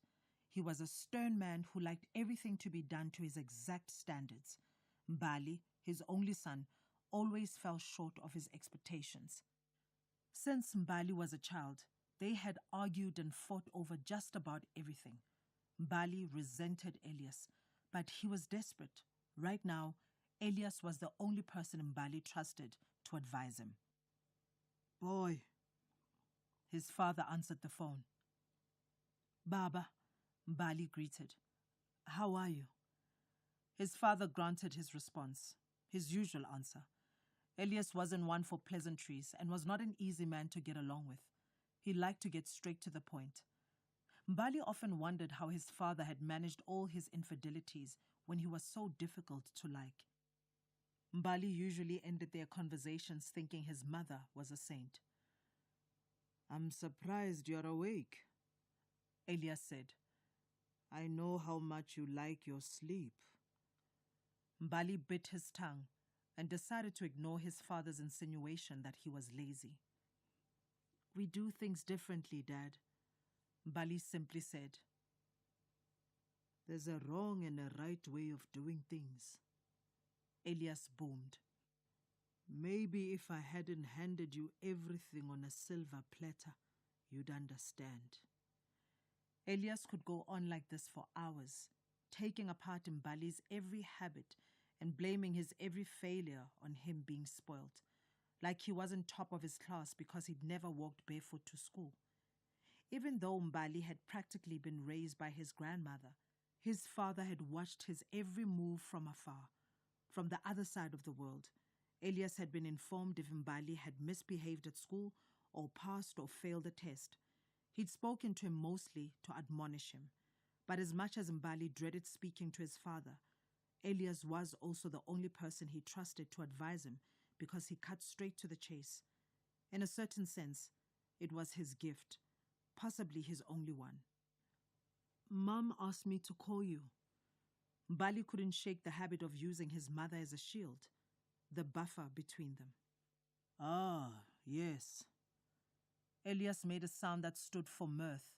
He was a stern man who liked everything to be done to his exact standards. Mbali, his only son, always fell short of his expectations. Since Mbali was a child, they had argued and fought over just about everything. Mbali resented Elias, but he was desperate. Right now, Elias was the only person Mbali trusted to advise him. "Boy," his father answered the phone. "Baba," Mbali greeted. "How are you?" His father granted his response, his usual answer. Elias wasn't one for pleasantries and was not an easy man to get along with. He liked to get straight to the point. Mbali often wondered how his father had managed all his infidelities when he was so difficult to like. Mbali usually ended their conversations thinking his mother was a saint. "I'm surprised you're awake," Elias said. "I know how much you like your sleep." Mbali bit his tongue and decided to ignore his father's insinuation that he was lazy. "We do things differently, Dad," Mbali simply said. "There's a wrong and a right way of doing things," Elias boomed. "Maybe if I hadn't handed you everything on a silver platter, you'd understand." Elias could go on like this for hours, taking apart Mbali's every habit and blaming his every failure on him being spoilt, like he wasn't top of his class because he'd never walked barefoot to school. Even though Mbali had practically been raised by his grandmother, his father had watched his every move from afar. From the other side of the world, Elias had been informed if Mbali had misbehaved at school or passed or failed a test. He'd spoken to him mostly to admonish him, but as much as Mbali dreaded speaking to his father, Elias was also the only person he trusted to advise him because he cut straight to the chase. In a certain sense, it was his gift, possibly his only one. "Mom asked me to call you." Mbali couldn't shake the habit of using his mother as a shield, the buffer between them. "Ah, yes." Elias made a sound that stood for mirth,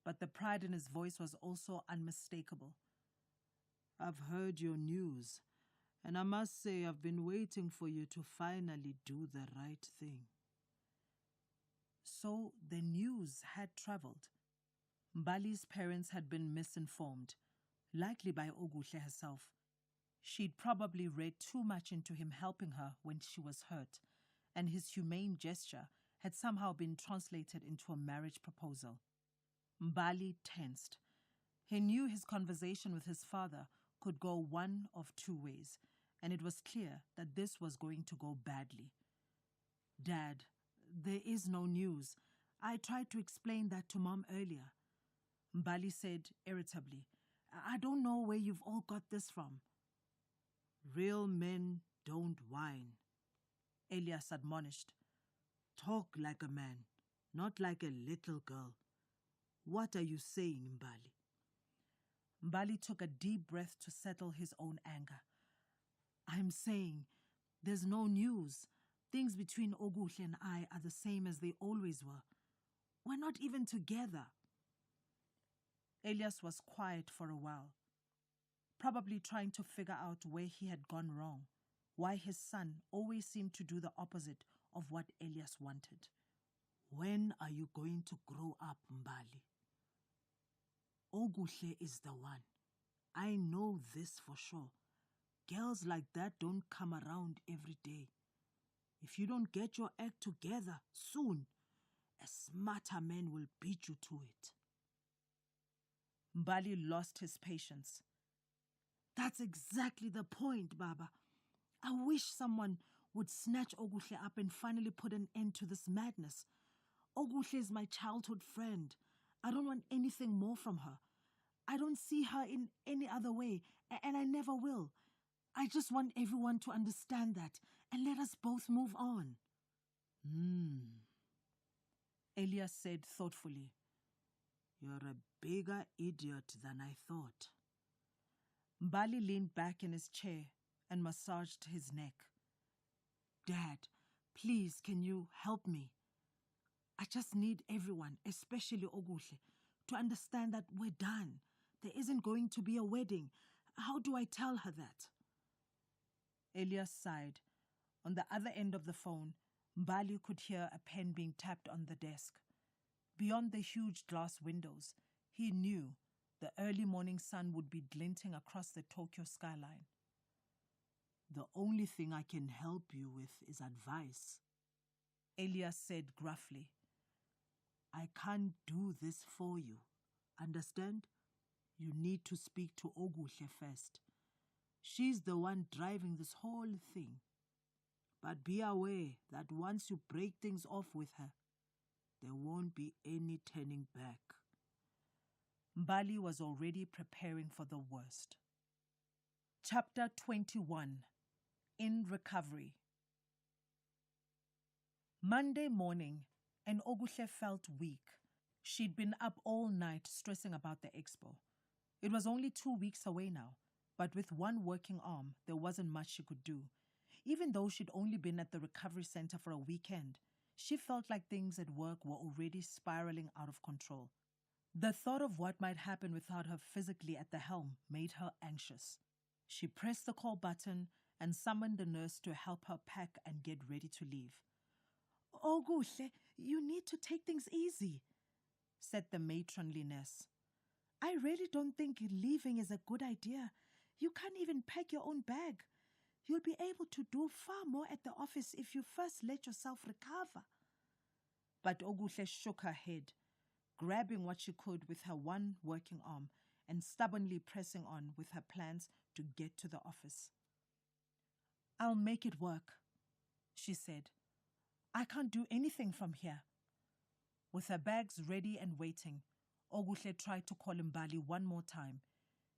but the pride in his voice was also unmistakable. "I've heard your news, and I must say I've been waiting for you to finally do the right thing." So the news had traveled. Mbali's parents had been misinformed, likely by Oguhle herself. She'd probably read too much into him helping her when she was hurt, and his humane gesture had somehow been translated into a marriage proposal. Mbali tensed. He knew his conversation with his father could go one of two ways, and it was clear that this was going to go badly. "Dad, there is no news. I tried to explain that to Mom earlier," Mbali said irritably. "I don't know where you've all got this from." "Real men don't whine," Elias admonished. "Talk like a man, not like a little girl. What are you saying, Mbali?" Mbali took a deep breath to settle his own anger. "I'm saying there's no news. Things between Oguhle and I are the same as they always were. We're not even together." Elias was quiet for a while, probably trying to figure out where he had gone wrong, why his son always seemed to do the opposite of what Elias wanted. "When are you going to grow up, Mbali? Oguhle is the one. I know this for sure. Girls like that don't come around every day. If you don't get your act together soon, a smarter man will beat you to it." Mbali lost his patience. "That's exactly the point, Baba. I wish someone would snatch Oguhle up and finally put an end to this madness. Oguhle is my childhood friend. I don't want anything more from her. I don't see her in any other way, and I never will. I just want everyone to understand that and let us both move on." Elias said thoughtfully. "You're a bigger idiot than I thought." Mbali leaned back in his chair and massaged his neck. "Dad, please, can you help me? I just need everyone, especially Oguhle, to understand that we're done. There isn't going to be a wedding. How do I tell her that?" Elias sighed. On the other end of the phone, Mbali could hear a pen being tapped on the desk. Beyond the huge glass windows, he knew the early morning sun would be glinting across the Tokyo skyline. The only thing I can help you with is advice. Elias said gruffly. I can't do this for you. Understand? You need to speak to Oguhle first. She's the one driving this whole thing. But be aware that once you break things off with her, there won't be any turning back. Mbali was already preparing for the worst. Chapter 21. In Recovery. Monday morning, and Oguhle felt weak. She'd been up all night stressing about the expo. It was only 2 weeks away now, but with one working arm, there wasn't much she could do. Even though she'd only been at the recovery center for a weekend, she felt like things at work were already spiraling out of control. The thought of what might happen without her physically at the helm made her anxious. She pressed the call button and summoned a nurse to help her pack and get ready to leave. Oguhle, you need to take things easy, said the matronly nurse. I really don't think leaving is a good idea. You can't even pack your own bag. You'll be able to do far more at the office if you first let yourself recover. But Oguhle shook her head, grabbing what she could with her one working arm and stubbornly pressing on with her plans to get to the office. I'll make it work, she said. I can't do anything from here. With her bags ready and waiting, Oguhle tried to call Mbali one more time.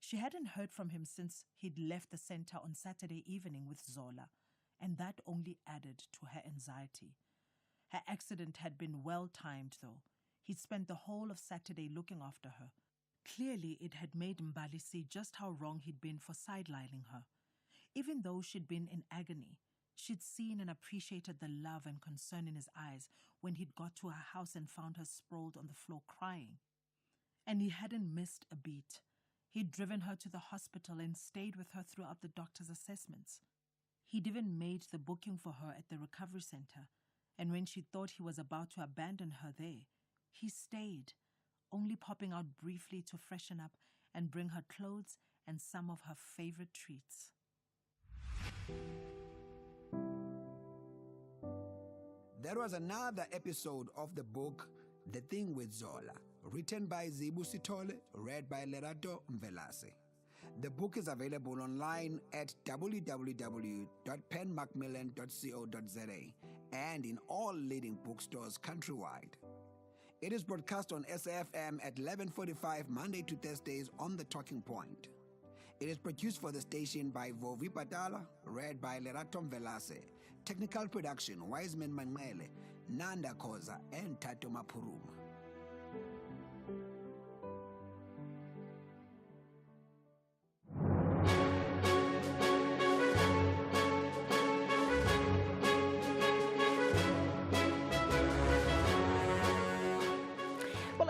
She hadn't heard from him since he'd left the center on Saturday evening with Zola, and that only added to her anxiety. Her accident had been well-timed, though. He'd spent the whole of Saturday looking after her. Clearly, it had made Mbali see just how wrong he'd been for sidelining her. Even though she'd been in agony, she'd seen and appreciated the love and concern in his eyes when he'd got to her house and found her sprawled on the floor crying. And he hadn't missed a beat. He'd driven her to the hospital and stayed with her throughout the doctor's assessments. He'd even made the booking for her at the recovery center, and when she thought he was about to abandon her there, he stayed, only popping out briefly to freshen up and bring her clothes and some of her favorite treats. That was another episode of the book The Thing with Zola, written by Zibu Sithole, read by Lerato Mvelase. The book is available online at www.penmacmillan.co.za and in all leading bookstores countrywide. It is broadcast on SAFM at 11:45 Monday to Thursdays on The Talking Point. It is produced for the station by Vovi Patala, read by Lerato Mvelase. Technical production, Wiseman Manmele, Nanda Koza, and Tato Mapuruma.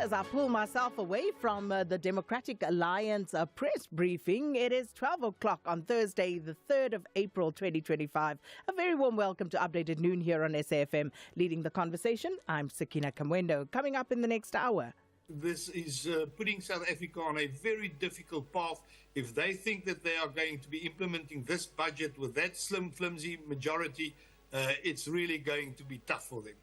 As I pull myself away from the Democratic Alliance press briefing, it is 12 o'clock on Thursday, the 3rd of April, 2025. A very warm welcome to Updated Noon here on SAFM. Leading the conversation, I'm Sakina Kamwendo. Coming up in the next hour. This is putting South Africa on a very difficult path. If they think that they are going to be implementing this budget with that slim, flimsy majority, it's really going to be tough for them.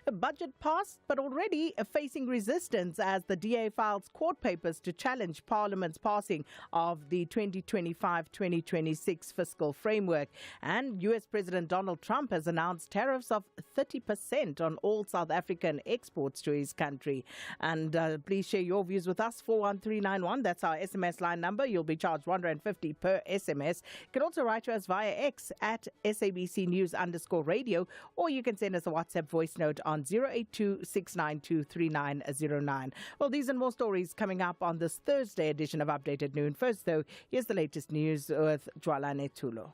A budget passed, but already facing resistance as the DA files court papers to challenge Parliament's passing of the 2025-2026 fiscal framework. And US President Donald Trump has announced tariffs of 30% on all South African exports to his country. And please share your views with us, 41391. That's our SMS line number. You'll be charged R150 per SMS. You can also write to us via X at SABC News_radio, or you can send us a WhatsApp voice note on 082-692-3909. Well, these and more stories coming up on this Thursday edition of Updated Noon. First, though, here's the latest news with Jwalane Tulo.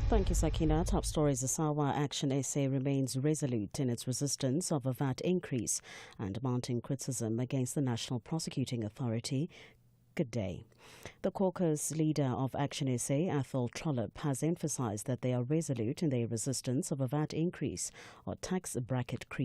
Thank you, Sakina. Top stories. The Sawa Action SA remains resolute in its resistance of a VAT increase and mounting criticism against the National Prosecuting Authority Good day. The caucus leader of Action SA, Athol Trollip, has emphasized that they are resolute in their resistance of a VAT increase or tax bracket creep.